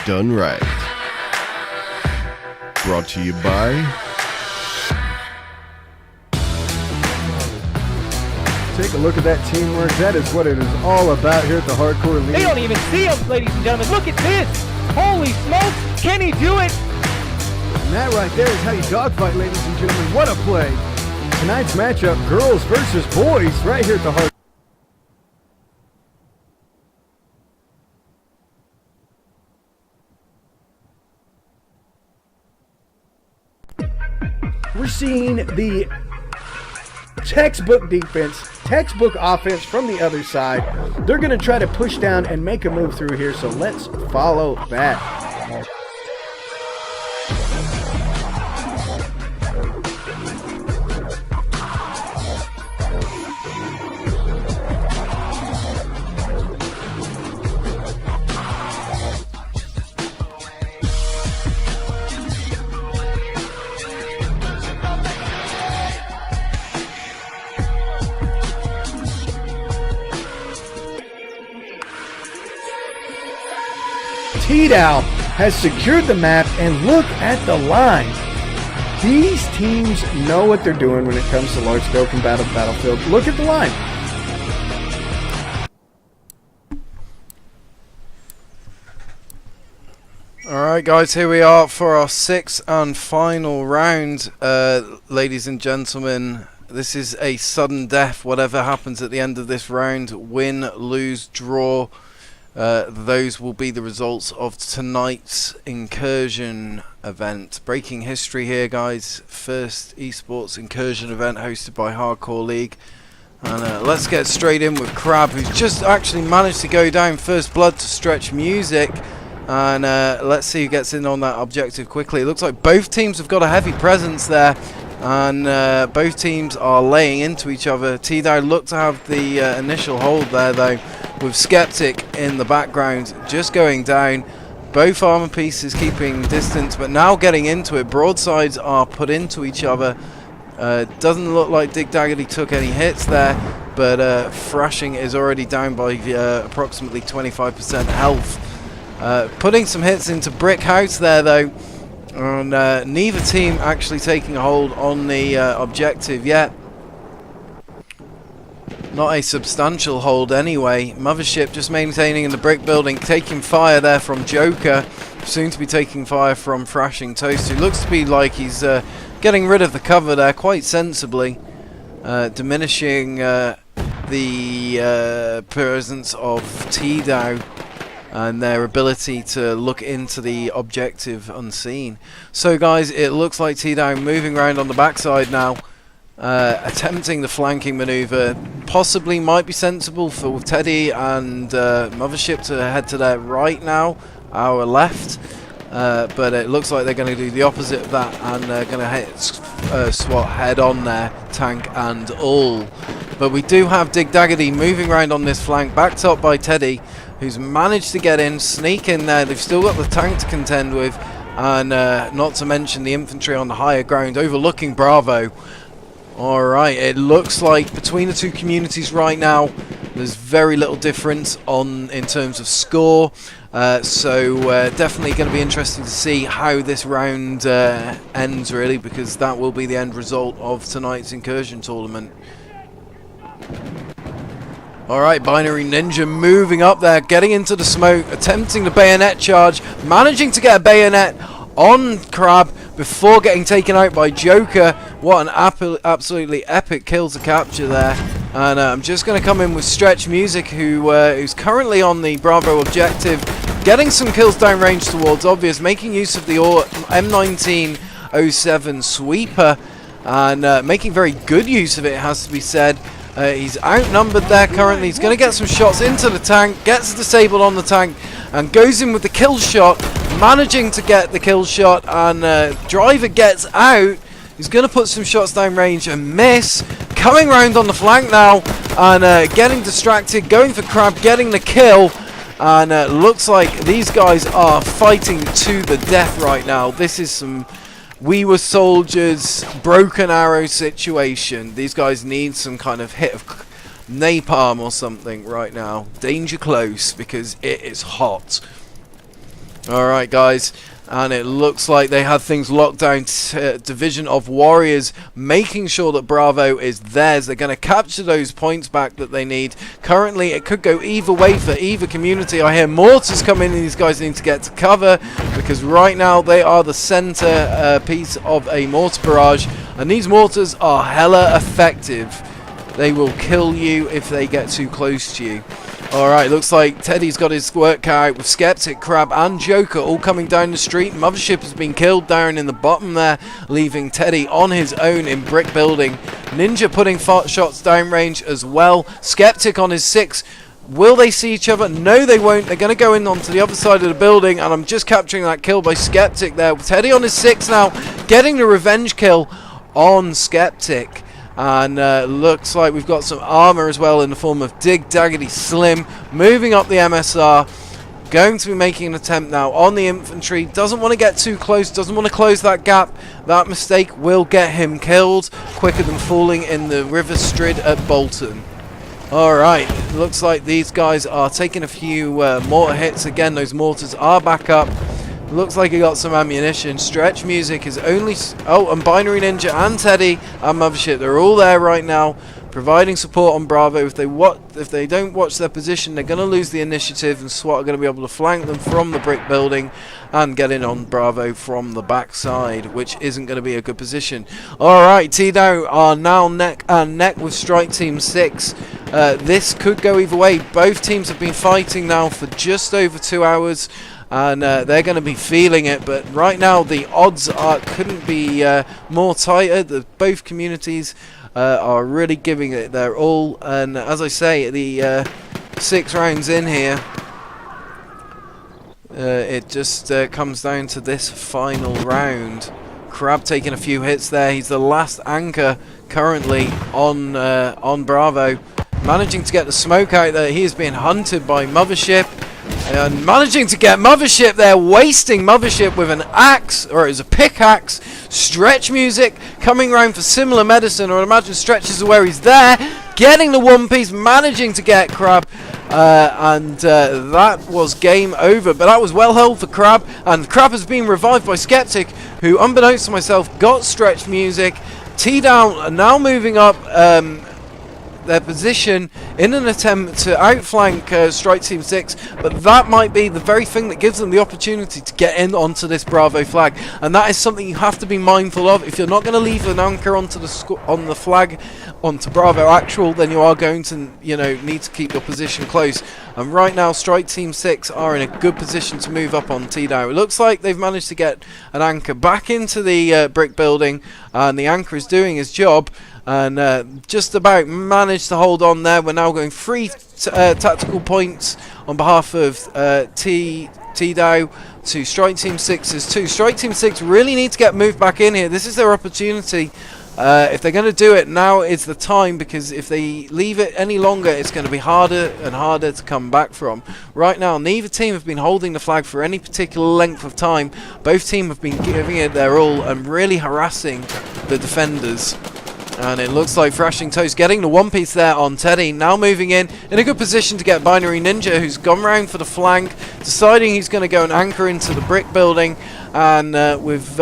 Done right. Brought to you by Take a look at that teamwork. That is what it is all about here at the Hardcore League. They don't even see him, ladies and gentlemen. Look at this. Holy smokes. Can he do it? And that right there is how you dogfight, ladies and gentlemen. What a play. Tonight's matchup, girls versus boys, right here at the Hardcore. We're seeing the textbook defense, textbook offense from the other side. They're going to try to push down and make a move through here, so let's follow that. TDOW has secured the map, and look at the line. These teams know what they're doing when it comes to large-scale combative battlefield. Look at the line. Alright guys, here we are for our sixth and final round, ladies and gentlemen. This is a sudden death, whatever happens at the end of this round, win, lose, draw. Those will be the results of tonight's incursion event. Breaking history here, guys. First esports incursion event hosted by Hardcore League. And let's get straight in with Crab, who's just actually managed to go down first blood to Stretch Music. And let's see who gets in on that objective quickly. It looks like both teams have got a heavy presence there. And both teams are laying into each other. TDOW looked to have the initial hold there, though, with Skeptic in the background just going down. Both armor pieces keeping distance, but now getting into it. Broadsides are put into each other. Doesn't look like Dig Daggity took any hits there, but Thrashing is already down by approximately 25% health. Putting some hits into Brick House there, though. And neither team actually taking a hold on the objective yet. Not a substantial hold anyway. Mothership just maintaining in the brick building, taking fire there from Joker. Soon to be taking fire from Thrashing Toast, who looks to be like he's getting rid of the cover there quite sensibly. Diminishing the presence of TDOW and their ability to look into the objective unseen. So guys, it looks like TDOW moving around on the backside now, attempting the flanking maneuver. Possibly might be sensible for Teddy and Mothership to head to their right now, our left, but it looks like they're going to do the opposite of that, and they're going to hit SWAT head on there, tank and all. But we do have Dig Daggity moving around on this flank, backed up by Teddy, who's managed to get in, sneak in there. They've still got the tank to contend with, and not to mention the infantry on the higher ground overlooking Bravo. Alright, it looks like between the two communities right now there's very little difference in terms of score, so definitely going to be interesting to see how this round ends, really, because that will be the end result of tonight's incursion tournament. Alright, Binary Ninja moving up there, getting into the smoke, attempting the bayonet charge, managing to get a bayonet on Crab before getting taken out by Joker. What an absolutely epic kill to capture there. And I'm just going to come in with Stretch Music, who's currently on the Bravo objective, getting some kills downrange towards Obvious, making use of the M1907 sweeper, and making very good use of it, it has to be said. He's outnumbered there currently. He's going to get some shots into the tank, gets disabled on the tank, and goes in with the kill shot, managing to get the kill shot, and Driver gets out. He's going to put some shots down range and miss. Coming round on the flank now, and getting distracted, going for Crab, getting the kill, and looks like these guys are fighting to the death right now. This is some We Were Soldiers, Broken Arrow situation. These guys need some kind of hit of napalm or something right now. Danger close, because it is hot. Alright guys, and it looks like they had things locked down. Division of Warriors making sure that Bravo is theirs. They're going to capture those points back that they need. Currently it could go either way for either community. I hear mortars coming in. These guys need to get to cover, because right now they are the center piece of a mortar barrage, and these mortars are hella effective. They will kill you if they get too close to you. Alright, looks like Teddy's got his work cut out with Skeptic, Crab and Joker all coming down the street. Mothership has been killed down in the bottom there, leaving Teddy on his own in brick building. Ninja putting shots downrange as well. Skeptic on his 6. Will they see each other? No, they won't. They're going to go in onto the other side of the building, and I'm just capturing that kill by Skeptic there. Teddy on his 6 now, getting the revenge kill on Skeptic. And looks like we've got some armor as well in the form of Dig Daggity Slim, moving up the MSR, going to be making an attempt now on the infantry. Doesn't want to get too close, doesn't want to close that gap. That mistake will get him killed quicker than falling in the River Strid at Bolton. Alright, looks like these guys are taking a few mortar hits again. Those mortars are back up. Looks like he got some ammunition. Stretch Music is only... Oh, and Binary Ninja and Teddy and Mothership, they're all there right now, providing support on Bravo. If they don't watch their position, they're going to lose the initiative, and SWAT are going to be able to flank them from the brick building and get in on Bravo from the backside, which isn't going to be a good position. Alright, TDOW are now neck and neck with Strike Team 6. This could go either way. Both teams have been fighting now for just over 2 hours. And they're going to be feeling it, but right now the odds couldn't be more tighter. Both communities are really giving it their all, and as I say, the 6 rounds in here, it just comes down to this final round. Crab taking a few hits there. He's the last anchor currently on Bravo, managing to get the smoke out there. He is being hunted by Mothership. And managing to get Mothership there, wasting Mothership with an axe, or it was a pickaxe. Stretch Music coming around for similar medicine, or I imagine Stretch is where he's there, getting the one piece, managing to get Crab, and that was game over. But that was well held for Crab, and Crab has been revived by Skeptic, who, unbeknownst to myself, got Stretch Music. TDOW now moving up their position in an attempt to outflank Strike Team 6, but that might be the very thing that gives them the opportunity to get in onto this Bravo flag, and that is something you have to be mindful of. If you're not going to leave an anchor onto the flag onto Bravo actual, then you are going to need to keep your position close. And right now Strike Team 6 are in a good position to move up on TDOW. It looks like they've managed to get an anchor back into the brick building, and the anchor is doing his job, and just about managed to hold on there. We're now going 3 tactical points on behalf of TDOW to Strike Team 6's 2. Strike Team 6 really need to get moved back in here. This is their opportunity. If they're going to do it, now is the time, because if they leave it any longer, it's going to be harder and harder to come back from. Right now, neither team have been holding the flag for any particular length of time. Both teams have been giving it their all and really harassing the defenders. And it looks like Thrashing Toast getting the one piece there on Teddy. Now moving in a good position to get Binary Ninja, who's gone round for the flank, deciding he's going to go and anchor into the brick building. And with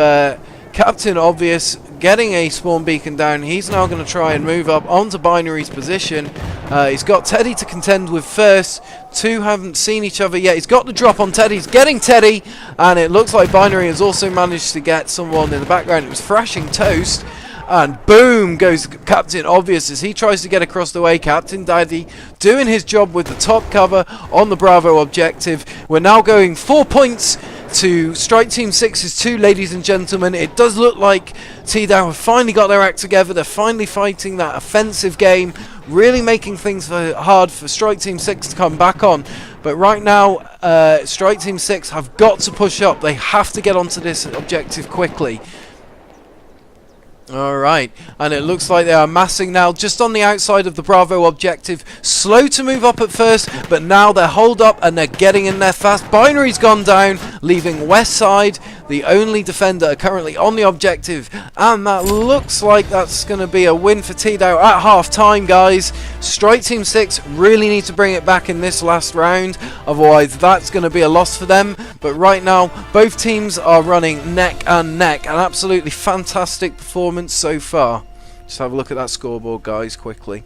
Captain Obvious getting a spawn beacon down, he's now going to try and move up onto Binary's position. He's got Teddy to contend with first. Two haven't seen each other yet. He's got the drop on Teddy. He's getting Teddy, and it looks like Binary has also managed to get someone in the background. It was Thrashing Toast. And boom goes Captain Obvious as he tries to get across the way. Captain Daddy doing his job with the top cover on the Bravo objective. We're now going 4 points to Strike Team 6's 2, ladies and gentlemen. It does look like TDOW have finally got their act together. They're finally fighting that offensive game, really making things hard for Strike Team 6 to come back on. But right now, Strike Team 6 have got to push up. They have to get onto this objective quickly. Alright, and it looks like they are massing now just on the outside of the Bravo objective. Slow to move up at first, but now they're holed up and they're getting in there fast. Binary's gone down, leaving west side. the only defender currently on the objective, and that looks like that's going to be a win for TDOW at half time, guys. Strike Team 6 really need to bring it back in this last round, otherwise that's going to be a loss for them. But right now both teams are running neck and neck. An absolutely fantastic performance so far. Just have a look at that scoreboard, guys, quickly.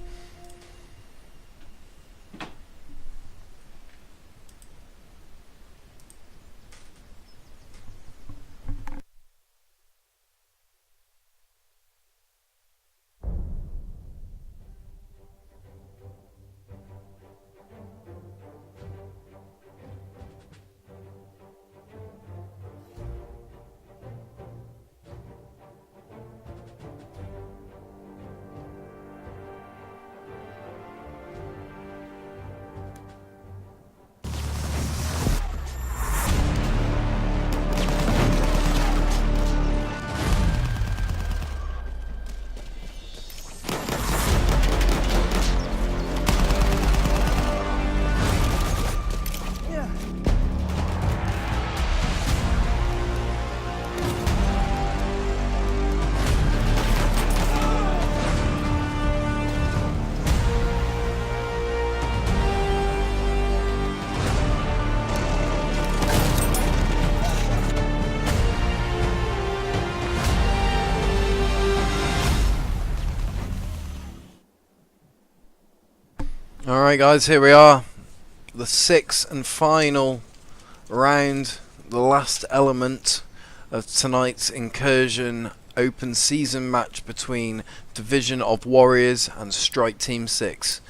Alright guys, here we are, the sixth and final round, the last element of tonight's Incursion open season match between Division of Warriors and Strike Team 6.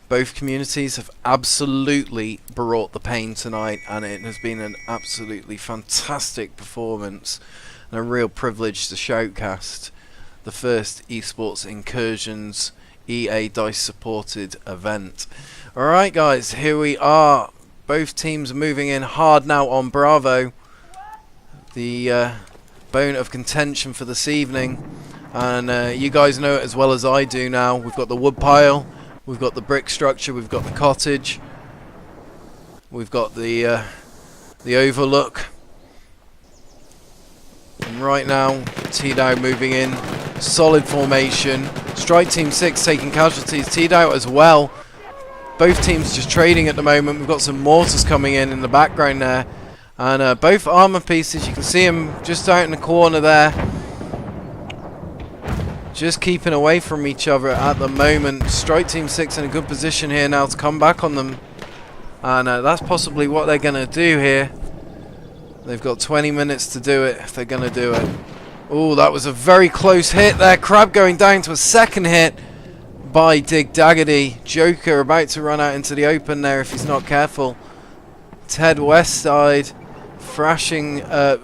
Both communities have absolutely brought the pain tonight, and it has been an absolutely fantastic performance and a real privilege to shoutcast the first esports Incursions EA DICE supported event. Alright guys, here we are. Both teams are moving in hard now on Bravo, the bone of contention for this evening, and you guys know it as well as I do now. We've got the wood pile, we've got the brick structure, we've got the cottage, we've got the overlook, and right now TDOW moving in solid formation. Strike Team 6 taking casualties, TDOW as well. Both teams just trading at the moment. We've got some mortars coming in the background there, and both armor pieces, you can see them just out in the corner there, just keeping away from each other at the moment. Strike Team 6 in a good position here now to come back on them, and that's possibly what they're going to do here. They've got 20 minutes to do it if they're going to do it. Oh, that was a very close hit there. Crab going down to a second hit by Dig Daggedy. Joker about to run out into the open there if he's not careful. Ted Westside thrashing, Ted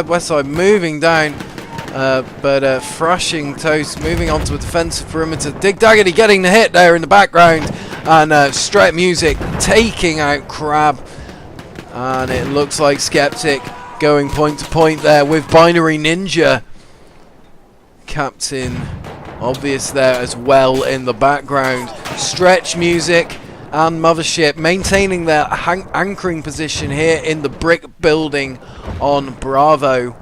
Westside moving down, but Thrashing Toast moving onto a defensive perimeter. Dig Daggedy getting the hit there in the background, and Straight Music taking out Crab, and it looks like Skeptic going point to point there with Binary Ninja. Captain Obvious there as well in the background. Stretch Music and Mothership maintaining their anchoring position here in the brick building on Bravo.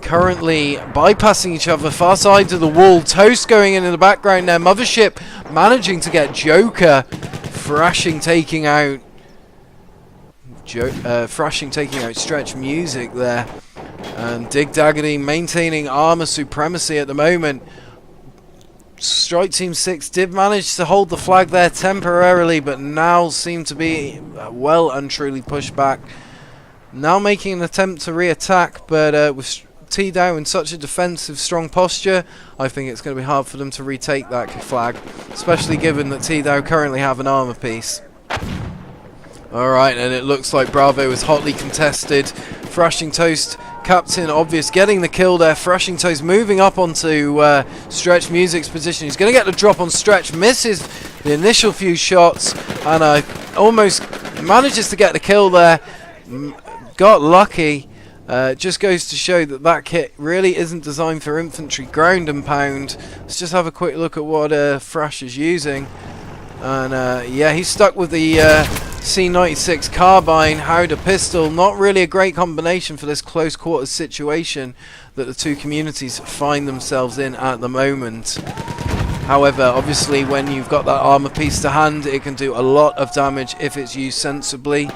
Currently bypassing each other, far side to the wall. Toast going in the background there. Mothership managing to get Joker. Thrashing taking out Stretch Music there, and Dig Daggedy maintaining armor supremacy at the moment. Strike Team 6 did manage to hold the flag there temporarily, but now seem to be well and truly pushed back. Now making an attempt to re-attack, but with TDOW in such a defensive strong posture, I think it's going to be hard for them to retake that flag, especially given that TDOW currently have an armor piece. Alright, and it looks like Bravo is hotly contested. Thrashing Toast, Captain Obvious getting the kill there. Thrashing Toast moving up onto Stretch Music's position. He's going to get the drop on Stretch, misses the initial few shots, and almost manages to get the kill there. Got lucky. Just goes to show that that kit really isn't designed for infantry ground and pound. Let's just have a quick look at what Thrash is using. And yeah, he's stuck with the C96 carbine, Howder pistol. Not really a great combination for this close quarters situation that the two communities find themselves in at the moment. However, obviously when you've got that armor piece to hand, it can do a lot of damage if it's used sensibly.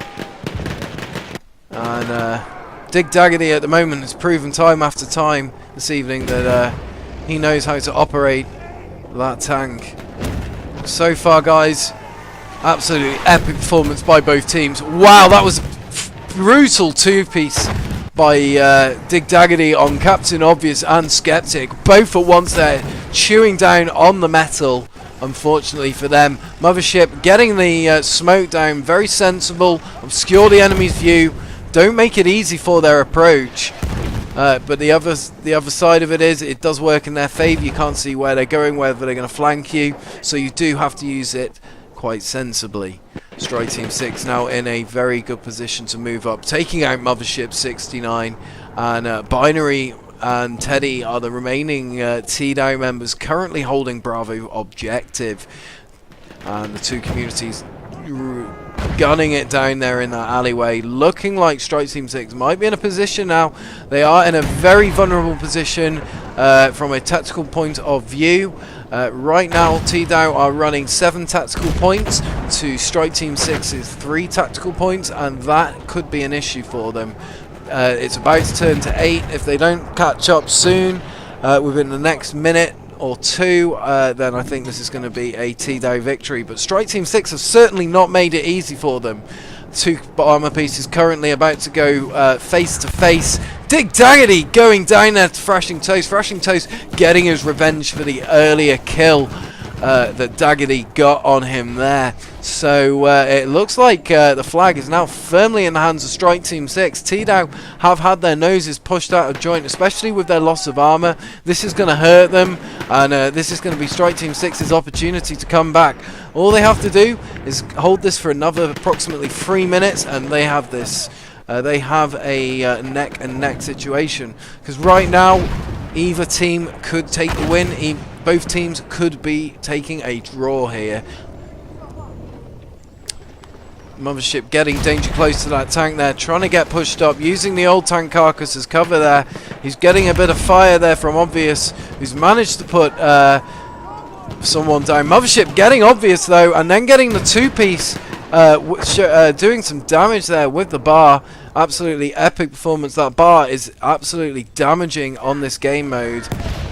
And Dig Daggerty at the moment has proven time after time this evening that he knows how to operate that tank. So far, guys, absolutely epic performance by both teams. Wow, that was a brutal two-piece by Dig Daggerty on Captain Obvious and Skeptic. Both at once there, chewing down on the metal, unfortunately for them. Mothership getting the smoke down, very sensible, obscure the enemy's view, don't make it easy for their approach. But the other side of it is, it does work in their favour. You can't see where they're going, whether they're going to flank you, so you do have to use it quite sensibly. Strike Team 6 now in a very good position to move up, taking out Mothership 69, and Binary and Teddy are the remaining TDOW members currently holding Bravo objective, and the two communities gunning it down there in that alleyway. Looking like Strike Team 6 might be in a position now. They are in a very vulnerable position from a tactical point of view. Right now TDOW are running 7 tactical points to Strike Team 6's 3 tactical points, and that could be an issue for them. It's about to turn to 8 if they don't catch up soon within the next minute or two, then I think this is going to be a TDOW victory. But Strike Team 6 have certainly not made it easy for them. 2 armor pieces currently about to go face to face. Dig Daggerty going down there to Thrashing Toast. Thrashing Toast getting his revenge for the earlier kill that Daggerty got on him there. So it looks like the flag is now firmly in the hands of Strike Team 6. TDOW have had their noses pushed out of joint, especially with their loss of armor. This is going to hurt them, and this is going to be Strike Team 6's opportunity to come back. All they have to do is hold this for another approximately 3 minutes, and they have this. They have a neck and neck situation, because right now either team could take the win. Both teams could be taking a draw here. Mothership getting danger close to that tank there, trying to get pushed up, using the old tank carcass as cover there. He's getting a bit of fire there from Obvious, who's managed to put someone down. Mothership getting Obvious though, and then getting the 2-piece, doing some damage there with the bar. Absolutely epic performance. That bar is absolutely damaging on this game mode.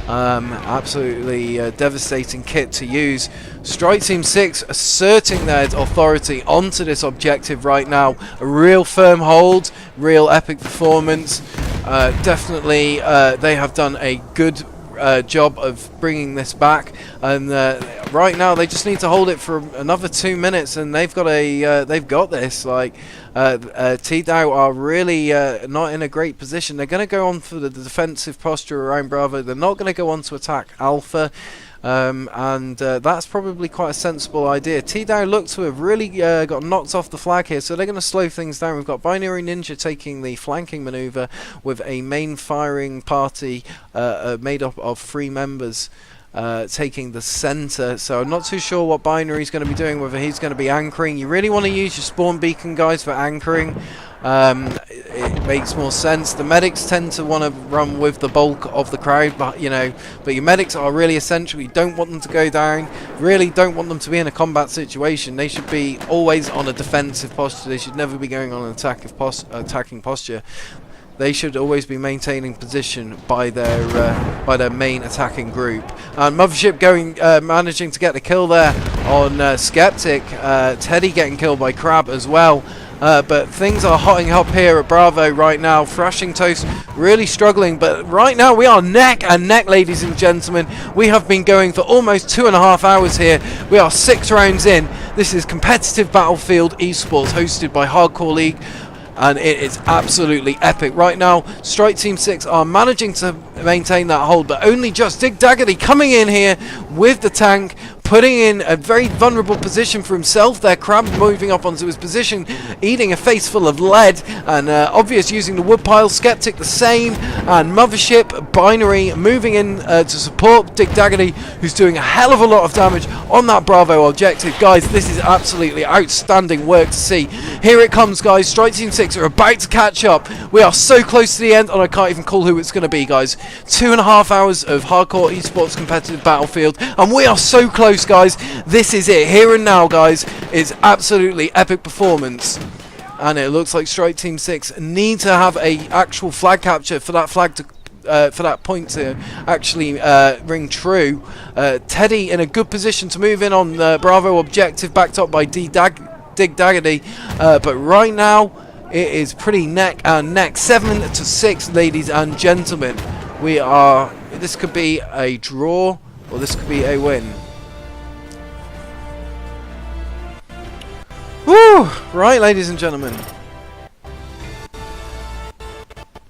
Absolutely devastating kit to use. Strike Team 6 asserting their authority onto this objective right now. A real firm hold, real epic performance. Definitely they have done a good job of bringing this back, and right now they just need to hold it for another 2 minutes, and they've got this. Like TDOW are really not in a great position. They're going to go on for the defensive posture around Bravo. They're not going to go on to attack Alpha. And that's probably quite a sensible idea. TDOW look to have really got knocked off the flag here, so they're going to slow things down. We've got Binary Ninja taking the flanking maneuver with a main firing party made up of 3 members taking the center. So I'm not too sure what Binary's going to be doing, whether he's going to be anchoring. You really want to use your spawn beacon guys for anchoring. It makes more sense. The medics tend to want to run with the bulk of the crowd, but your medics are really essential. You don't want them to go down, really don't want them to be in a combat situation. They should be always on a defensive posture. They should never be going on an attacking posture. They should always be maintaining position by their main attacking group. And Mothership going managing to get the kill there on Skeptic. Teddy getting killed by Crab as well. But things are hotting up here at Bravo right now. Thrashing Toast really struggling, but right now we are neck and neck, ladies and gentlemen. We have been going for almost 2.5 hours here. We are 6 rounds in. This is competitive Battlefield esports hosted by Hardcore League, and it is absolutely epic. Right now, Strike Team 6 are managing to maintain that hold, but only just. Dig Daggerty coming in here with the tank, putting in a very vulnerable position for himself there. Crab moving up onto his position, eating a face full of lead, and Obvious using the woodpile, Skeptic the same, and Mothership, Binary moving in to support Dig Daggerty, who's doing a hell of a lot of damage on that Bravo objective. Guys, this is absolutely outstanding work to see. Here it comes, guys. Strike Team 6 are about to catch up. We are so close to the end, and I can't even call who it's going to be, guys. 2.5 hours of hardcore esports competitive battlefield, and we are so close, guys. This is it, here and now, guys. It's absolutely epic performance, and it looks like Strike Team 6 need to have a actual flag capture for that flag to for that point to actually ring true. Teddy in a good position to move in on the Bravo objective, backed up by Dig Daggerty, but right now it is pretty neck and neck. 7-6, ladies and gentlemen. This could be a draw, or this could be a win. Woo! Right, ladies and gentlemen.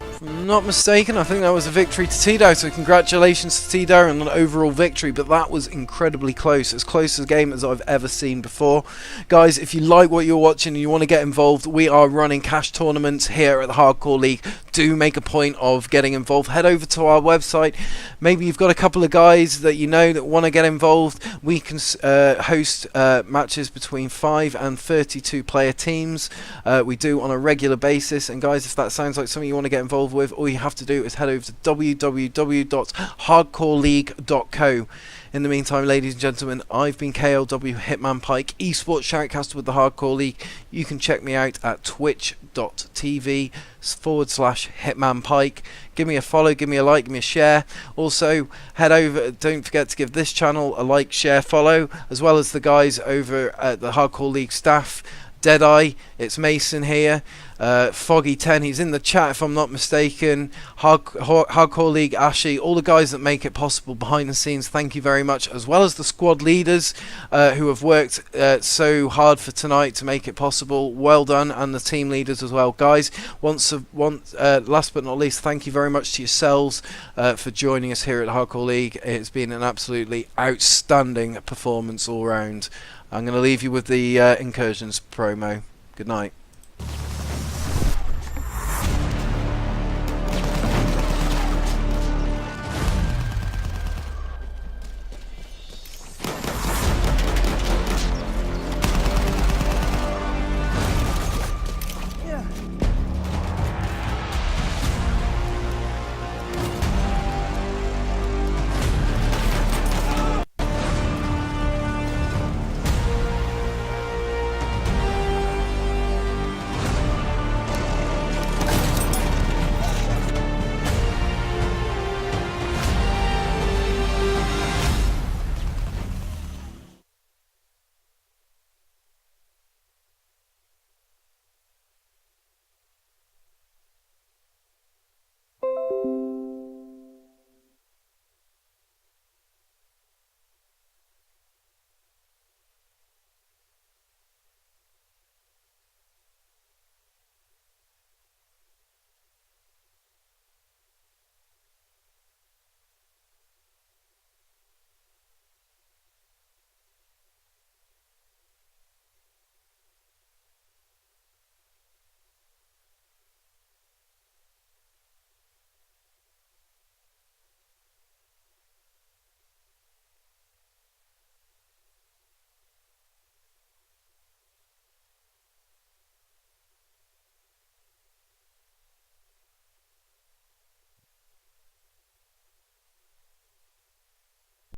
If I'm not mistaken, I think that was a victory to TDOW, so congratulations to TDOW on an overall victory, but that was incredibly close, as close a game as I've ever seen before. Guys, if you like what you're watching and you want to get involved, we are running cash tournaments here at the Hardcore League. Do make a point of getting involved. Head over to our website. Maybe you've got a couple of guys that you know that want to get involved. We can host matches between 5 and 32 player teams. We do on a regular basis, and guys, if that sounds like something you want to get involved with, all you have to do is head over to www.hardcoreleague.co. In the meantime, ladies and gentlemen, I've been KLW Hitman Pike, esports shoutcaster with the Hardcore League. You can check me out at twitch.tv/Hitman Pike. Give me a follow, give me a like, give me a share. Also, head over, don't forget to give this channel a like, share, follow, as well as the guys over at the Hardcore League staff. Deadeye, it's Mason here. Foggy10, he's in the chat if I'm not mistaken. Hardcore League, Ashy, all the guys that make it possible behind the scenes, thank you very much, as well as the squad leaders who have worked so hard for tonight to make it possible. Well done, and the team leaders as well. Guys, last but not least, thank you very much to yourselves for joining us here at Hardcore League. It's been an absolutely outstanding performance all round. I'm going to leave you with the Incursions promo. Good night.